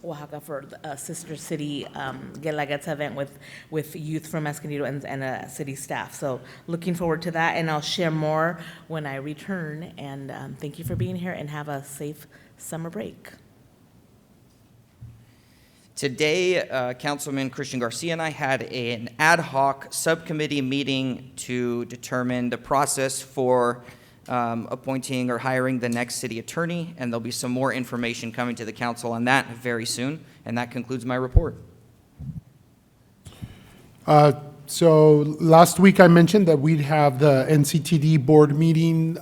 Oaxaca for a sister city Guelaguetza event with youth from Escondido and city staff. So looking forward to that, and I'll share more when I return. And thank you for being here, and have a safe summer break. Today, Councilman Christian Garcia and I had an ad hoc subcommittee meeting to determine the process for appointing or hiring the next city attorney, and there'll be some more information coming to the council on that very soon. And that concludes my report. So last week I mentioned that we'd have the NCTD board meeting.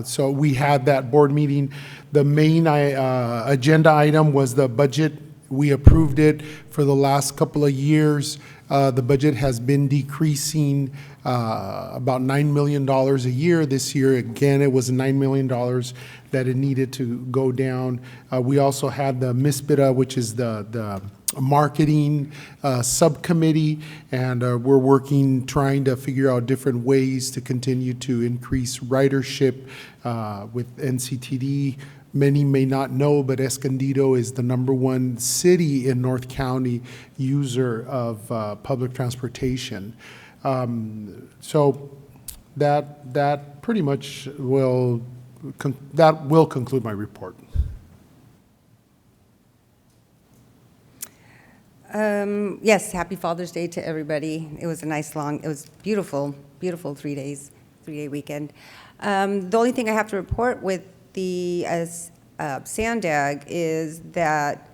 So we had that board meeting. The main agenda item was the budget. We approved it for the last couple of years. The budget has been decreasing about $9 million a year. This year, again, it was $9 million that it needed to go down. We also had the MISPITA, which is the marketing subcommittee, and we're working, trying to figure out different ways to continue to increase ridership with NCTD. Many may not know, but Escondido is the #1 city in North County user of public transportation. So that pretty much will conclude my report. Yes, happy Father's Day to everybody. It was a nice it was beautiful 3-day weekend. The only thing I have to report with the SANDAG is that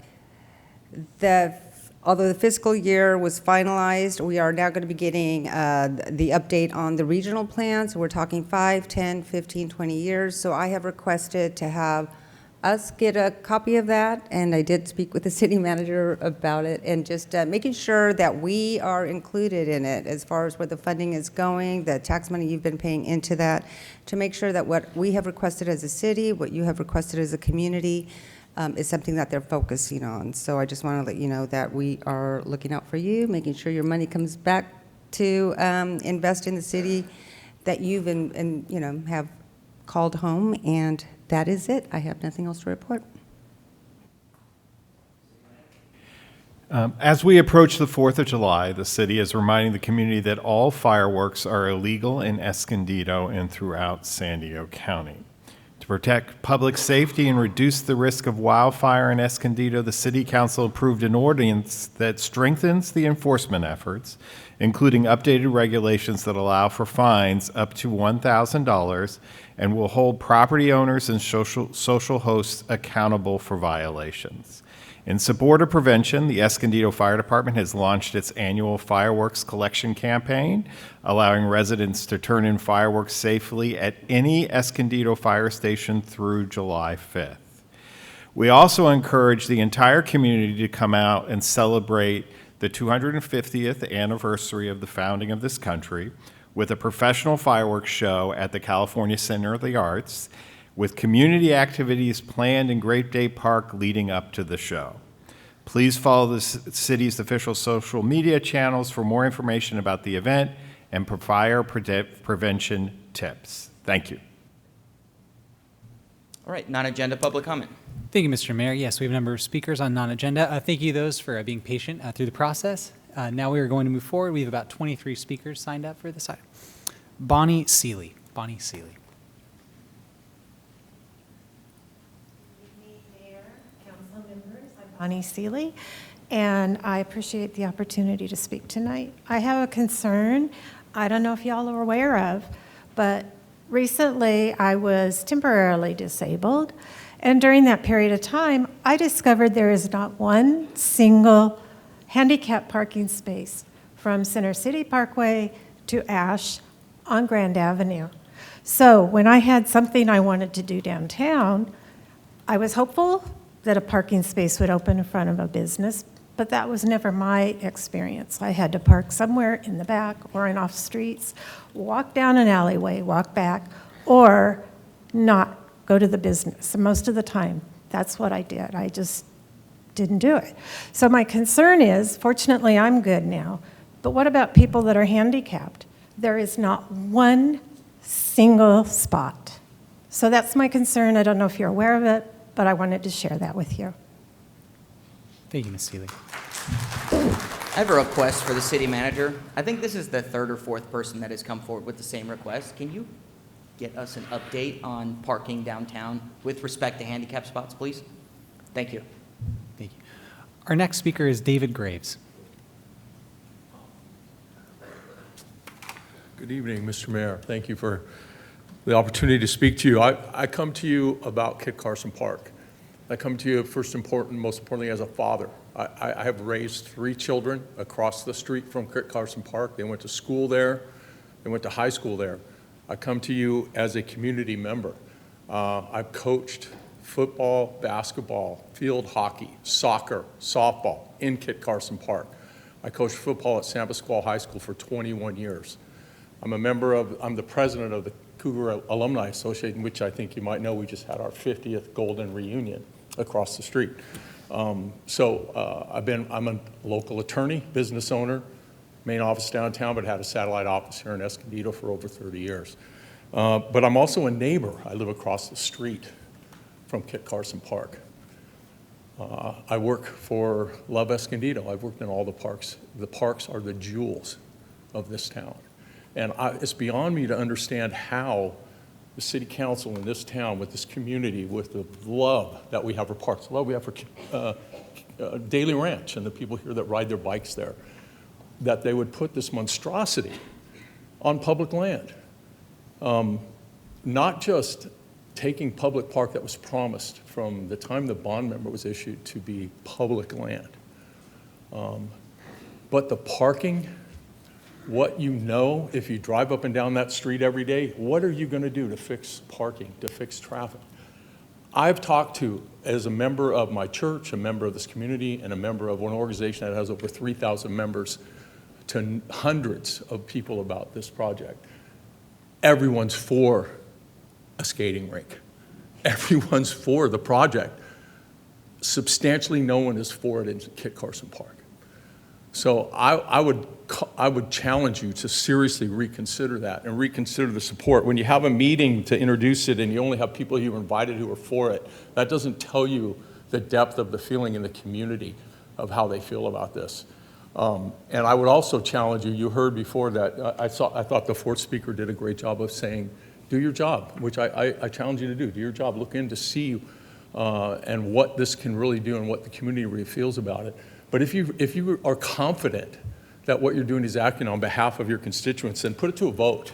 although the fiscal year was finalized, we are now going to be getting the update on the regional plans. We're talking 5, 10, 15, 20 years. So I have requested to have us get a copy of that, and I did speak with the city manager about it, and just making sure that we are included in it as far as where the funding is going, the tax money you've been paying into that, to make sure that what we have requested as a city, what you have requested as a community, is something that they're focusing on. So I just want to let you know that we are looking out for you, making sure your money comes back to invest in the city that you've have called home, and that is it. I have nothing else to report. As we approach the 4th of July, the city is reminding the community that all fireworks are illegal in Escondido and throughout San Diego County. To protect public safety and reduce the risk of wildfire in Escondido, the City Council approved an ordinance that strengthens the enforcement efforts, including updated regulations that allow for fines up to $1,000 and will hold property owners and social hosts accountable for violations. In support of prevention, the Escondido Fire Department has launched its annual fireworks collection campaign, allowing residents to turn in fireworks safely at any Escondido fire station through July 5th. We also encourage the entire community to come out and celebrate the 250th anniversary of the founding of this country with a professional fireworks show at the California Center of the Arts, with community activities planned in Grape Day Park leading up to the show. Please follow the city's official social media channels for more information about the event and fire prevention tips. Thank you. All right, non-agenda public comment. Thank you, Mr. Mayor. Yes, we have a number of speakers on non-agenda. Thank you those for being patient through the process. Now we are going to move forward. We have about 23 speakers signed up for this item. Bonnie Seeley. Bonnie Seeley. Bonnie Seeley, and I appreciate the opportunity to speak tonight. I have a concern I don't know if y'all are aware of, but recently I was temporarily disabled, and during that period of time, I discovered there is not one single handicap parking space from Center City Parkway to Ash on Grand Avenue. So when I had something I wanted to do downtown, I was hopeful that a parking space would open in front of a business, but that was never my experience. I had to park somewhere in the back or in off streets, walk down an alleyway, walk back, or not go to the business. And most of the time, that's what I did. I just didn't do it. So my concern is, fortunately, I'm good now, but what about people that are handicapped? There is not one single spot. So that's my concern. I don't know if you're aware of it, but I wanted to share that with you. Thank you, Ms. Seeley. I have a request for the city manager. I think this is the third or fourth person that has come forward with the same request. Can you get us an update on parking downtown with respect to handicap spots, please? Thank you. Thank you. Our next speaker is David Graves. Good evening, Mr. Mayor. Thank you for the opportunity to speak to you. I come to you about Kit Carson Park. I come to you most importantly, as a father. I have raised 3 children across the street from Kit Carson Park. They went to school there. They went to high school there. I come to you as a community member. I've coached football, basketball, field hockey, soccer, softball in Kit Carson Park. I coached football at San Pasqual High School for 21 years. I'm the president of the Cougar Alumni Association, which I think you might know, we just had our 50th Golden Reunion across the street. I'm a local attorney, business owner, main office downtown, but had a satellite office here in Escondido for over 30 years. But I'm also a neighbor. I live across the street from Kit Carson Park. I work for Love Escondido. I've worked in all the parks. The parks are the jewels of this town. And it's beyond me to understand how the city council in this town, with this community, with the love that we have for parks, the love we have for Daily Ranch and the people here that ride their bikes there, that they would put this monstrosity on public land. Not just taking public park that was promised from the time the bond member was issued to be public land, but the parking. What you know, if you drive up and down that street every day, what are you going to do to fix parking, to fix traffic? I've talked to, as a member of my church, a member of this community, and a member of an organization that has over 3,000 members, to hundreds of people about this project. Everyone's for a skating rink. Everyone's for the project. Substantially, no one is for it in Kit Carson Park. So I would challenge you to seriously reconsider that and reconsider the support. When you have a meeting to introduce it and you only have people you invited who are for it, that doesn't tell you the depth of the feeling in the community of how they feel about this. And I would also challenge you, you heard before that, I thought the fourth speaker did a great job of saying, do your job, which I challenge you to do. Do your job, look in to see and what this can really do and what the community really feels about it. But if you are confident that what you're doing is acting on behalf of your constituents, then put it to a vote.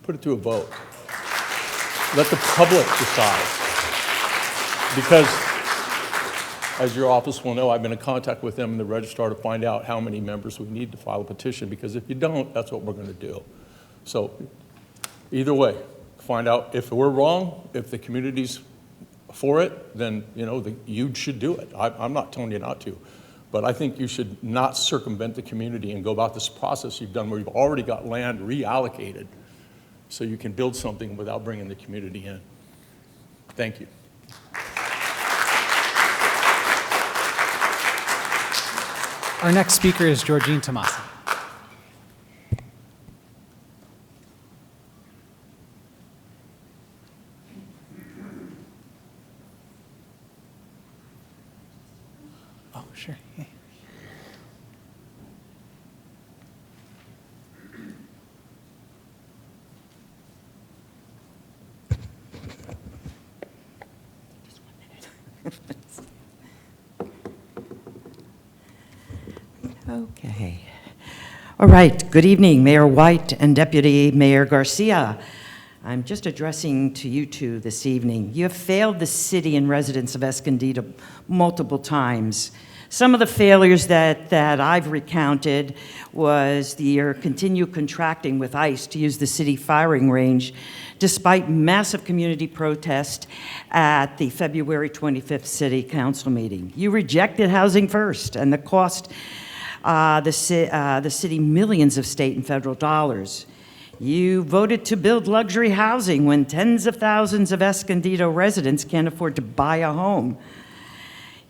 Put it to a vote. Let the public decide. Because, as your office will know, I've been in contact with them in the registrar to find out how many members we need to file a petition, because if you don't, that's what we're going to do. So either way, find out if we're wrong, if the community's for it, then you should do it. I'm not telling you not to. But I think you should not circumvent the community and go about this process you've done where you've already got land reallocated so you can build something without bringing the community in. Thank you. Our next speaker is Georgine Tomasi. Oh, sure. Yeah. Okay. All right. Good evening, Mayor White and Deputy Mayor Garcia. I'm just addressing to you two this evening. You have failed the city and residents of Escondido multiple times. Some of the failures that I've recounted was your continued contracting with ICE to use the city firing range, despite massive community protest at the February 25th City Council meeting. You rejected Housing First, and the cost the city millions of state and federal dollars. You voted to build luxury housing when tens of thousands of Escondido residents can't afford to buy a home.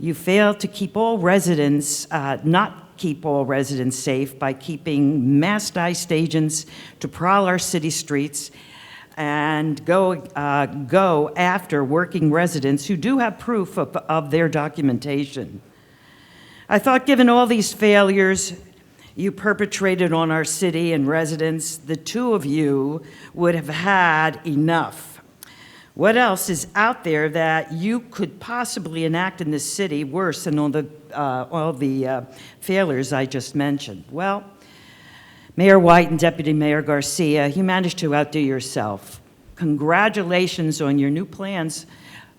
You failed to keep all residents, not keep all residents safe by keeping masked ICE agents to prowl our city streets and go after working residents who do have proof of their documentation. I thought, given all these failures you perpetrated on our city and residents, the two of you would have had enough. What else is out there that you could possibly enact in this city worse than all the failures I just mentioned? Well, Mayor White and Deputy Mayor Garcia, you managed to outdo yourself. Congratulations on your new plans.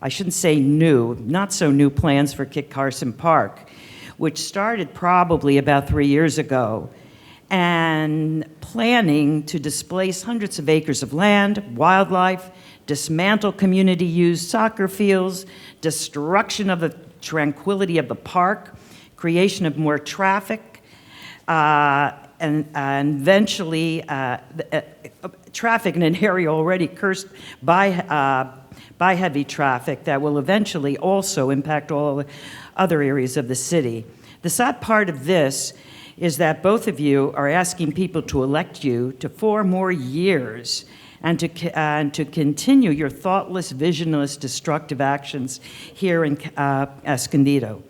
I shouldn't say new, not so new plans for Kit Carson Park, which started probably about 3 years ago, and planning to displace hundreds of acres of land, wildlife, dismantle community-used soccer fields, destruction of the tranquility of the park, creation of more traffic, and eventually traffic in an area already cursed by heavy traffic that will eventually also impact all other areas of the city. The sad part of this is that both of you are asking people to elect you to 4 more years and to continue your thoughtless, visionless, destructive actions here in Escondido.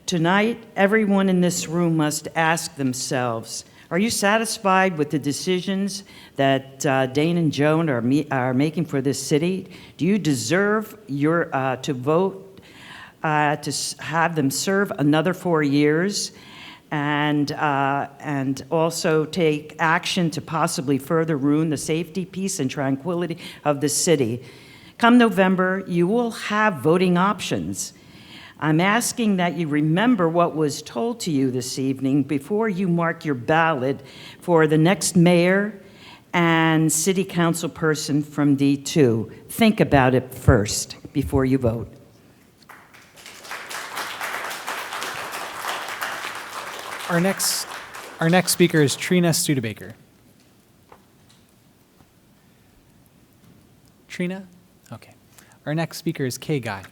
Tonight, everyone in this room must ask themselves, are you satisfied with the decisions that Dane and Joan are making for this city? Do you deserve to vote to have them serve another 4 years and also take action to possibly further ruin the safety, peace, and tranquility of the city? Come November, you will have voting options. I'm asking that you remember what was told to you this evening before you mark your ballot for the next mayor and city council person from D2. Think about it first before you vote. Our next speaker is Trina Studebaker. Trina? Okay. Our next speaker is Kay Guy.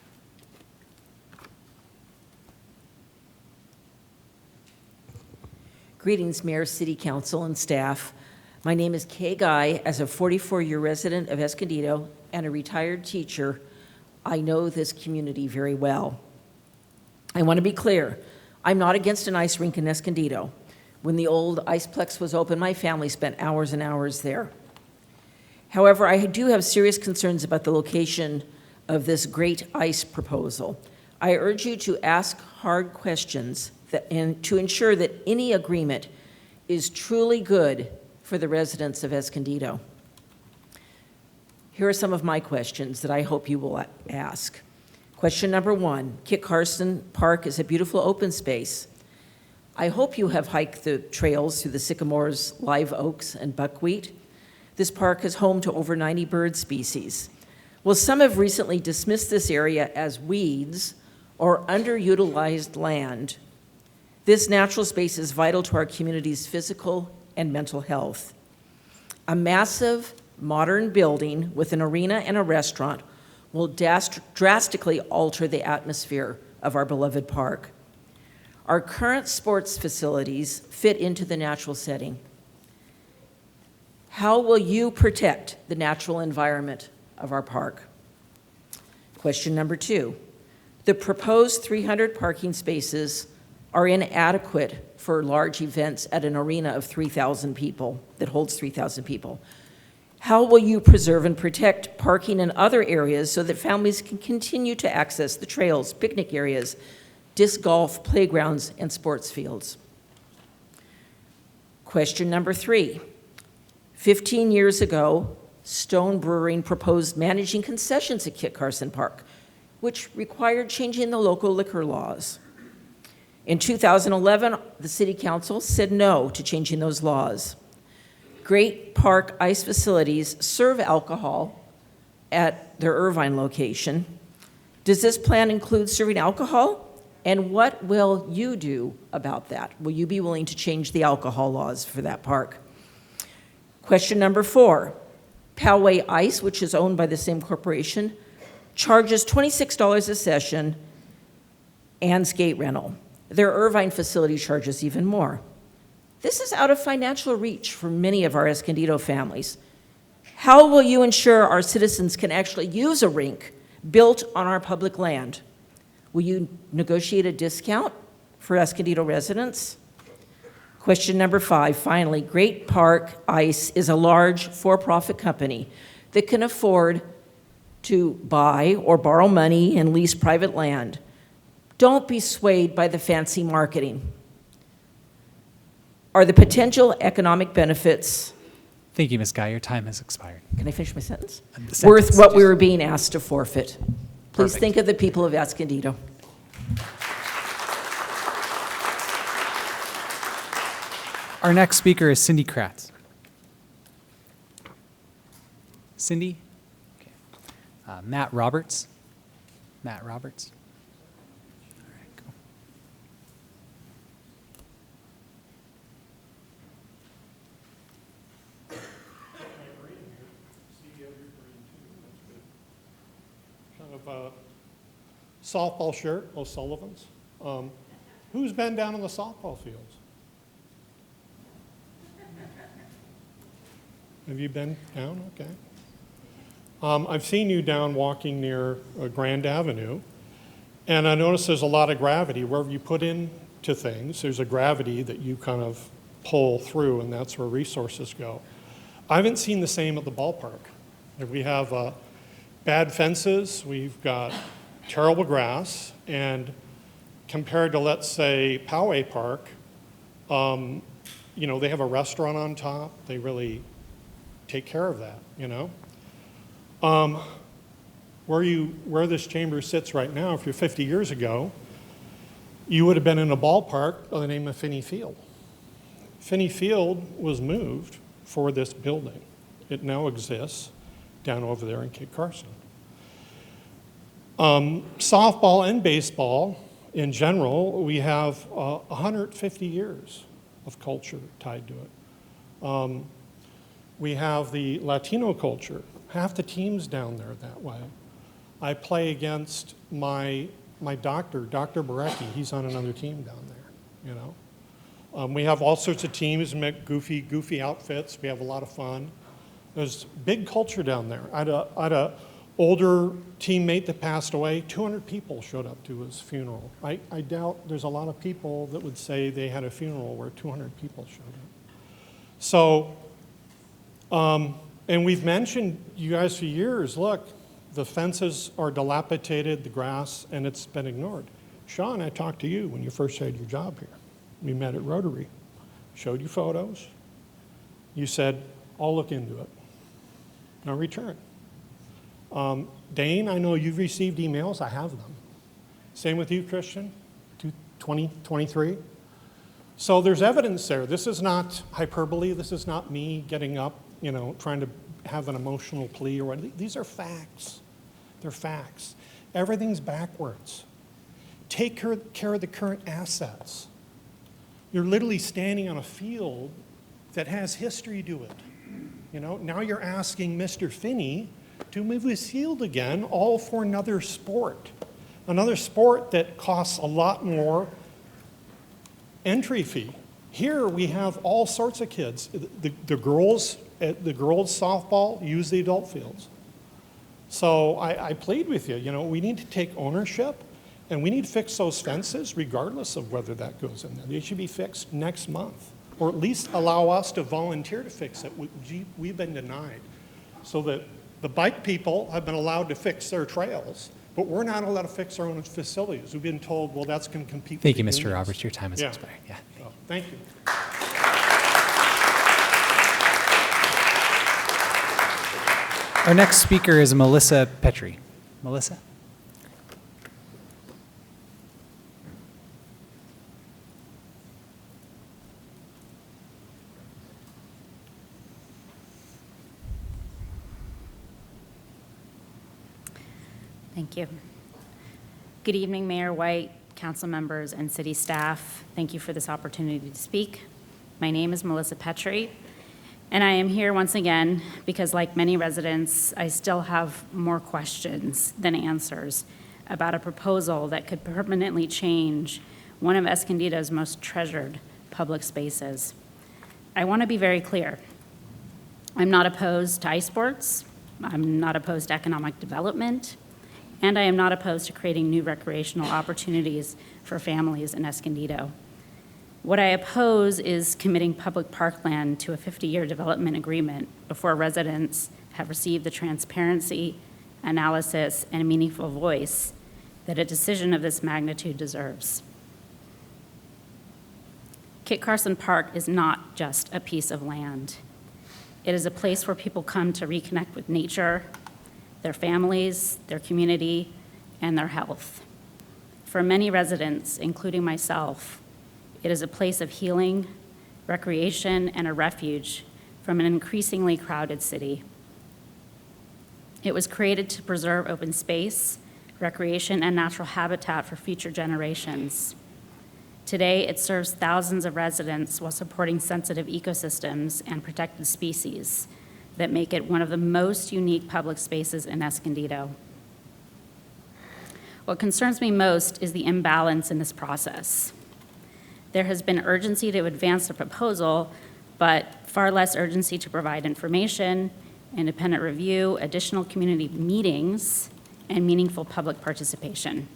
Greetings, Mayor, City Council, and staff. My name is Kay Guy. As a 44-year resident of Escondido and a retired teacher, I know this community very well. I want to be clear. I'm not against an ice rink in Escondido. When the old Iceplex was open, my family spent hours and hours there. However, I do have serious concerns about the location of this great ice proposal. I urge you to ask hard questions and to ensure that any agreement is truly good for the residents of Escondido. Here are some of my questions that I hope you will ask. Question number 1, Kit Carson Park is a beautiful open space. I hope you have hiked the trails through the sycamores, live oaks, and buckwheat. This park is home to over 90 bird species. Well, some have recently dismissed this area as weeds or underutilized land. This natural space is vital to our community's physical and mental health. A massive, modern building with an arena and a restaurant will drastically alter the atmosphere of our beloved park. Our current sports facilities fit into the natural setting. How will you protect the natural environment of our park? Question number 2. The proposed 300 parking spaces are inadequate for large events at an arena of 3,000 people, that holds 3,000 people. How will you preserve and protect parking in other areas so that families can continue to access the trails, picnic areas, disc golf, playgrounds, and sports fields? Question number 3. 15 years ago, Stone Brewing proposed managing concessions at Kit Carson Park, which required changing the local liquor laws. In 2011, the City Council said no to changing those laws. Great Park ice facilities serve alcohol at their Irvine location. Does this plan include serving alcohol? And what will you do about that? Will you be willing to change the alcohol laws for that park? Question number 4. Poway Ice, which is owned by the same corporation, charges $26 a session and skate rental. Their Irvine facility charges even more. This is out of financial reach for many of our Escondido families. How will you ensure our citizens can actually use a rink built on our public land? Will you negotiate a discount for Escondido residents? Question number 5, finally, Great Park Ice is a large for-profit company that can afford to buy or borrow money and lease private land. Don't be swayed by the fancy marketing. Are the potential economic benefits— Thank you, Ms. Guy. Your time has expired. Can I finish my sentence? Worth what we were being asked to forfeit. Please Perfect. think of the people of Escondido. Our next speaker is Cindy Kratz. Cindy? Okay. Matt Roberts. Matt Roberts. All right, cool. Kind of a softball shirt, O'Sullivan's. Who's been down in the softball fields? Have you been down? Okay. I've seen you down walking near Grand Avenue, and I noticed there's a lot of gravity. Wherever you put into things, there's a gravity that you kind of pull through, and that's where resources go. I haven't seen the same at the ballpark. We have bad fences, we've got terrible grass, and compared to, let's say, Poway Park, you know, they have a restaurant on top. They really take care of that, you know. Where this chamber sits right now, if you're 50 years ago, you would have been in a ballpark by the name of Finney Field. Finney Field was moved for this building. It now exists down over there in Kit Carson. Softball and baseball, in general, we have 150 years of culture tied to it. We have the Latino culture. Half the teams down there that way. I play against my doctor, Dr. Barecki. He's on another team down there, you know. We have all sorts of teams, make goofy outfits. We have a lot of fun. There's big culture down there. I had a older teammate that passed away. 200 people showed up to his funeral. I doubt there's a lot of people that would say they had a funeral where 200 people showed up. So, and we've mentioned you guys for years, look, the fences are dilapidated, the grass, and it's been ignored. Sean, I talked to you when you first had your job here. We met at Rotary, showed you photos. You said, I'll look into it. No return. Dane, I know you've received emails. I have them. Same with you, Christian, 2023. So there's evidence there. This is not hyperbole. This is not me getting up, you know, trying to have an emotional plea or what. These are facts. They're facts. Everything's backwards. Take care of the current assets. You're literally standing on a field that has history to it. You know, now you're asking Mr. Finney to move his field again, all for another sport that costs a lot more entry fee. Here we have all sorts of kids. The girls softball use the adult fields. So I plead with you, you know, we need to take ownership and we need to fix those fences regardless of whether that goes in there. They should be fixed next month, or at least allow us to volunteer to fix it. We've been denied. So that the bike people have been allowed to fix their trails, but we're not allowed to fix our own facilities. We've been told, well, that's going to compete Thank you, with Mr. unions. Roberts. Your time has expired. Yeah. So, thank you. Our next speaker is Melissa Petrie. Melissa? Thank you. Good evening, Mayor White, council members, and city staff. Thank you for this opportunity to speak. My name is Melissa Petrie, and I am here once again because, like many residents, I still have more questions than answers about a proposal that could permanently change one of Escondido's most treasured public spaces. I want to be very clear. I'm not opposed to ice sports. I'm not opposed to economic development. And I am not opposed to creating new recreational opportunities for families in Escondido. What I oppose is committing public parkland to a 50-year development agreement before residents have received the transparency, analysis, and a meaningful voice that a decision of this magnitude deserves. Kit Carson Park is not just a piece of land. It is a place where people come to reconnect with nature, their families, their community, and their health. For many residents, including myself, it is a place of healing, recreation, and a refuge from an increasingly crowded city. It was created to preserve open space, recreation, and natural habitat for future generations. Today, it serves thousands of residents while supporting sensitive ecosystems and protected species that make it one of the most unique public spaces in Escondido. What concerns me most is the imbalance in this process. There has been urgency to advance the proposal, but far less urgency to provide information, independent review, additional community meetings, and meaningful public participation.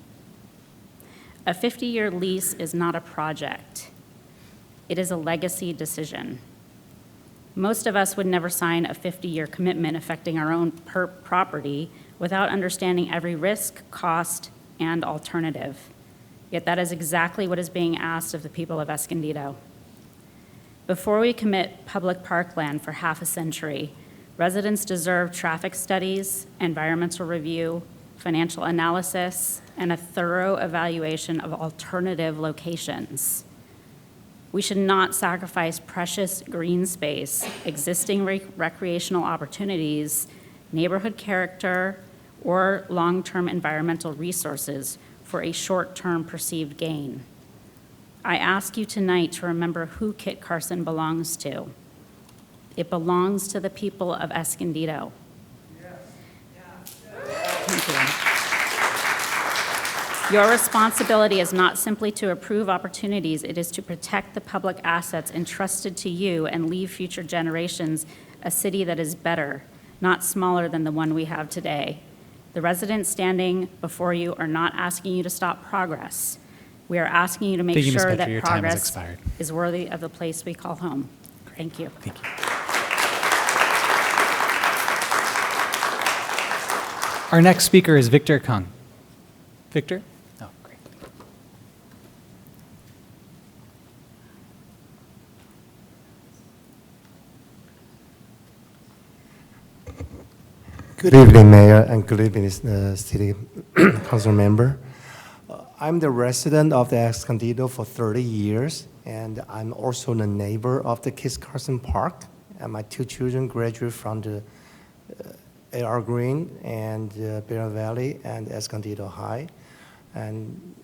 A 50-year lease is not a project. It is a legacy decision. Most of us would never sign a 50-year commitment affecting our own property without understanding every risk, cost, and alternative. Yet that is exactly what is being asked of the people of Escondido. Before we commit public parkland for half a century, residents deserve traffic studies, environmental review, financial analysis, and a thorough evaluation of alternative locations. We should not sacrifice precious green space, existing recreational opportunities, neighborhood character, or long-term environmental resources for a short-term perceived gain. I ask you tonight to remember who Kit Carson belongs to. It belongs to the people of Escondido. Thank you. Your responsibility is not simply to approve opportunities, it is to protect the public assets entrusted to you and leave future generations a city that is better, not smaller than the one we have today. The residents standing before you are not asking you to stop progress. We are asking you to make Thank you, Ms. sure Petrie. that Your time has progress expired. is worthy of the place we call home. Thank you. Thank you. Our next speaker is Victor Kung. Victor? Oh, great. Good evening, Mayor, and good evening, City Council member. I'm the resident of the Escondido for 30 years, and I'm also the neighbor of the Kit Carson Park. And my two children graduate from the AR Green and Bear Valley and Escondido High. And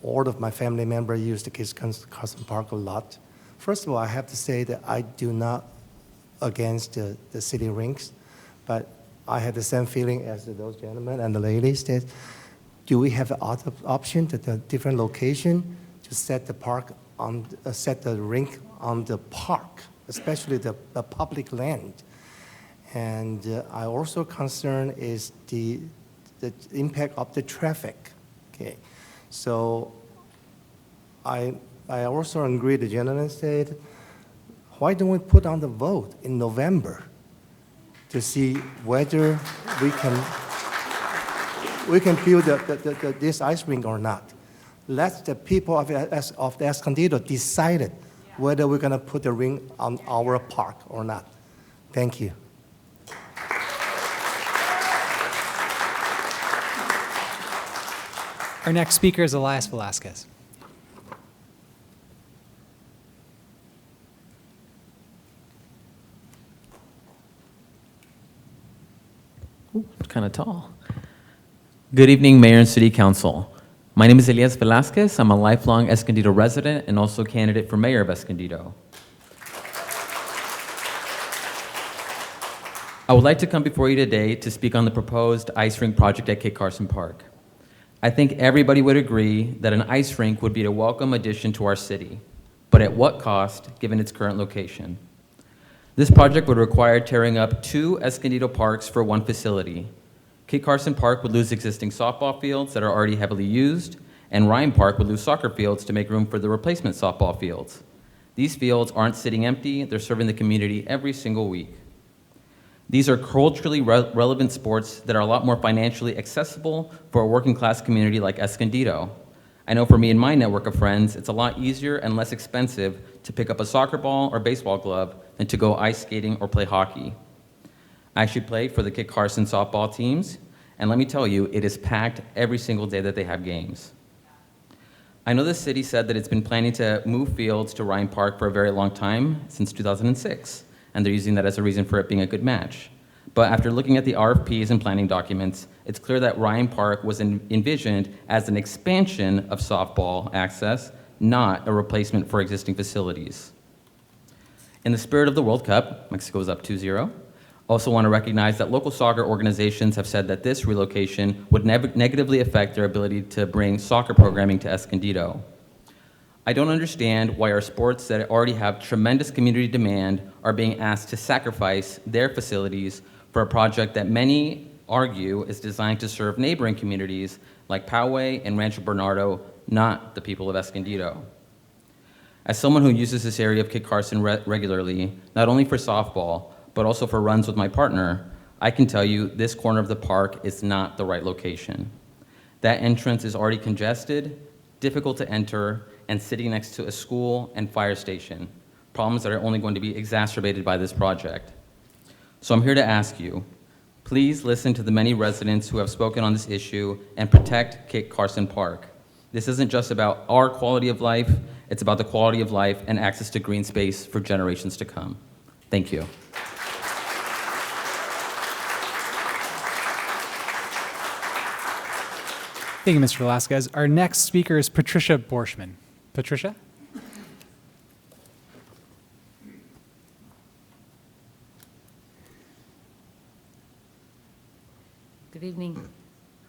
all of my family members use the Kit Carson Park a lot. First of all, I have to say that I do not against the city rinks, but I have the same feeling as those gentlemen and the ladies that do we have an option to the different location to set the park on, set the rink on the park, especially the public land. And I also concerned is the impact of the traffic. Okay, so I also agree. The gentleman said, why don't we put on the vote in November to see whether we can build this ice rink or not? Let the people of the Escondido decide whether we're going to put the rink on our park or not. Thank you. Our next speaker is Elias Velasquez. Ooh, it's kind of tall. Good evening, Mayor and City Council. My name is Elias Velasquez. I'm a lifelong Escondido resident and also candidate for mayor of Escondido. I would like to come before you today to speak on the proposed ice rink project at Kit Carson Park. I think everybody would agree that an ice rink would be a welcome addition to our city, but at what cost given its current location? This project would require tearing up 2 Escondido parks for 1 facility. Kit Carson Park would lose existing softball fields that are already heavily used, and Ryan Park would lose soccer fields to make room for the replacement softball fields. These fields aren't sitting empty, they're serving the community every single week. These are culturally relevant sports that are a lot more financially accessible for a working class community like Escondido. I know for me and my network of friends, it's a lot easier and less expensive to pick up a soccer ball or baseball glove than to go ice skating or play hockey. I actually played for the Kit Carson softball teams, and let me tell you, it is packed every single day that they have games. I know the city said that it's been planning to move fields to Ryan Park for a very long time, since 2006, and they're using that as a reason for it being a good match. But after looking at the RFPs and planning documents, it's clear that Ryan Park was envisioned as an expansion of softball access, not a replacement for existing facilities. In the spirit of the World Cup, Mexico is up 2-0. Also want to recognize that local soccer organizations have said that this relocation would negatively affect their ability to bring soccer programming to Escondido. I don't understand why our sports that already have tremendous community demand are being asked to sacrifice their facilities for a project that many argue is designed to serve neighboring communities like Poway and Rancho Bernardo, not the people of Escondido. As someone who uses this area of Kit Carson regularly, not only for softball, but also for runs with my partner, I can tell you this corner of the park is not the right location. That entrance is already congested, difficult to enter, and sitting next to a school and fire station, problems that are only going to be exacerbated by this project. So I'm here to ask you, please listen to the many residents who have spoken on this issue and protect Kit Carson Park. This isn't just about our quality of life, It's about the quality of life and access to green space for generations to come. Thank you. Thank you, Mr. Velasquez. Our next speaker is Patricia Borschman. Patricia? Good evening.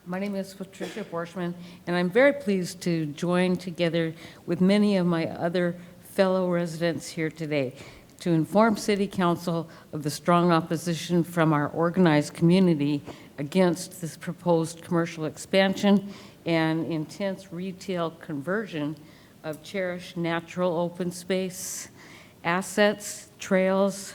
My name is Patricia Borschman, and I'm very pleased to join together with many of my other fellow residents here today to inform City Council of the strong opposition from our organized community against this proposed commercial expansion and intense retail conversion of cherished natural open space assets, trails,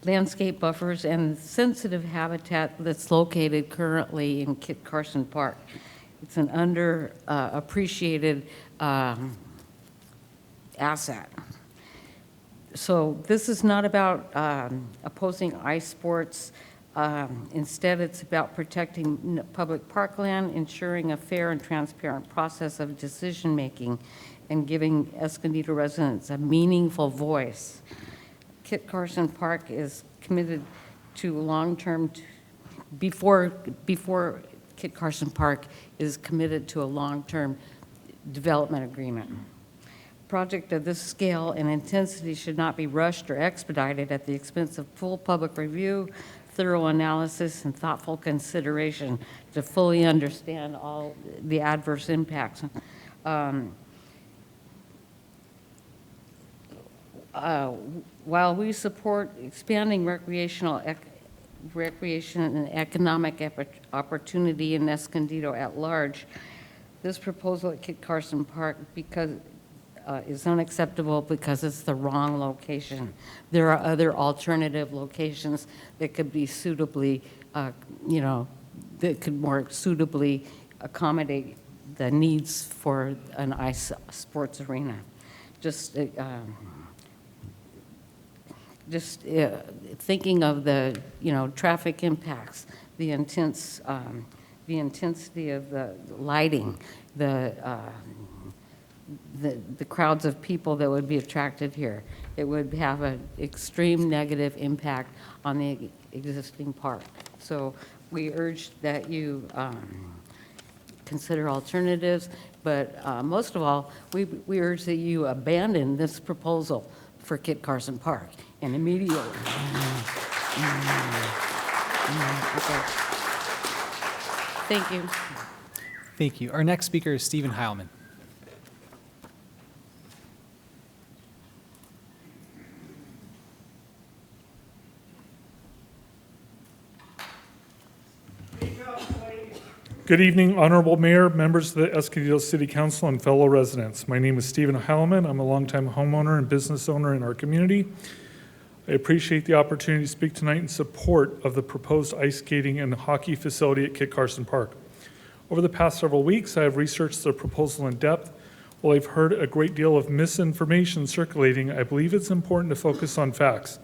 landscape buffers, and sensitive habitat that's located currently in Kit Carson Park. It's an underappreciated asset. So this is not about opposing ice sports. Instead, it's about protecting public parkland, ensuring a fair and transparent process of decision-making, and giving Escondido residents a meaningful voice. Kit Carson Park is committed to long-term, before Kit Carson Park is committed to a long-term development agreement. A project of this scale and intensity should not be rushed or expedited at the expense of full public review, thorough analysis, and thoughtful consideration to fully understand all the adverse impacts. While we support expanding recreation and economic opportunity in Escondido at large, this proposal at Kit Carson Park is unacceptable because it's the wrong location. There are other alternative locations that could be suitably, that could more suitably accommodate the needs for an ice sports arena. Just thinking of the traffic impacts, the intensity of the lighting, the crowds of people that would be attracted here, it would have an extreme negative impact on the existing park. So we urge that you consider alternatives, but most of all, we urge that you abandon this proposal for Kit Carson Park, and immediately. Okay. Thank you. Thank you. Our next speaker is Stephen Heilman. Good evening, Honorable Mayor, members of the Escondido City Council, and fellow residents. My name is Stephen Heilman. I'm a longtime homeowner and business owner in our community. I appreciate the opportunity to speak tonight in support of the proposed ice skating and hockey facility at Kit Carson Park. Over the past several weeks, I have researched the proposal in depth. While I've heard a great deal of misinformation circulating, I believe it's important to focus on facts.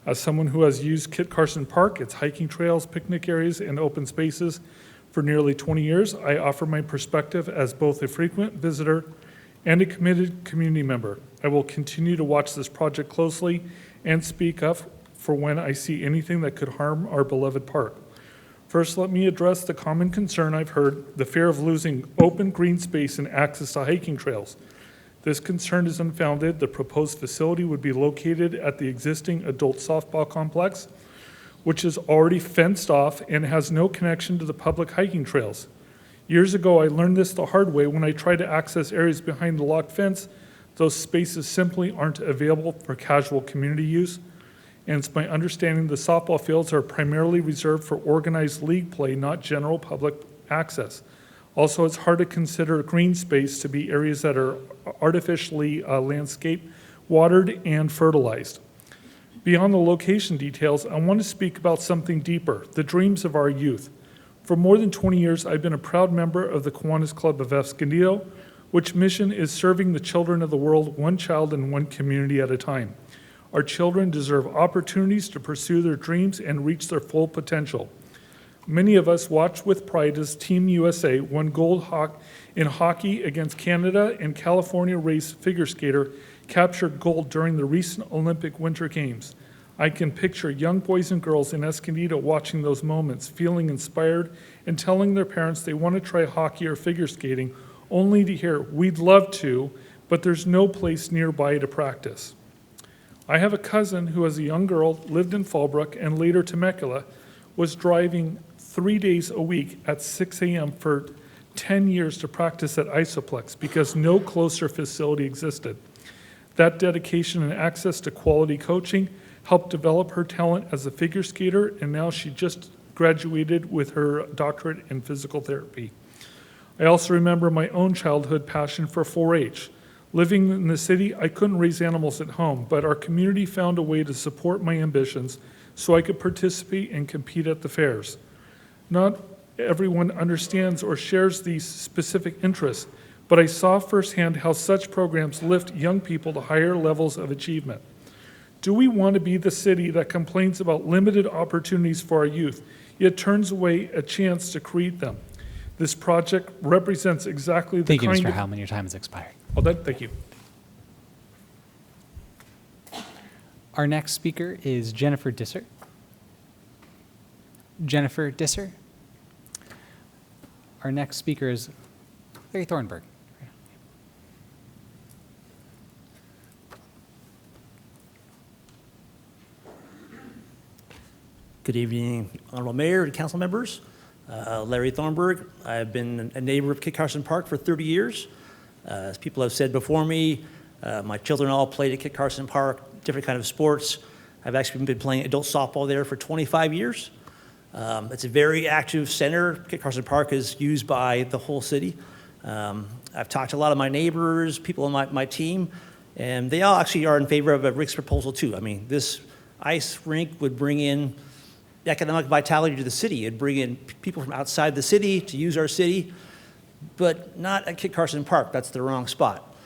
As someone who has used Kit Carson Park, its hiking trails, picnic areas, and open spaces for nearly 20 years, I offer my perspective as both a frequent visitor and a committed community member. I will continue to watch this project closely and speak up for when I see anything that could harm our beloved park. First, let me address the common concern I've heard, the fear of losing open green space and access to hiking trails. This concern is unfounded. The proposed facility would be located at the existing adult softball complex, which is already fenced off and has no connection to the public hiking trails. Years ago, I learned this the hard way when I tried to access areas behind the locked fence. Those spaces simply aren't available for casual community use. And it's my understanding the softball fields are primarily reserved for organized league play, not general public access. Also, it's hard to consider green space to be areas that are artificially landscaped, watered, and fertilized. Beyond the location details, I want to speak about something deeper, the dreams of our youth. For more than 20 years, I've been a proud member of the Kiwanis Club of Escondido, which mission is serving the children of the world, one child and one community at a time. Our children deserve opportunities to pursue their dreams and reach their full potential. Many of us watched with pride as Team USA won gold in hockey against Canada, and California race figure skater captured gold during the recent Olympic Winter Games. I can picture young boys and girls in Escondido watching those moments, feeling inspired and telling their parents they want to try hockey or figure skating, only to hear, "We'd love to, but there's no place nearby to practice." I have a cousin who, as a young girl, lived in Fallbrook and later Temecula, was driving 3 days a week at 6 a.m. for 10 years to practice at Isoplex because no closer facility existed. That dedication and access to quality coaching helped develop her talent as a figure skater, and now she just graduated with her doctorate in physical therapy. I also remember my own childhood passion for 4-H. Living in the city, I couldn't raise animals at home, but our community found a way to support my ambitions so I could participate and compete at the fairs. Not everyone understands or shares these specific interests, but I saw firsthand how such programs lift young people to higher levels of achievement. Do we want to be the city that complains about limited opportunities for our youth, yet turns away a chance to create them? This project represents exactly the Thank you, kind Mr. of... Howman. Your time has expired. Thank you. Our next speaker is Jennifer Disser. Jennifer Disser. Our next speaker is Larry Thornburg. Good evening, Honorable Mayor and council members. Larry Thornburg. I've been a neighbor of Kit Carson Park for 30 years. As people have said before me, my children all played at Kit Carson Park, different kind of sports. I've actually been playing adult softball there for 25 years. It's a very active center. Kit Carson Park is used by the whole city. I've talked to a lot of my neighbors, people on my team, and they all actually are in favor of a rink's proposal too. I mean, this ice rink would bring in economic vitality to the city. It'd bring in people from outside the city to use our city, but not at Kit Carson Park. That's the wrong spot.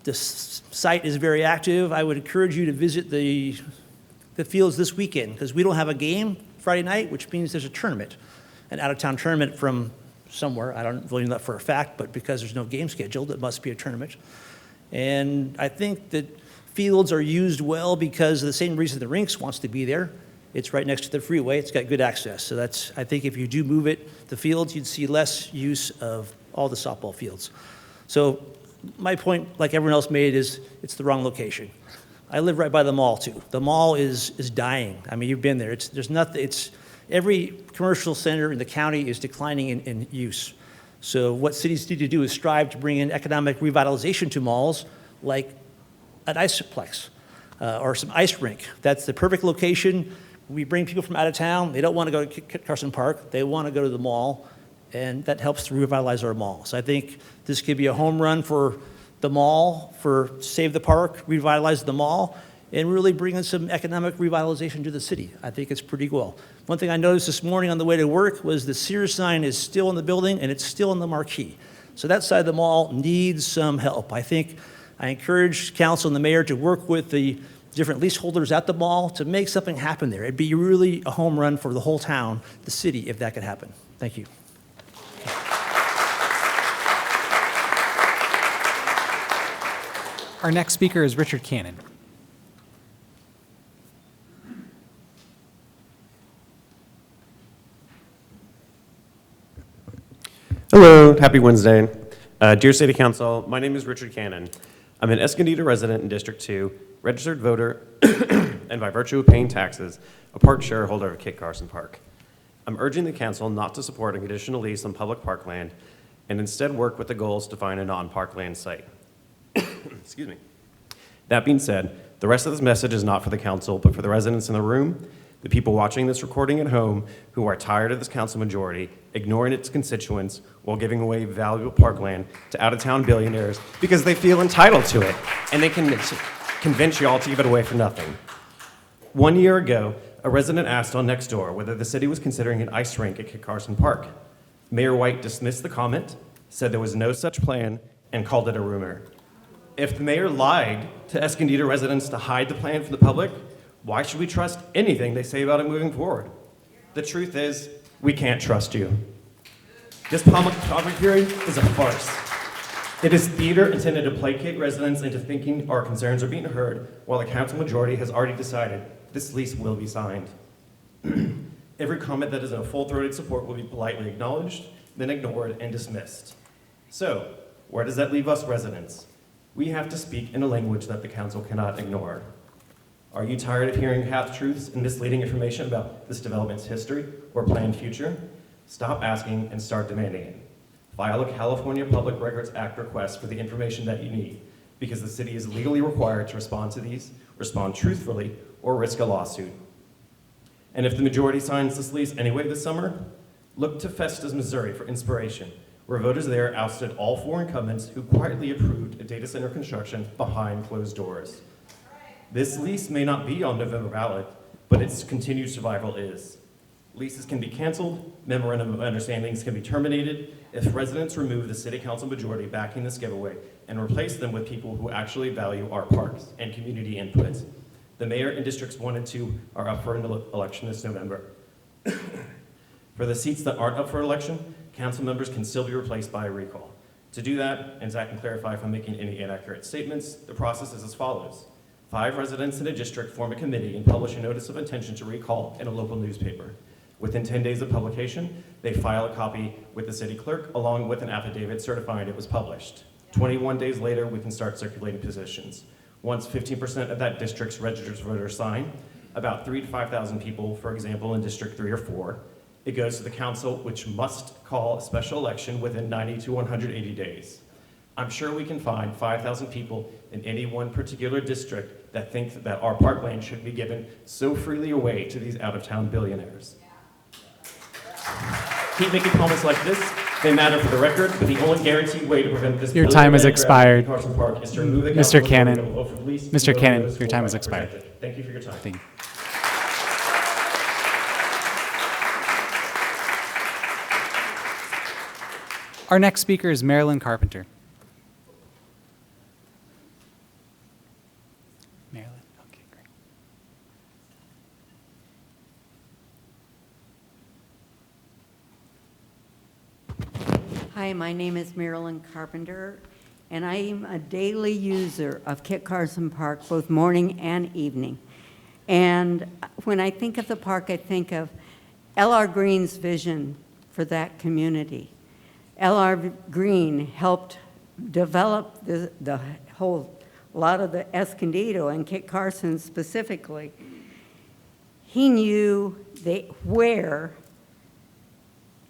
This site is very active. I would encourage you to visit the fields this weekend because we don't have a game Friday night, which means there's a tournament, an out-of-town tournament from somewhere. I don't really know that for a fact, but because there's no game scheduled, it must be a tournament. And I think that fields are used well because of the same reason the rinks wants to be there. It's right next to the freeway. It's got good access. So I think if you do move it, the fields, you'd see less use of all the softball fields. So my point, like everyone else made, is it's the wrong location. I live right by the mall too. The mall is dying. I mean, you've been there. There's nothing. Every commercial center in the county is declining in use. So what cities need to do is strive to bring in economic revitalization to malls, like an Isoplex or some ice rink. That's the perfect location. We bring people from out of town. They don't want to go to Kit Carson Park. They want to go to the mall, and that helps to revitalize our mall. So I think this could be a home run for the mall, for Save the Park, revitalize the mall, and really bring in some economic revitalization to the city. I think it's pretty cool. One thing I noticed this morning on the way to work was the Sears sign is still in the building, and it's still in the marquee. So that side of the mall needs some help. I encourage council and the mayor to work with the different leaseholders at the mall to make something happen there. It'd be really a home run for the whole town, the city, if that could happen. Thank you. Our next speaker is Richard Cannon. Hello, happy Wednesday. Dear City Council, my name is Richard Cannon. I'm an Escondido resident in District 2, registered voter, and by virtue of paying taxes, a part shareholder of Kit Carson Park. I'm urging the council not to support a conditional lease on public parkland and instead work with the goals to find a non-parkland site. Excuse me. That being said, the rest of this message is not for the council, but for the residents in the room, the people watching this recording at home who are tired of this council majority ignoring its constituents while giving away valuable parkland to out-of-town billionaires because they feel entitled to it, and they can convince you all to give it away for nothing. 1 year ago, a resident asked on Nextdoor whether the city was considering an ice rink at Kit Carson Park. Mayor White dismissed the comment, said there was no such plan, and called it a rumor. If the mayor lied to Escondido residents to hide the plan from the public, why should we trust anything they say about it moving forward? The truth is, we can't trust you. This public hearing is a farce. It is theater intended to placate residents into thinking our concerns are being heard, while the council majority has already decided this lease will be signed. Every comment that isn't a full-throated support will be politely acknowledged, then ignored and dismissed. So, where does that leave us residents? We have to speak in a language that the council cannot ignore. Are you tired of hearing half-truths and misleading information about this development's history or planned future? Stop asking and start demanding it. File a California Public Records Act request for the information that you need, because the city is legally required to respond to these, respond truthfully, or risk a lawsuit. And if the majority signs this lease anyway this summer, look to Festus, Missouri for inspiration, where voters there ousted all 4 incumbents who quietly approved a data center construction behind closed doors. This lease may not be on November ballot, but its continued survival is. Leases can be canceled, memorandum of understandings can be terminated if residents remove the city council majority backing this giveaway and replace them with people who actually value our parks and community inputs. The mayor in districts 1 and 2 are up for an election this November. For the seats that aren't up for election, council members can still be replaced by a recall. To do that, and Zach can clarify if I'm making any inaccurate statements, the process is as follows. 5 residents in a district form a committee and publish a notice of intention to recall in a local newspaper. Within 10 days of publication, they file a copy with the city clerk along with an affidavit certifying it was published. 21 days later, we can start circulating petitions. Once 15% of that district's registered voters sign, about 3,000 to 5,000 people, for example, in District 3 or 4, it goes to the council, which must call a special election within 90 to 180 days. I'm sure we can find 5,000 people in any one particular district that think that our parkland should be given so freely away to these out-of-town billionaires. Keep making comments like this. They matter for the record, but the only guaranteed way to prevent this. Your time has expired. Carson Park is to remove the Mr. council Cannon. majority of the lease Mr. and Cannon, those your time who has are expired. represented. Thank you for your time. Thank you. Our next speaker is Marilyn Carpenter. Marilyn, okay, great. Hi, my name is Marilyn Carpenter, and I am a daily user of Kit Carson Park, both morning and evening. And when I think of the park, I think of L.R. Green's vision for that community. L.R. Green helped develop the whole lot of the Escondido and Kit Carson specifically. He knew where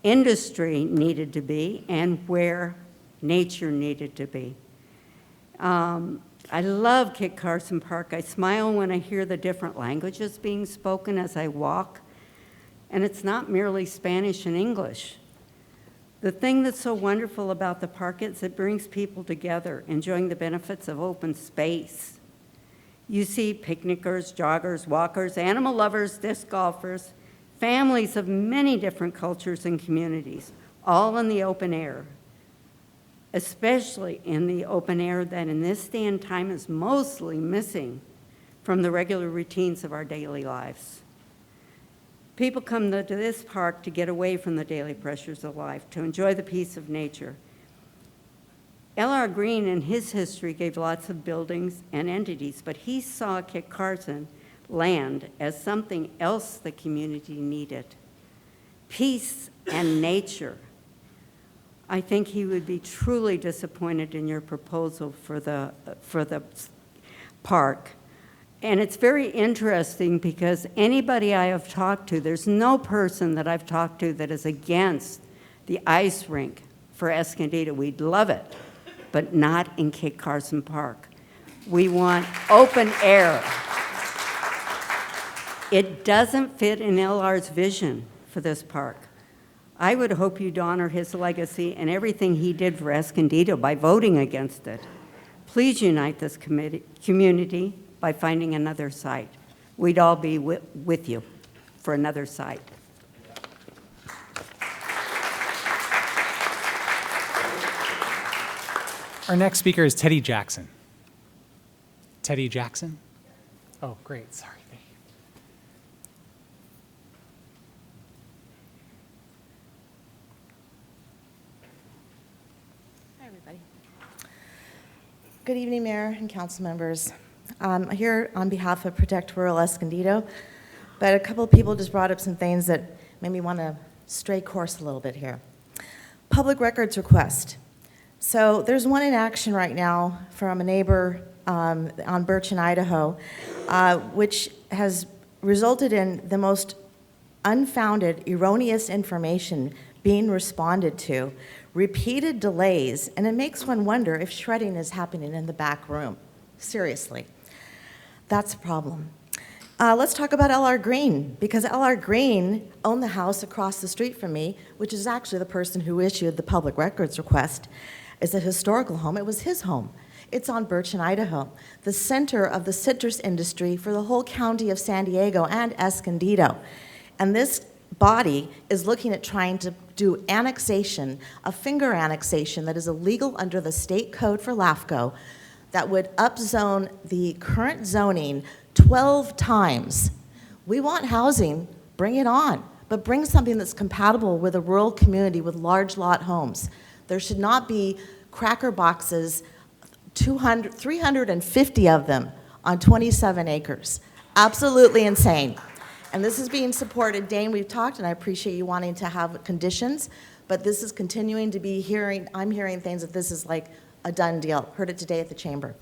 industry needed to be and where nature needed to be. I love Kit Carson Park. I smile when I hear the different languages being spoken as I walk, and it's not merely Spanish and English. The thing that's so wonderful about the park is it brings people together, enjoying the benefits of open space. You see picnickers, joggers, walkers, animal lovers, disc golfers, families of many different cultures and communities, all in the open air, especially in the open air that in this day and time is mostly missing from the regular routines of our daily lives. People come to this park to get away from the daily pressures of life, to enjoy the peace of nature. L.R. Green in his history gave lots of buildings and entities, but he saw Kit Carson land as something else the community needed. Peace and nature. I think he would be truly disappointed in your proposal for the park. And it's very interesting because anybody I have talked to, there's no person that I've talked to that is against the ice rink for Escondido. We'd love it, but not in Kit Carson Park. We want open air. It doesn't fit in LR's vision for this park. I would hope you'd honor his legacy and everything he did for Escondido by voting against it. Please unite this community by finding another site. We'd all be with you for another site. Our next speaker is Teddy Jackson. Teddy Jackson? Oh, great, sorry. Hi, everybody. Good evening, Mayor and council members. I'm here on behalf of Protect Rural Escondido, but a couple of people just brought up some things that made me want to stray course a little bit here. Public records request. So there's one in action right now from a neighbor on Birch in Idaho, which has resulted in the most unfounded, erroneous information being responded to, repeated delays, and it makes one wonder if shredding is happening in the back room. Seriously. That's a problem. Let's talk about L.R. Green, because L.R. Green owned the house across the street from me, which is actually the person who issued the public records request. It's a historical home. It was his home. It's on Birch in Idaho, the center of the citrus industry for the whole county of San Diego and Escondido. And this body is looking at trying to do annexation, a finger annexation that is illegal under the state code for LAFCO, that would upzone the current zoning 12 times. We want housing, bring it on, but bring something that's compatible with a rural community with large lot homes. There should not be cracker boxes, 350 of them on 27 acres. Absolutely insane. And this is being supported. Dane, we've talked, and I appreciate you wanting to have conditions, but this is continuing to be I'm hearing things that this is like a done deal. Heard it today at the chamber.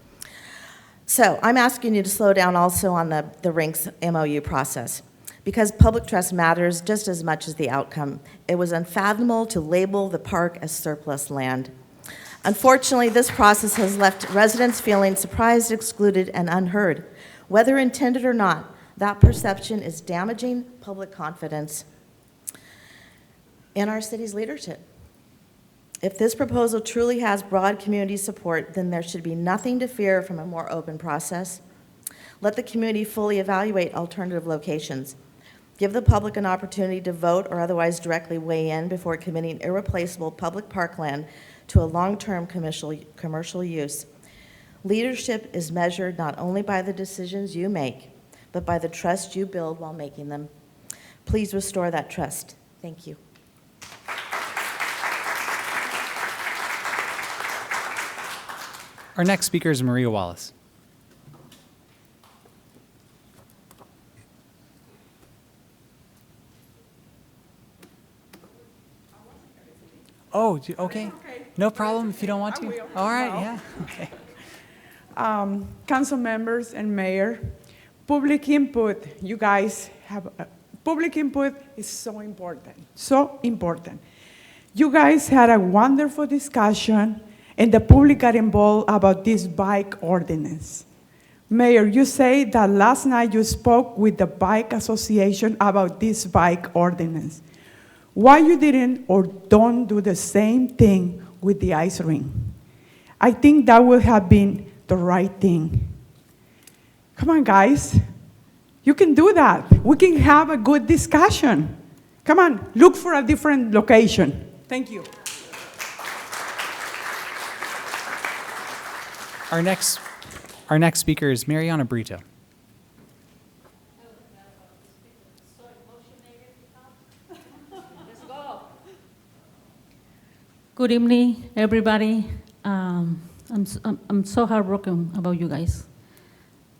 So I'm asking you to slow down also on the Rinks MOU process, because public trust matters just as much as the outcome. It was unfathomable to label the park as surplus land. Unfortunately, this process has left residents feeling surprised, excluded, and unheard. Whether intended or not, that perception is damaging public confidence in our city's leadership. If this proposal truly has broad community support, then there should be nothing to fear from a more open process. Let the community fully evaluate alternative locations. Give the public an opportunity to vote or otherwise directly weigh in before committing irreplaceable public parkland to a long-term commercial use. Leadership is measured not only by the decisions you make, but by the trust you build while making them. Please restore that trust. Thank you. Our next speaker is Maria Wallace. Oh, okay. No problem if you don't want to. All right, yeah. Okay. Council members and mayor, public input, you guys have, public input is so important, so important. You guys had a wonderful discussion and the public got involved about this bike ordinance. Mayor, you say that last night you spoke with the bike association about this bike ordinance. Why you didn't or don't do the same thing with the ice rink? I think that would have been the right thing. Come on, guys. You can do that. We can have a good discussion. Come on, look for a different location. Thank you. Our next speaker is Mariana Brito. Good evening, everybody. I'm so heartbroken about you guys.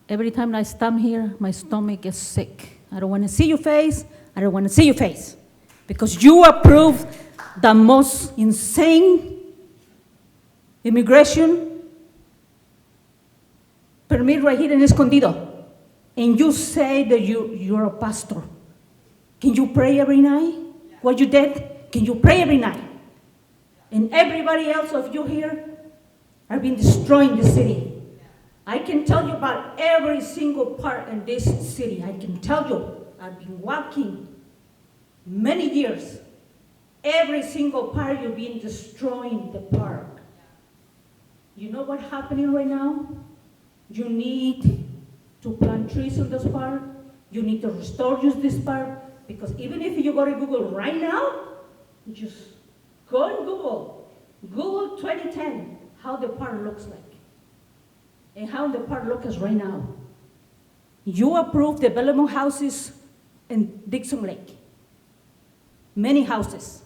Every time I stand here, my stomach gets sick. I don't want to see your face. I don't want to see your face. Because you approved the most insane immigration permit right here in Escondido. And you say that you're a pastor. Can you pray every night? What you did? Can you pray every night? And everybody else of you here have been destroying the city. I can tell you about every single part in this city. I can tell you, I've been walking many years. Every single part you've been destroying the park. You know what's happening right now? You need to plant trees in this park. You need to restore this park. Because even if you go to Google right now, just go on Google 2010, how the park looks like. And how the park looks right now. You approved development houses in Dixon Lake. Many houses.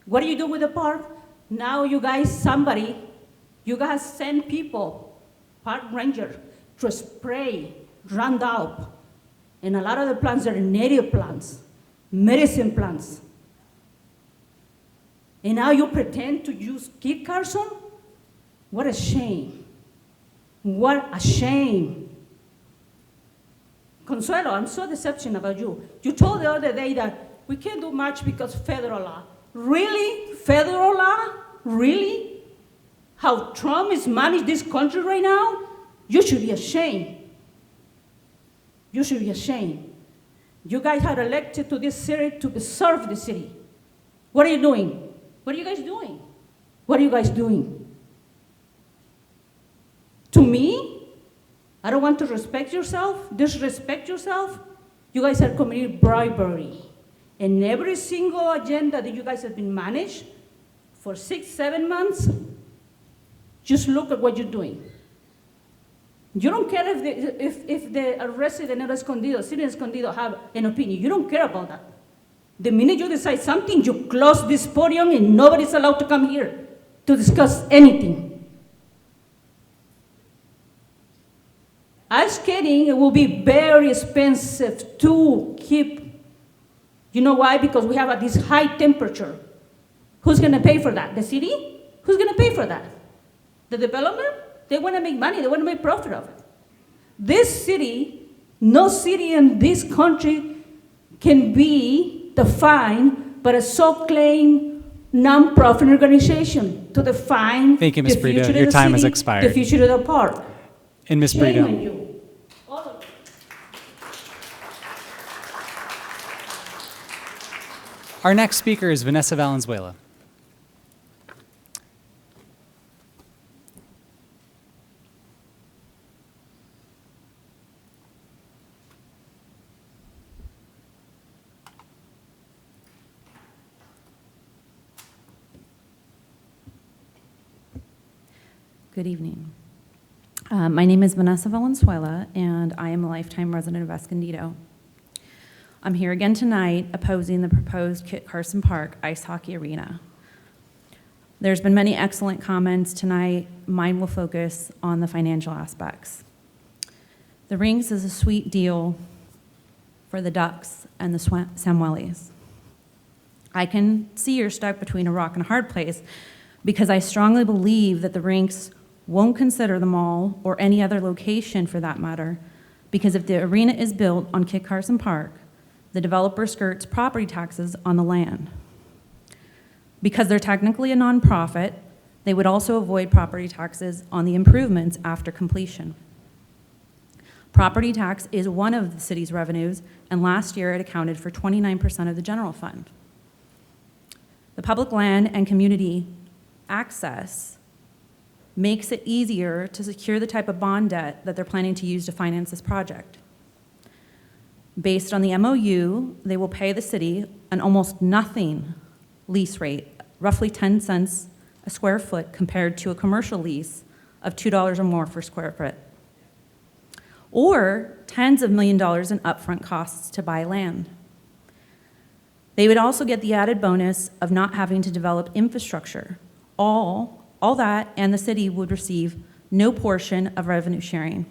What do you do with the park? Now you guys send people, park ranger, to spray Roundup. And a lot of the plants are native plants, medicine plants. And now you pretend to use Kit Carson? What a shame. What a shame. Consuelo, I'm so deception about you. You told the other day that we can't do much because federal law. Really? Federal law? Really? How Trump is managing this country right now? You should be ashamed. You should be ashamed. You guys are elected to this city to serve the city. What are you doing? What are you guys doing? What are you guys doing? To me, I don't want to respect yourself, disrespect yourself. You guys are committing bribery. And every single agenda that you guys have been managed for 6, 7 months, just look at what you're doing. You don't care if the resident of Escondido, city of Escondido, have an opinion. You don't care about that. The minute you decide something, you close this podium and nobody's allowed to come here to discuss anything. Ice skating, it will be very expensive to keep. You know why? Because we have this high temperature. Who's going to pay for that? The city? Who's going to pay for that? The developer? They want to make money. They want to make profit of it. This city, no city in this country can be defined by a so-claimed non-profit organization to define Thank you, Ms. the Brito. future of Your the time has city, expired. the future of the park. And Ms. Shame Brito. on you. All of you. Our next speaker is Vanessa Valenzuela. Good evening. My name is Vanessa Valenzuela, and I am a lifetime resident of Escondido. I'm here again tonight opposing the proposed Kit Carson Park Ice Hockey Arena. There's been many excellent comments tonight. Mine will focus on the financial aspects. The rinks is a sweet deal for the Ducks and the Samuelis. I can see you're stuck between a rock and a hard place because I strongly believe that the rinks won't consider the mall or any other location for that matter, because if the arena is built on Kit Carson Park, the developer skirts property taxes on the land. Because they're technically a nonprofit, they would also avoid property taxes on the improvements after completion. Property tax is one of the city's revenues, and last year it accounted for 29% of the general fund. The public land and community access makes it easier to secure the type of bond debt that they're planning to use to finance this project. Based on the MOU, they will pay the city an almost nothing lease rate, roughly 10 cents a square foot compared to a commercial lease of $2 or more per square foot, or tens of millions of dollars in upfront costs to buy land. They would also get the added bonus of not having to develop infrastructure. All that, and the city would receive no portion of revenue sharing.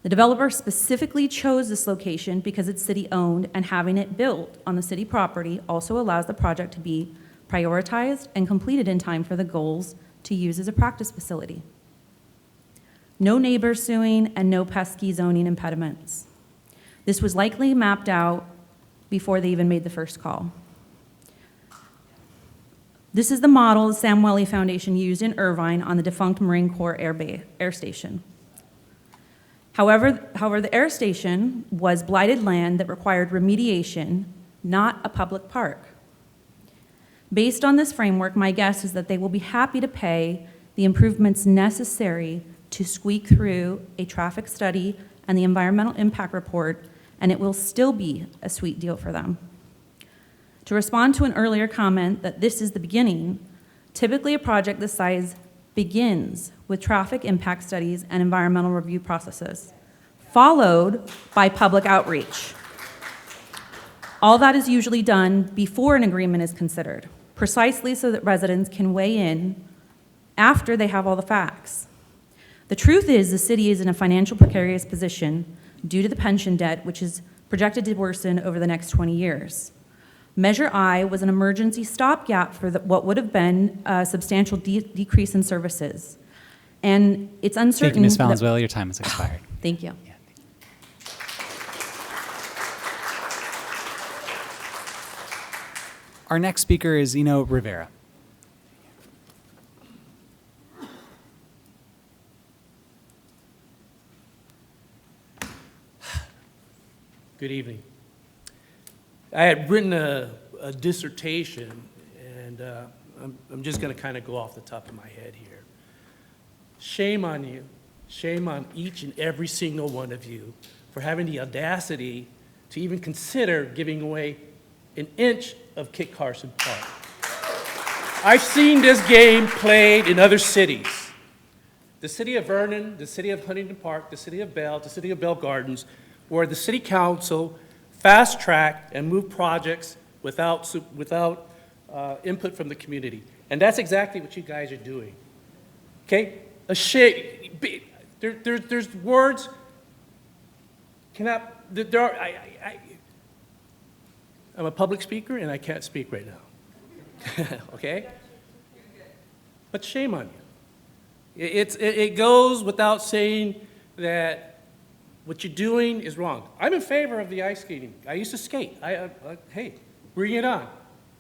The developer specifically chose this location because it's city-owned, and having it built on the city property also allows the project to be prioritized and completed in time for the goals to use as a practice facility. No neighbor suing and no pesky zoning impediments. This was likely mapped out before they even made the first call. This is the model the Samueli Foundation used in Irvine on the defunct Marine Corps Air Station. However, the air station was blighted land that required remediation, not a public park. Based on this framework, my guess is that they will be happy to pay the improvements necessary to squeak through a traffic study and the environmental impact report, and it will still be a sweet deal for them. To respond to an earlier comment that this is the beginning, typically a project this size begins with traffic impact studies and environmental review processes, followed by public outreach. All that is usually done before an agreement is considered. precisely so that residents can weigh in after they have all the facts. The truth is the city is in a financial precarious position due to the pension debt, which is projected to worsen over the next 20 years. Measure I was an emergency stopgap for what would have been a substantial decrease in services. And it's uncertain. Thank you, Ms. Valenzuela. Your time has expired. Thank you. Our next speaker is Eno Rivera. Good evening. I had written a dissertation, and I'm just going to kind of go off the top of my head here. Shame on you. Shame on each and every single one of you for having the audacity to even consider giving away an inch of Kit Carson Park. I've seen this game played in other cities. The city of Vernon, the city of Huntington Park, the city of Bell, the city of Bell Gardens, where the city council fast-tracked and moved projects without input from the community. And that's exactly what you guys are doing. Okay? A shame. There's words. I'm a public speaker and I can't speak right now. Okay? But shame on you. It goes without saying that what you're doing is wrong. I'm in favor of the ice skating. I used to skate. Hey, bring it on.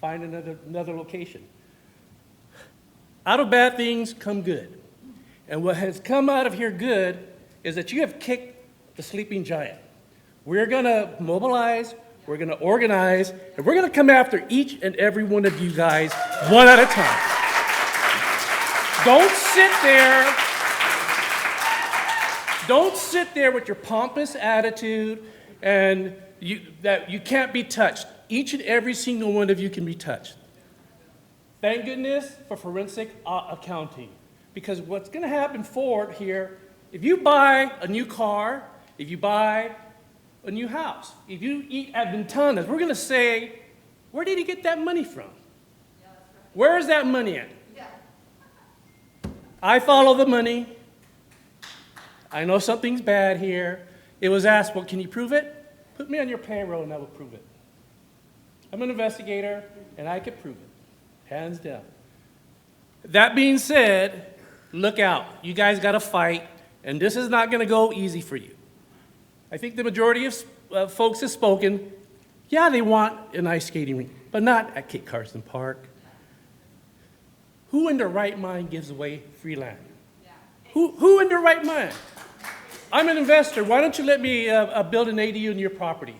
Find another location. Out of bad things come good. And what has come out of here good is that you have kicked the sleeping giant. We're going to mobilize, we're going to organize, and we're going to come after each and every one of you guys one at a time. Don't sit there. Don't sit there with your pompous attitude and that you can't be touched. Each and every single one of you can be touched. Thank goodness for forensic accounting. Because what's going to happen forward here, if you buy a new car, if you buy a new house, if you eat at Ventanas, we're going to say, where did he get that money from? Where is that money at? I follow the money. I know something's bad here. It was asked, well, can you prove it? Put me on your payroll and I will prove it. I'm an investigator and I can prove it, hands down. That being said, look out. You guys got to fight, and this is not going to go easy for you. I think the majority of folks have spoken. Yeah, they want an ice skating rink, but not at Kit Carson Park. Who in their right mind gives away free land? Who in their right mind? I'm an investor. Why don't you let me build an ADU in your property?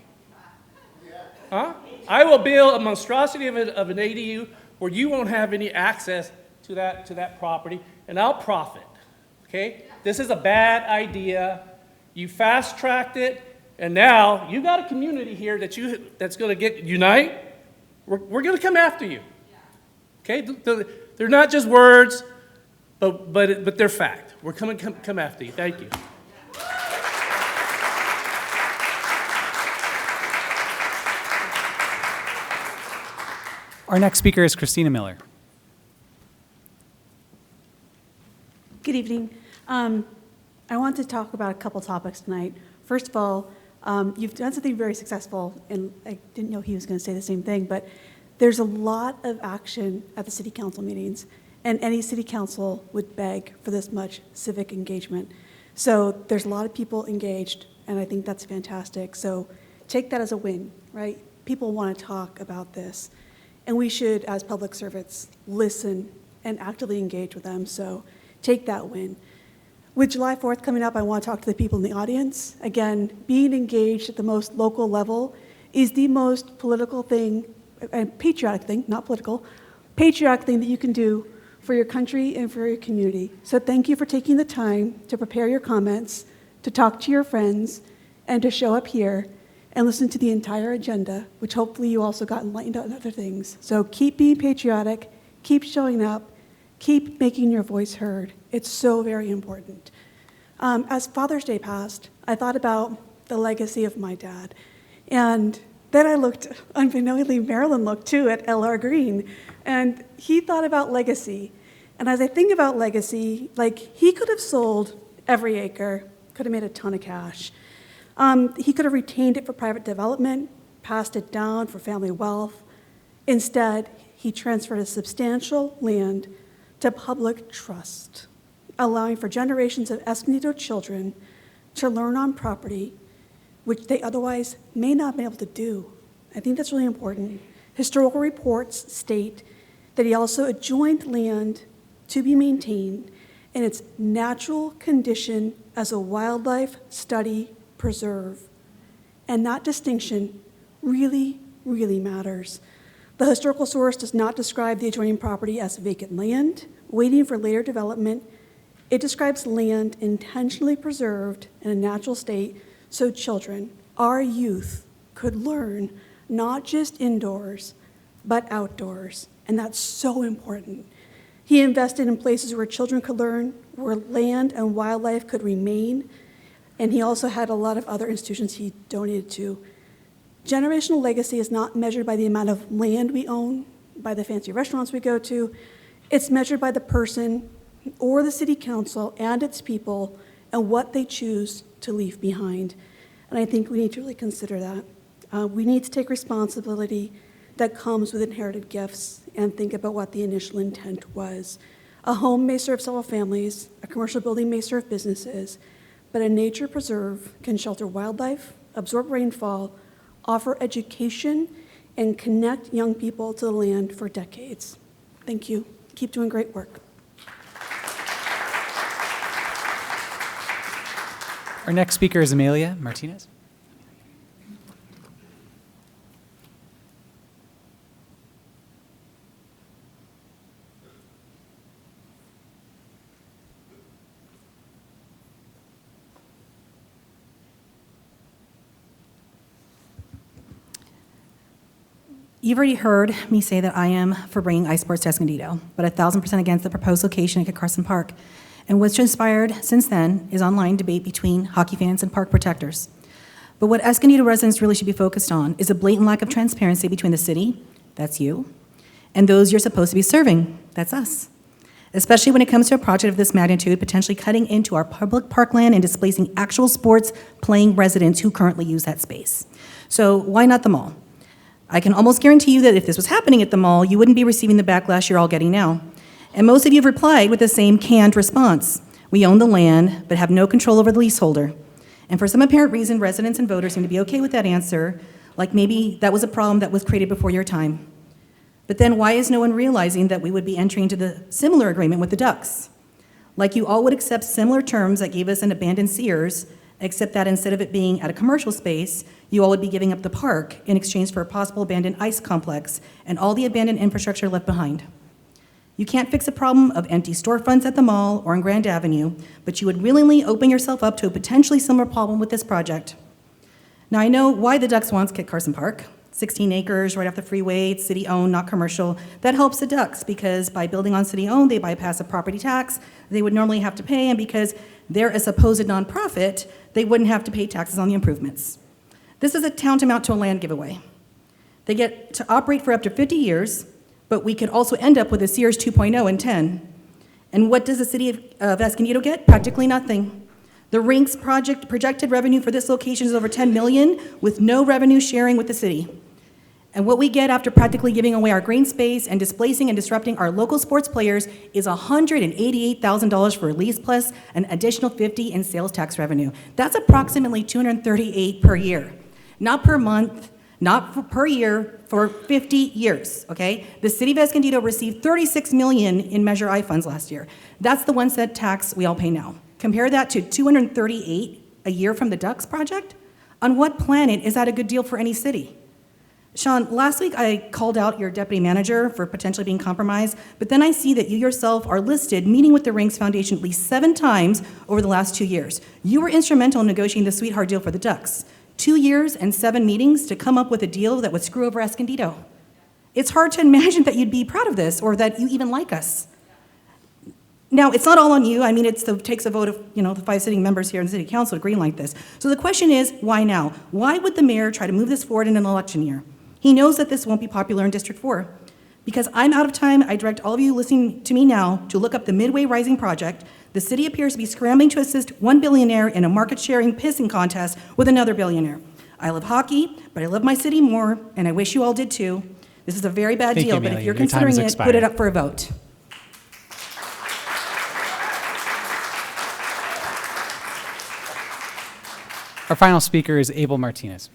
Huh? I will build a monstrosity of an ADU where you won't have any access to that property, and I'll profit. Okay? This is a bad idea. You fast-tracked it, and now you got a community here that's going to unite. We're going to come after you. Okay? They're not just words, but they're fact. We're come after you. Thank you. Our next speaker is Christina Miller. Good evening. I want to talk about a couple topics tonight. First of all, you've done something very successful, and I didn't know he was going to say the same thing, but there's a lot of action at the city council meetings, and any city council would beg for this much civic engagement. So there's a lot of people engaged, and I think that's fantastic. So take that as a win, right? People want to talk about this, and we should, as public servants, listen and actively engage with them. So take that win. With July 4th coming up, I want to talk to the people in the audience. Again, being engaged at the most local level is the most political thing, and patriotic thing, not political, patriotic thing that you can do for your country and for your community. So thank you for taking the time to prepare your comments, to talk to your friends, and to show up here and listen to the entire agenda, which hopefully you also got enlightened on other things. So keep being patriotic, keep showing up, keep making your voice heard. It's so very important. As Father's Day passed, I thought about the legacy of my dad. And Then I looked, unbeknownstly, Marilyn looked too at L.R. Green, and he thought about legacy. And as I think about legacy, like, he could have sold every acre, could have made a ton of cash. He could have retained it for private development, passed it down for family wealth. Instead, he transferred a substantial land to public trust, allowing for generations of Escondido children to learn on property which they otherwise may not be able to do. I think that's really important. Historical reports state that he also adjoined land to be maintained in its natural condition as a wildlife study preserve. And that distinction really, really matters. The historical source does not describe the adjoining property as vacant land, waiting for later development. It describes land intentionally preserved in a natural state so children, our youth, could learn not just indoors, but outdoors. And that's so important. He invested in places where children could learn, where land and wildlife could remain, and he also had a lot of other institutions he donated to. Generational legacy is not measured by the amount of land we own, by the fancy restaurants we go to. It's measured by the person or the city council and its people and what they choose to leave behind. And I think we need to really consider that. We need to take responsibility that comes with inherited gifts and think about what the initial intent was. A home may serve several families, a commercial building may serve businesses, but a nature preserve can shelter wildlife, absorb rainfall, offer education, and connect young people to the land for decades. Thank you. Keep doing great work. Our next speaker is Amelia Martinez. You've already heard me say that I am for bringing ice sports to Escondido, but 1,000% against the proposed location at Kit Carson Park. And what's transpired since then is online debate between hockey fans and park protectors. But what Escondido residents really should be focused on is a blatant lack of transparency between the city, that's you, and those you're supposed to be serving, that's us. Especially when it comes to a project of this magnitude, potentially cutting into our public parkland and displacing actual sports playing residents who currently use that space. So why not the mall? I can almost guarantee you that if this was happening at the mall, you wouldn't be receiving the backlash you're all getting now. And most of you have replied with the same canned response. We own the land, but have no control over the leaseholder. And for some apparent reason, residents and voters seem to be okay with that answer, like maybe that was a problem that was created before your time. But then why is no one realizing that we would be entering into the similar agreement with the Ducks? Like you all would accept similar terms that gave us an abandoned Sears, except that instead of it being at a commercial space, you all would be giving up the park in exchange for a possible abandoned ice complex and all the abandoned infrastructure left behind. You can't fix a problem of empty storefronts at the mall or on Grand Avenue, but you would willingly open yourself up to a potentially similar problem with this project. Now, I know why the Ducks wants Kit Carson Park. 16 acres right off the freeway, it's city-owned, not commercial. That helps the Ducks because by building on city-owned, they bypass a property tax they would normally have to pay, and because they're a supposed nonprofit, they wouldn't have to pay taxes on the improvements. This is a tantamount to a land giveaway. They get to operate for up to 50 years, but we could also end up with a Sears 2.0 in 10. And what does the city of Escondido get? Practically nothing. The Rinks project projected revenue for this location is over $10 million with no revenue sharing with the city. And what we get after practically giving away our green space and displacing and disrupting our local sports players is $188,000 for lease plus an additional $50 in sales tax revenue. That's approximately $238 per year, not per month, not per year, for 50 years, okay? The city of Escondido received $36 million in Measure I funds last year. That's the 1 cent tax we all pay now. Compare that to $238 a year from the Ducks project. On what planet is that a good deal for any city? Sean, last week I called out your deputy manager for potentially being compromised, but then I see that you yourself are listed meeting with the Rinks Foundation at least 7 times over the last 2 years. You were instrumental in negotiating the sweetheart deal for the Ducks. 2 years and 7 meetings to come up with a deal that would screw over Escondido. It's hard to imagine that you'd be proud of this or that you even like us. Now, it's not all on you. I mean, it takes a vote of, the 5 sitting members here in the city council to green like this. So the question is, why now? Why would the mayor try to move this forward in an election year? He knows that this won't be popular in District 4. Because I'm out of time, I direct all of you listening to me now to look up the Midway Rising project. The city appears to be scrambling to assist one billionaire in a market-sharing pissing contest with another billionaire. I love hockey, but I love my city more, and I wish you all did too. This is a very bad Thank you, deal, but Amelia. if you're Your time has considering it, put it expired. up for a vote. Our final speaker is Abel Martinez.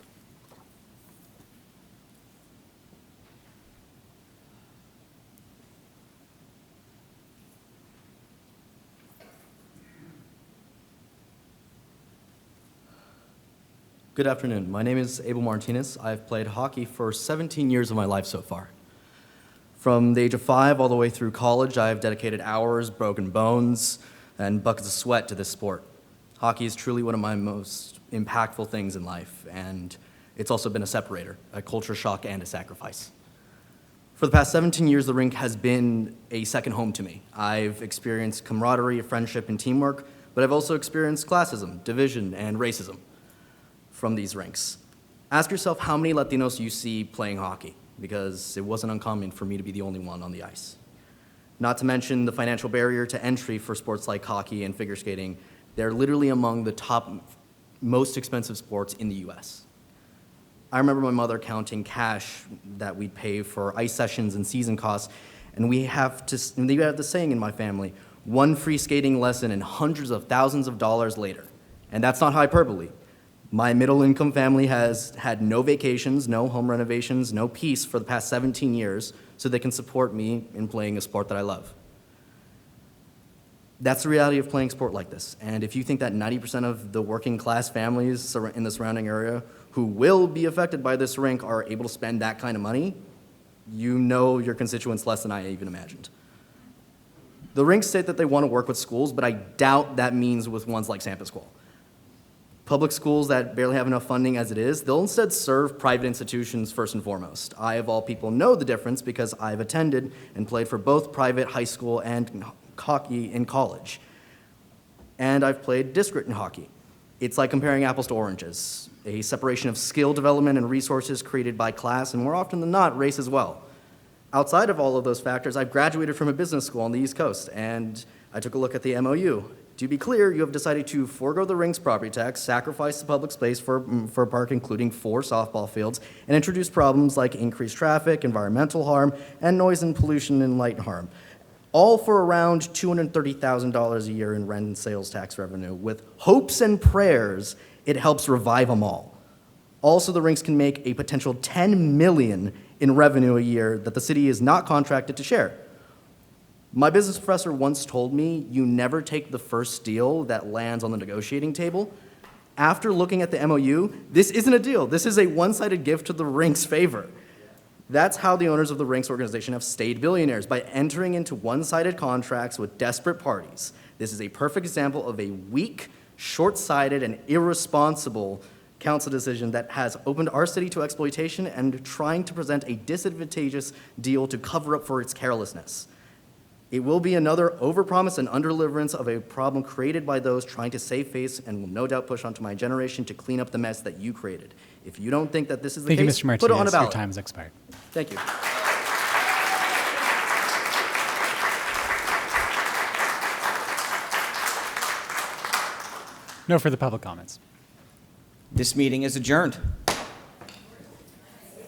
Good afternoon. My name is Abel Martinez. I've played hockey for 17 years of my life so far. From the age of 5 all the way through college, I've dedicated hours, broken bones, and buckets of sweat to this sport. Hockey is truly one of my most impactful things in life, and it's also been a separator, a culture shock, and a sacrifice. For the past 17 years, the rink has been a second home to me. I've experienced camaraderie, friendship, and teamwork, but I've also experienced classism, division, and racism from these rinks. Ask yourself how many Latinos you see playing hockey, because it wasn't uncommon for me to be the only one on the ice. Not to mention the financial barrier to entry for sports like hockey and figure skating. They're literally among the top most expensive sports in the US. I remember my mother counting cash that we'd pay for ice sessions and season costs, and we have the saying in my family, one free skating lesson and hundreds of thousands of dollars later. And that's not hyperbole. My middle-income family has had no vacations, no home renovations, no peace for the past 17 years, so they can support me in playing a sport that I love. That's the reality of playing sport like this. And if you think that 90% of the working class families in the surrounding area who will be affected by this rink are able to spend that kind of money, you know your constituents less than I even imagined. The rinks state that they want to work with schools, but I doubt that means with ones like San Pasqual. Public schools that barely have enough funding as it is, they'll instead serve private institutions first and foremost. I, of all people, know the difference because I've attended and played for both private high school and hockey in college. And I've played district in hockey. It's like comparing apples to oranges, a separation of skill development and resources created by class, and more often than not, race as well. Outside of all of those factors, I've graduated from a business school on the East Coast, and I took a look at the MOU. To be clear, you have decided to forego the rink's property tax, sacrifice the public space for a park including 4 softball fields, and introduce problems like increased traffic, environmental harm, and noise and pollution and light harm, all for around $230,000 a year in rent and sales tax revenue. With hopes and prayers, it helps revive them all. Also, the rinks can make a potential $10 million in revenue a year that the city is not contracted to share. My business professor once told me, you never take the first deal that lands on the negotiating table. After looking at the MOU, this isn't a deal. This is a one-sided gift to the rink's favor. That's how the owners of the rinks organization have stayed billionaires, by entering into one-sided contracts with desperate parties. This is a perfect example of a weak, short-sighted, and irresponsible council decision that has opened our city to exploitation and trying to present a disadvantageous deal to cover up for its carelessness. It will be another overpromise and underdeliverance of a problem created by those trying to save face, and will no doubt push onto my generation to clean up the mess that you created. If you don't think that this is the Thank you, case, Mr. put it on a Martinez. Your Your time time has has expired. expired. Thank you. No further public comments. This meeting is adjourned.